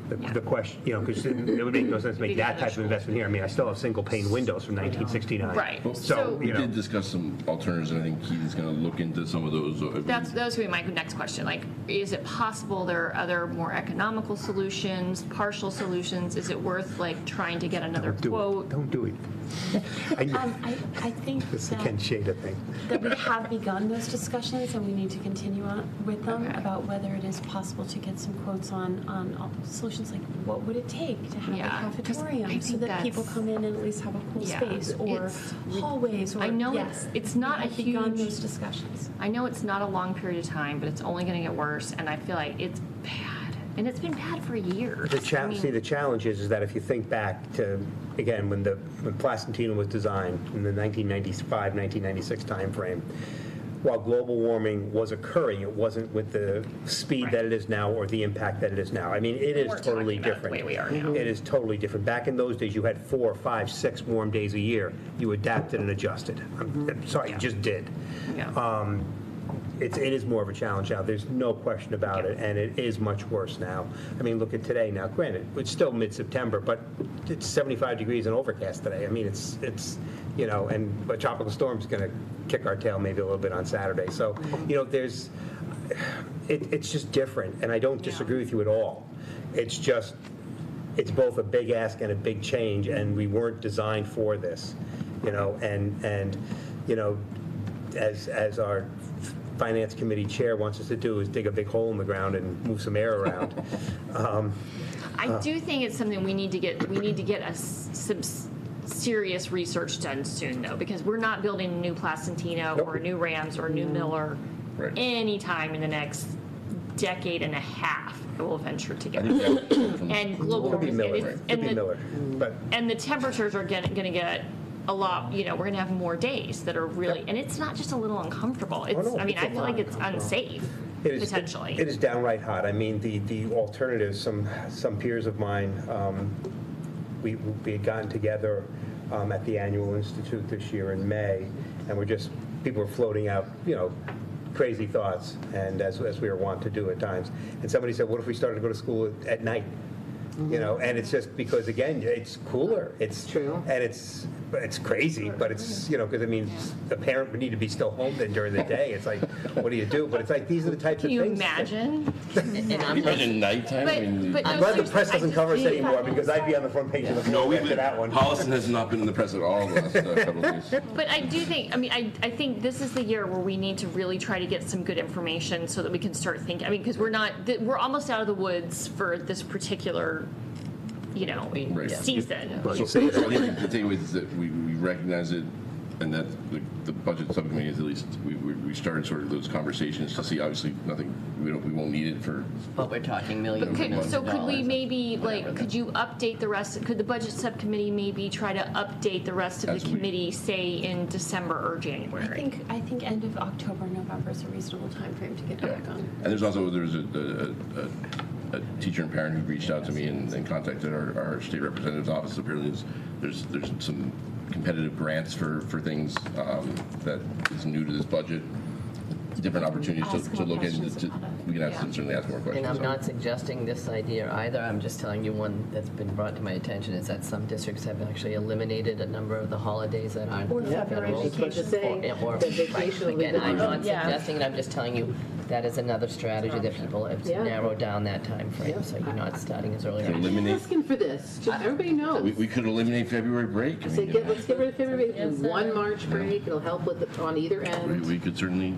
The question, because it would make no sense to make that type of investment here. I mean, I still have single pane windows from 1969. Right. So we did discuss some alternatives, and I think Keith is going to look into some of those. That was going to be my next question. Like, is it possible there are other more economical solutions, partial solutions? Is it worth trying to get another quote? Don't do it. I think It's the Ken Shada thing. that we have begun those discussions, and we need to continue on with them about whether it is possible to get some quotes on solutions, like what would it take to have a cafeteria so that people come in and at least have a cool space, or hallways, or I know it's not a begun huge those discussions. I know it's not a long period of time, but it's only going to get worse, and I feel like it's bad. And it's been bad for years. The challenge is that if you think back to, again, when Placentino was designed in the 1995, 1996 timeframe, while global warming was occurring, it wasn't with the speed that it is now or the impact that it is now. I mean, it is totally different. The way we are now. It is totally different. Back in those days, you had 4, 5, 6 warm days a year. You adapted and adjusted. I'm sorry, you just did. Yeah. It is more of a challenge now. There's no question about it, and it is much worse now. I mean, look at today now. Granted, it's still mid-September, but it's 75 degrees and overcast today. I mean, it's and a tropical storm's going to kick our tail maybe a little bit on Saturday. So, it's just different, and I don't disagree with you at all. It's just, it's both a big ask and a big change, and we weren't designed for this, as our Finance Committee chair wants us to do is dig a big hole in the ground and move some air around. I do think it's something we need to get some serious research done soon, though, because we're not building a new Placentino or a new Rams or a new Miller anytime in the next decade and a half. We'll venture together. And global Could be Miller, and the temperatures are going to get a lot, we're going to have more days that are really, and it's not just a little uncomfortable. I feel like it's unsafe, potentially. It is downright hot. I mean, the alternatives, some peers of mine, we had gotten together at the annual institute this year in May, and people were floating out, crazy thoughts, and as we were wont to do at times. And somebody said, what if we started to go to school at night? And it's just because, again, it's cooler. It's true. And it's crazy, but it's, because, the parent would need to be still home then during the day. It's like, what do you do? But it's like, these are the types of things. Can you imagine? Imagine nighttime? I'm glad the press doesn't cover us anymore, because I'd be on the front page of the Flow after that one. Holliston has not been in the press at all the last couple of days. But I do think, I think this is the year where we need to really try to get some good information so that we can start thinking, because we're almost out of the woods for this particular season. So I think the takeaway is that we recognize it, and that the budget subcommittee is at least we started sort of those conversations to see. Obviously, nothing we won't need it for. But we're talking millions. Could we maybe could you update the rest? Could the budget subcommittee maybe try to update the rest of the committee, say in December or January? I think end of October, November is a reasonable time frame to get back on. And there's a teacher and parent who reached out to me and contacted our state representative's office. Apparently, there's some competitive grants for things that is new to this budget. Different opportunities to look into. We can certainly ask more questions. And I'm not suggesting this idea either. I'm just telling you one that's been brought to my attention is that some districts have actually eliminated a number of the holidays that aren't Or separate federal. vacation. Or The vacation again, I'm not suggesting it. I'm just telling you that is another strategy that people have Yeah. narrowed down that time frame, Yep. so you're not starting as early. Could I'm eliminate- asking for this, just everybody knows. We could eliminate February break. I Say, mean, let's get rid of February, Yes, sir. one March break, it'll help with, on either end. we could certainly,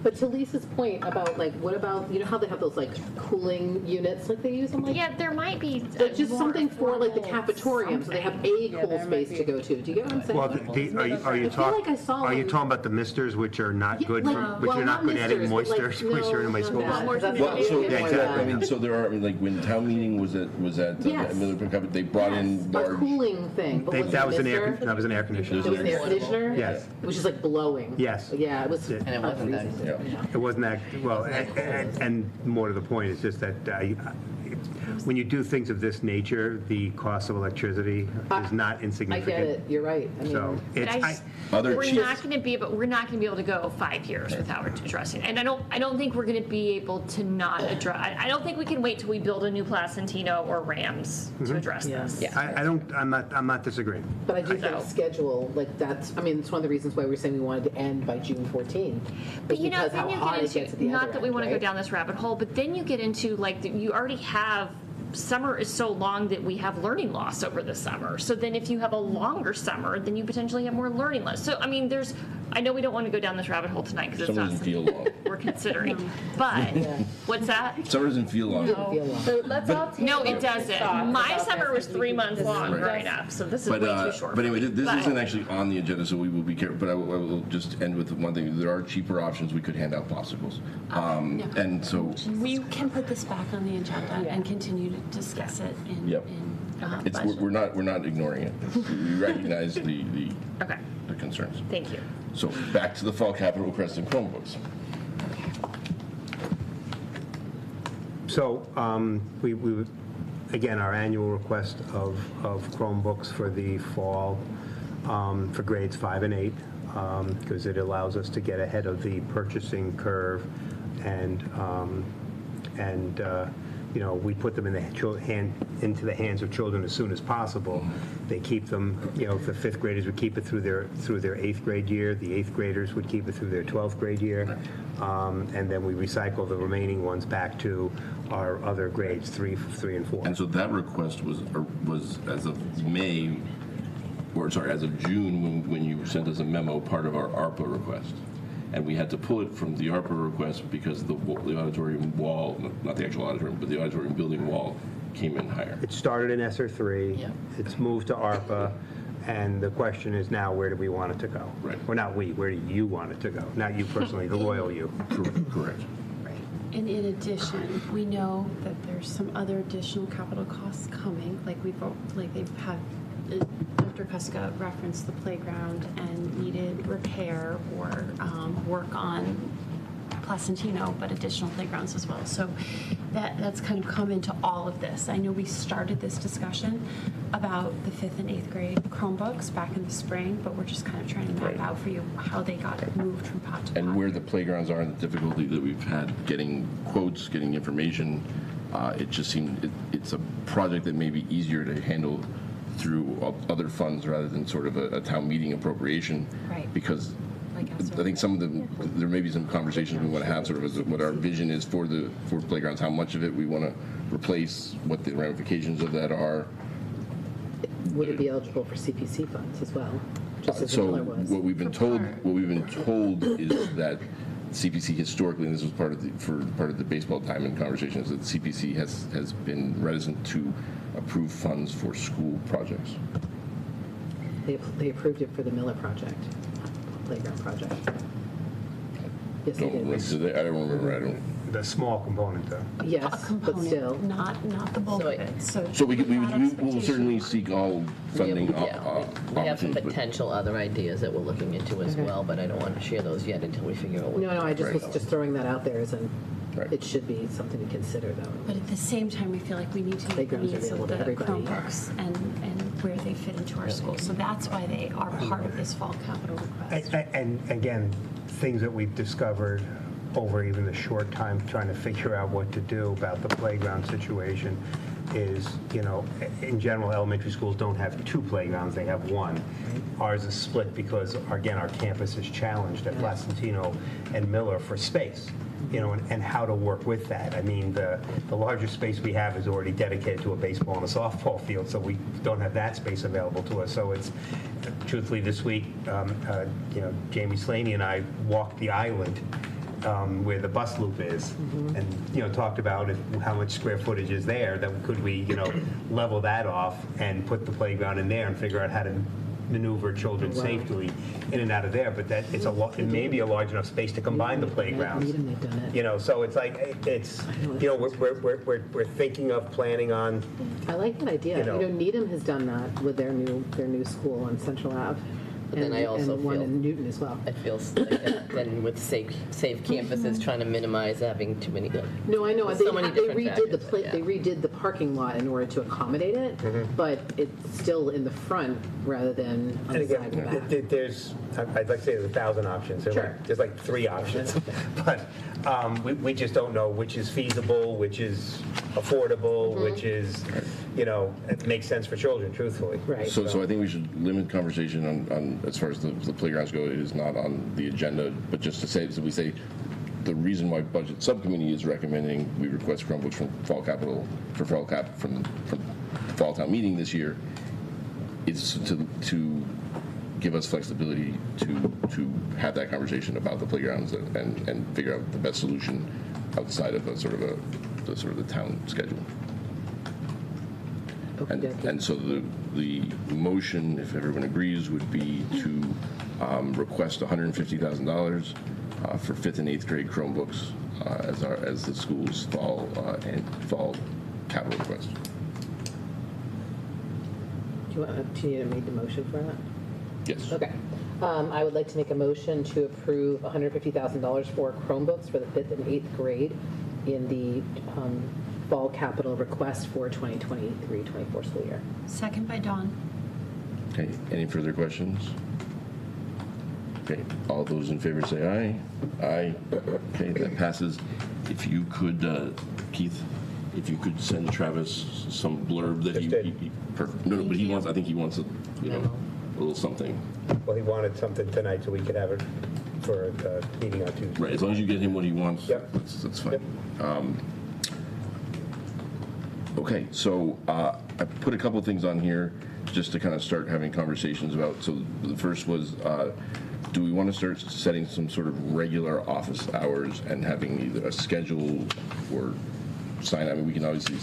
But to Lisa's point about like, what about, you know how they have those like cooling units, like they use them like? Yeah, there might be. Like just more something for like the formal cafetorium, so they have a cool there space might to be. go to. Do you get what I'm saying? Well, are you I feel like I saw are you them- talking about the misters, which are not Yeah, good, like, which well, are not good at adding misters, but, moisture like, into my no, schools? not that. well, so, Yeah, I exactly. mean, so there are, I mean, like, when town meeting was at Yes. Miller Pickup, they brought in A large. cooling thing. But was That it was an air, mister? that was an air conditioner. It was an air conditioner? Yes. It was just like blowing. Yes. Yeah, it was. And it wasn't that freezing. Yeah. It wasn't that, well, and more to the point, it's just that when you do things of this nature, the cost of electricity is not I insignificant. get it, you're right. I mean, So But it's, we're not going to be able to go 5 years without addressing it. And I don't think we're going to be able to not address. I don't think we can wait till we build a new Placentino or Rams to address this. I'm not disagreeing. But I do think schedule, like that's, I mean, it's one of the reasons why we're saying we wanted to end by June 14. But you know, because then how you hot get it gets into, at the not other that we end, want to go right? down this rabbit hole, but then you get into like, you already have, summer is so long that we have learning loss over the summer. So then if you have a longer summer, then you potentially have more learning loss. So, I mean, I know we don't want to go down this rabbit hole tonight because it's Summer not doesn't feel something long. we're considering. But, what's that? Summer doesn't feel long. So let's all take No, a it doesn't. My summer was 3 months long Right. growing up, so this is But, way too short. but anyway, this But- isn't actually on the agenda, so we will be careful. But I will just end with one thing. There are cheaper options. We could hand out popsicles. And so We can put this back on the agenda and continue to discuss it in, Yep. it's, budget. we're not ignoring it. We recognize the Okay. the concerns. Thank you. So back to the fall capital request and Chromebooks. So we again, our annual request of Chromebooks for the fall for grades 5 and 8, because it allows us to get ahead of the purchasing curve, and you know, we put them in into the hands of children as soon as possible. They keep them, you know, the 5th graders would keep it through their 8th grade year. The 8th graders would keep it through their 12th grade year, and then we recycle the remaining ones back to our other grades, 3 and 4. And so that request was as of May, or sorry, as of June, when you sent us a memo, part of our ARPA request. And we had to pull it from the ARPA request because the auditorium wall, not the actual auditorium, but the auditorium building wall came in higher. It started in ESSER 3. It's moved to ARPA. And the question is now, where do we want it to go? Right. Well, not we, where do you want it to go? Not you personally, the royal you. Correct. And in addition, we know that there's some other additional capital costs coming, they've had, Dr. Kuska referenced the playground and needed repair or work on Placentino, but additional playgrounds as well. So that's kind of come into all of this. I know we started this discussion about the 5th and 8th grade Chromebooks back in the spring, but we're just kind of trying to map out for you how they got moved from pot to pot. And where the playgrounds are and the difficulty that we've had getting quotes, getting information, it just seemed it's a project that may be easier to handle through other funds rather than sort of a town meeting appropriation. Right. Because I think there may be some conversations we want to have, sort of as what our vision is for playgrounds, how much of it we want to replace, what the ramifications of that are. Would it be eligible for CPC funds as well? Just as So Miller was. what we've been told is that CPC historically, and this was part of the baseball diamond conversation, is that the CPC has been reticent to approve funds for school projects. They approved it for the Miller project, playground project. Yes, they did. I don't remember. The small component, though. Yes, A component, but still. not the bulk of it. So we will certainly seek all funding We have some opportunities, but- potential other ideas that we're looking into as Okay. well, but I don't want to share those yet until we figure out what. No, I just was just throwing that out there as Right. it should be something to consider, though. But at the same time, we feel like we need to meet the Playgrounds are needs of available the to everybody. Chromebooks and where they fit into our school. So that's why they are part of this fall capital request. And again, things that we've discovered over even the short time trying to figure out what to do about the playground situation is, in general, elementary schools don't have 2 playgrounds, they have 1. Ours is split because, again, our campus is challenged at Placentino and Miller for space, and how to work with that. I mean, the larger space we have is already dedicated to a baseball and a softball field, so we don't have that space available to us. So it's, truthfully, this week, Jamie Slaney and I walked the island where the bus loop is, and talked about how much square footage is there. That could we level that off and put the playground in there and figure out how to maneuver children safely in and out of there. But that it's it may be a large enough space to combine the playgrounds. They've done it. So it's like we're thinking of planning on. I like that idea. Needham has done that with their new school on Central Ave. But then I also and one feel in Newton as well. It feels like then with safe campuses trying to minimize having too many. No, I know. There's They, so many they different redid the factors, they redid the parking lot in order to accommodate it, but it's still in the front rather than on the side and back. There's, I'd like to say there's 1,000 options. There's like 3 options, but we just don't know which is feasible, which is affordable, which is, it makes sense for children, truthfully. Right. So I think we should limit conversation on as far as the playgrounds go. It is not on the agenda, but just to say, so we say the reason why budget subcommittee is recommending we request Chromebooks from from fall town meeting this year is to give us flexibility to have that conversation about the playgrounds and figure out the best solution outside of the town schedule. And so the motion, if everyone agrees, would be to request $150,000 for 5th and 8th grade Chromebooks as the school's fall capital request. Do you need to make the motion for that? Yes. Okay. I would like to make a motion to approve $150,000 for Chromebooks for the 5th and 8th grade in the fall capital request for 2023-24 school year. Second by Dawn. Okay. Any further questions? Okay. All those in favor say aye. Aye. Okay. That passes. If you could, Keith, if you could send Travis some blurb that he perfect. No, but he wants. I think he wants a little something. Well, he wanted something tonight so we could have it for the meeting on Tuesday. Right. As long as you get him what he wants. Yep. That's fine. Yep. Okay, so I put a couple of things on here just to kind of start having conversations about. So the first was, do we want to start setting some sort of regular office hours and having either a schedule or sign? I mean, we can obviously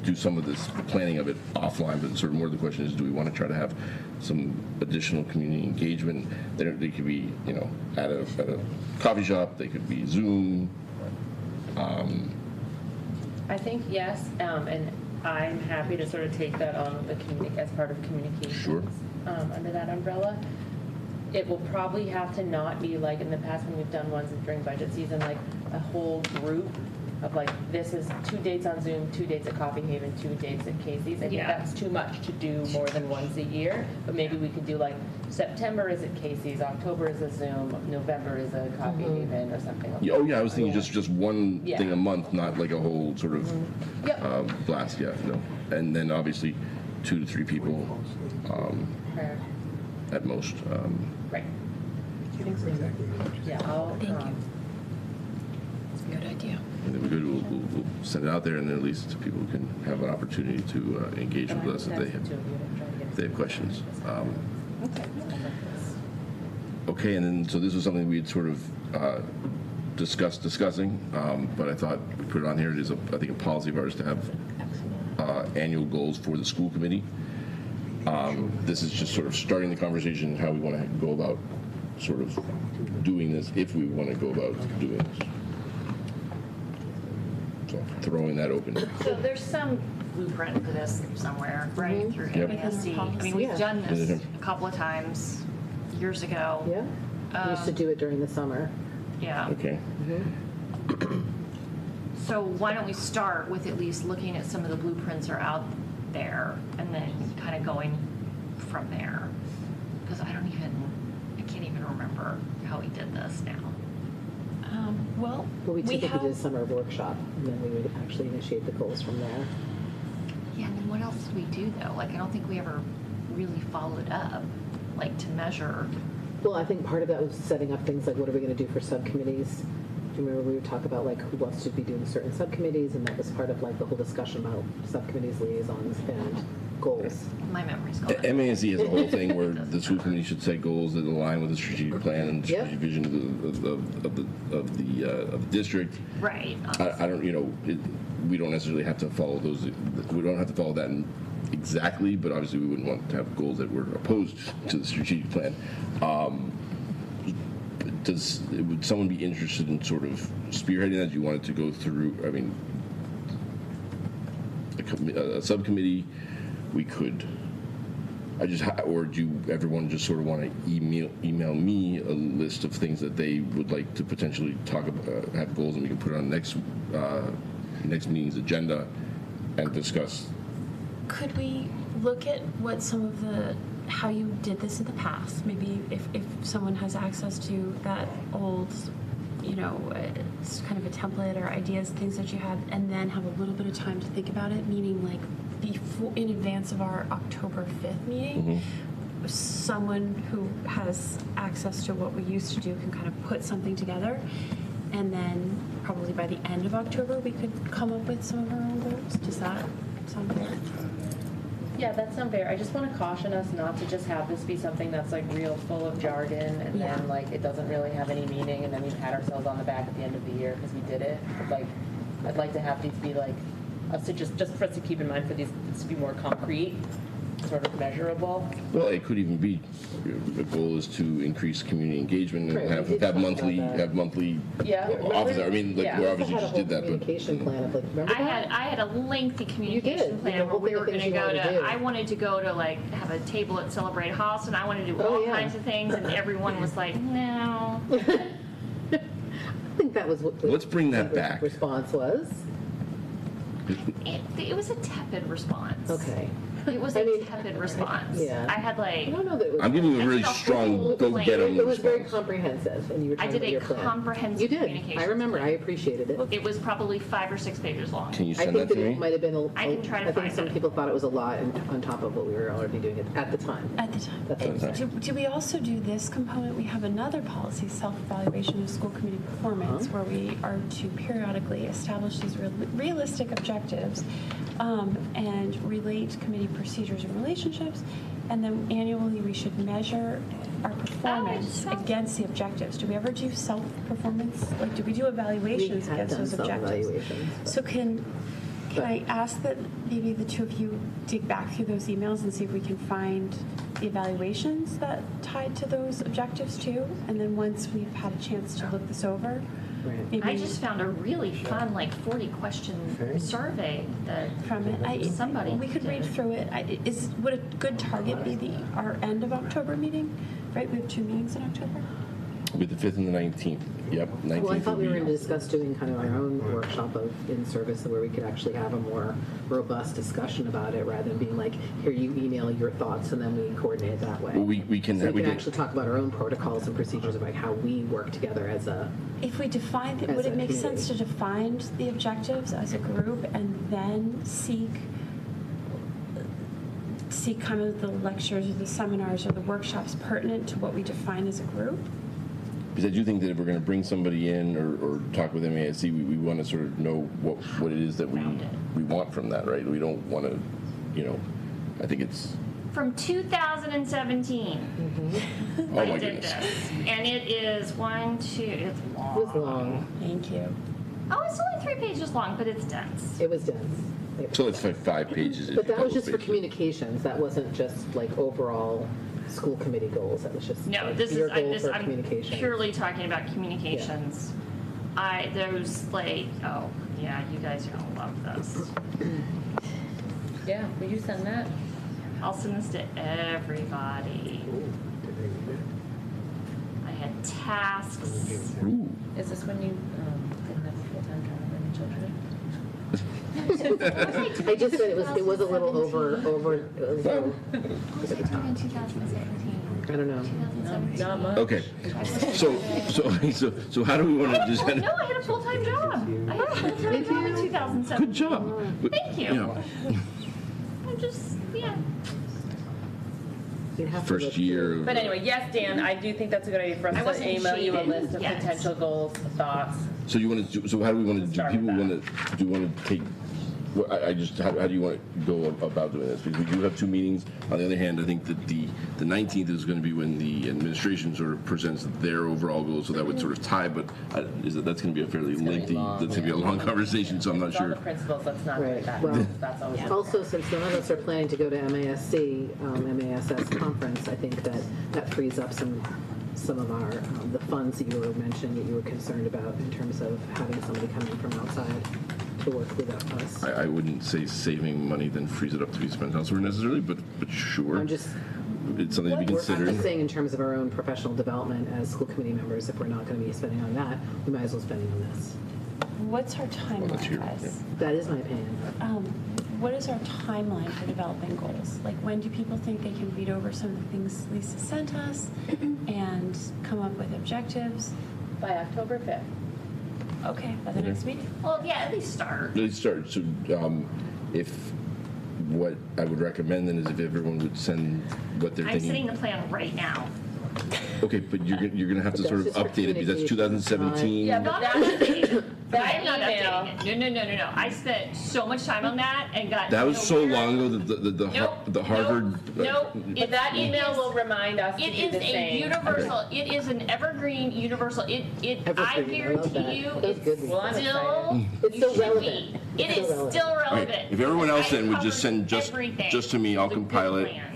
do some of this planning of it offline, but sort of more the question is, do we want to try to have some additional community engagement? They could be, at a coffee shop. They could be Zoom. I think yes, and I'm happy to sort of take that on as part of communications under that umbrella. It will probably have to not be like in the past when we've done ones during budget season, like a whole group of like, this is 2 dates on Zoom, 2 dates at Coffee Haven, 2 dates at Casey's. I think that's too much to do more than once a year, but maybe we could do like September is at Casey's, October is a Zoom, November is a Coffee Haven or something like that. Oh yeah, I was thinking just one thing a month, not like a whole sort of blast. Yeah, no. And then obviously 2 to 3 people at most. Right. Yeah, thank you. It's a good idea. And then we'll send it out there, and then at least people can have an opportunity to engage with us if they have questions. Okay, and then so this was something we had sort of discussing, but I thought we put it on here. It is, I think, a policy of ours to have annual goals for the school committee. This is just sort of starting the conversation how we want to go about sort of doing this, if we want to go about doing this. So throwing that open. So there's some blueprint for this somewhere, right, through MASC. I mean, we've done this a couple of times years ago. Yeah. We used to do it during the summer. Yeah. Okay. So why don't we start with at least looking at some of the blueprints are out there and then kind of going from there? Because I can't even remember how we did this now. Well, we typically did a summer workshop, and then we would actually initiate the goals from there. Yeah, and then what else did we do though? Like, I don't think we ever really followed up, like to measure. Well, I think part of that was setting up things like what are we going to do for subcommittees? Do you remember we would talk about like who wants to be doing certain subcommittees, and that was part of like the whole discussion about subcommittees, liaisons, and goals. My memory's gone. MASC has a whole thing where the school committee should set goals that align with the strategic plan and strategic vision of the district. Right. I don't, we don't necessarily have to follow those. We don't have to follow that exactly, but obviously we wouldn't want to have goals that were opposed to the strategic plan. Would someone be interested in sort of spearheading that? Do you want it to go through? I mean, a subcommittee. We could. Or do everyone just sort of want to email me a list of things that they would like to potentially talk about, have goals, and we can put it on next meeting's agenda and discuss. Could we look at what some of how you did this in the past? Maybe if someone has access to that old, it's kind of a template or ideas, things that you had, and then have a little bit of time to think about it, meaning like before, in advance of our October 5th meeting, someone who has access to what we used to do can kind of put something together, and then probably by the end of October we could come up with some of our own goals. Does that sound fair? Yeah, that sounds fair. I just want to caution us not to just have this be something that's like real full of jargon and then like it doesn't really have any meaning, and then we pat ourselves on the back at the end of the year because we did it. But, like, I'd like to have these be like us to just for us to keep in mind for these to be more concrete, sort of measurable. Well, it could even be the goal is to increase community engagement and have monthly officer. I mean, like we obviously just did that, but communication plan of like remember that? I had a lengthy communication plan where we were going to go to. I wanted to go to like have a table at Celebrate Holliston. I wanted to do all kinds of things, and everyone was like, no. I think that was what. Let's bring that back. Response was. It was a tepid response. Okay. It was a tepid response. Yeah. I had like. I don't know that it was. I'm giving you a really strong go get 'em. It was very comprehensive, and you were I talking did about a your plan. comprehensive You did. communication. I remember. I appreciated it. It was probably 5 or 6 pages long. Can you I send think that to that me? it might have been I can try to I think find some it. people thought it was a lot on top of what we were already doing at the time. At the time. That's what I'm saying. Do we also do this component? We have another policy, self-evaluation of school committee performance, where we are to periodically establish these realistic objectives and relate committee procedures and relationships. And then annually we should measure our performance against the objectives. Do we ever do self-performance? Like, do we do evaluations We have against done those objectives? self-evaluations, So can I ask that maybe the two of you dig back through those emails and see if we can find the evaluations that tied to those objectives too? And then once we've had a chance to look this over, maybe I just found a really fun, like 40-question survey that from it. somebody We could read did. through it. Would a good target be our end of October meeting? Right, we have 2 meetings in October. With the 5th and the 19th. Yep, 19th. Well, I thought we were would going be- to discuss doing kind of our own workshop of in-service where we could actually have a more robust discussion about it rather than being like, here, you email your thoughts and then we coordinate it that way. Well, we can. So we we can can actually talk about our own protocols and procedures about how we work together as a. If we define, As would a it make community. sense to define the objectives as a group and then seek kind of the lectures or the seminars or the workshops pertinent to what we define as a group? Because I do think that if we're going to bring somebody in or talk with MASC, we want to sort of know what it is that we want from that, right? We don't want to, I think it's. From 2017. Oh I my did goodness. this. And it is it's long. It was long. Thank you. Oh, it's only 3 pages long, but it's dense. It was dense. So it's like 5 pages. But that was just for communications. That wasn't just like overall school committee goals. That was just No, like, this your is goal for I'm communications. purely talking about communications. Those like, oh yeah, you guys are gonna love this. Yeah, will you send that? I'll send this to everybody. I had tasks. Is this when you didn't have a full-time job or any children? I just said it was a little over. Was I talking in 2017? I don't know. 2017. Not much. Okay. So how do we want to just? No, I had a full-time job. I had a full-time job in 2017. Good job. Thank you. Yeah. First year. But anyway, yes, Dan, I do think that's a good idea for I us wasn't to email you a cheated. list of Yes. potential goals, thoughts. So you want to do, so how do we want to do, Start people with want to, do you want to take, well, I just, how do you want to go about doing this? Because we do have 2 meetings. On the other hand, I think that the 19th is going to be when the administration sort of presents their overall goals, so that would sort of tie, but that's going to be a fairly lengthy, that's going to be a long conversation, so I'm not It's all sure. the principles, let's not do Right. that. Well, That's always. Also, since none of us are planning to go to MASS conference, I think that frees up some of our, the funds that you were mentioning that you were concerned about in terms of having somebody come in from outside to work with us. I wouldn't say saving money then frees it up to be spent elsewhere necessarily, but sure. I'm just, It's something to be I'm considered. just saying in terms of our own professional development as school committee members, if we're not going to be spending on that, we might as well spend it on this. What's our that's timeline, your- guys? That is my opinion. What is our timeline for developing goals? Like, when do people think they can read over some of the things Lisa sent us and come up with objectives? By October 5th. Okay, by the next meeting. Well, yeah, at least start. Let's start. So, if what I would recommend then is if everyone would send what they're I'm thinking. setting the plan right now. Okay, but you're going to have to But sort of that's just for update it because that's communication, 2017. Yeah, but Not that, updating. that I'm not email. updating it. No. I spent so much time on that and got. That was so nowhere. long ago that the Harvard. Nope. But that email will remind us to It do is the a same. universal. It is an evergreen universal. I Evergreen, I love guarantee that. you, That's good. it's Well, I'm still. It's you still should relevant. be. It is still Right. relevant. If everyone else I then would just send covered everything. just to me, I'll The compile it, plan.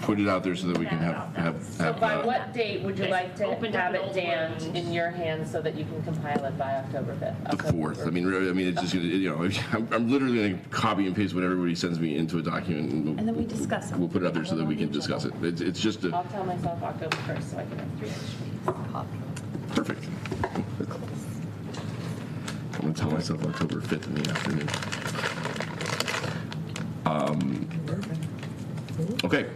put it out there so that we can have. So by what date would you Guys, like to opened up have an it, old Dan, wound. in your hands so that you can compile it by October 5th? The 4th. I mean, really, it's just I'm literally going to copy and paste what everybody sends me into a document, And then we discuss it. we'll put it out there so that we can discuss it. It's just a I'll tell myself October 1st so I can have 3 extra weeks. perfect. I'm going to tell myself October 5th in the afternoon. Okay.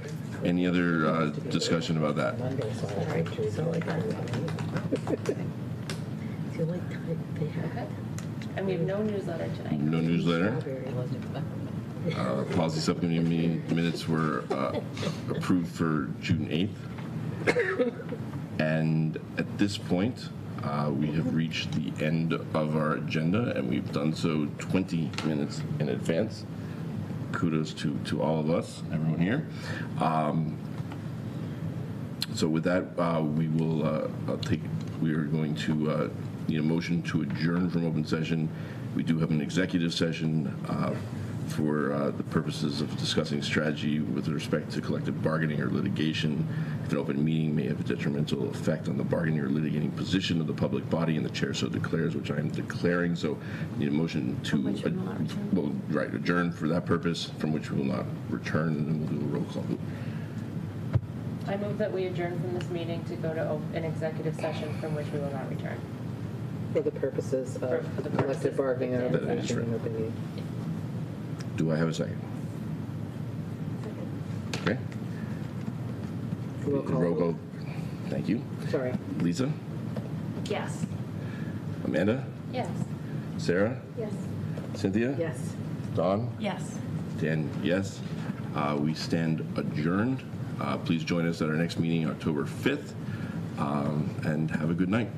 Any other discussion about that? Monday, so I feel like And we have no newsletter tonight. No newsletter. Policy subcommittee meeting minutes were approved for June 8th. And at this point, we have reached the end of our agenda, and we've done so 20 minutes in advance. Kudos to all of us, everyone here. So with that, we are going to need a motion to adjourn from open session. We do have an executive session for the purposes of discussing strategy with respect to collective bargaining or litigation. If an open meeting may have a detrimental effect on the bargaining or litigating position of the public body, and the chair so declares, which I am declaring. So need a motion to adjourn for that purpose, from which we will not return, and then we'll do a roll call. I move that we adjourn from this meeting to go to an executive session from which we will not return. for the purposes of For the purposes collective bargaining or of That is litigation in right. open meeting. Do I have a second? Okay. Roll call. Roll call. Thank you. Sorry. Lisa? Yes. Amanda? Yes. Sarah? Yes. Cynthia? Yes. Dawn? Yes. Dan, yes. We stand adjourned. Please join us at our next meeting, October 5th, and have a good night.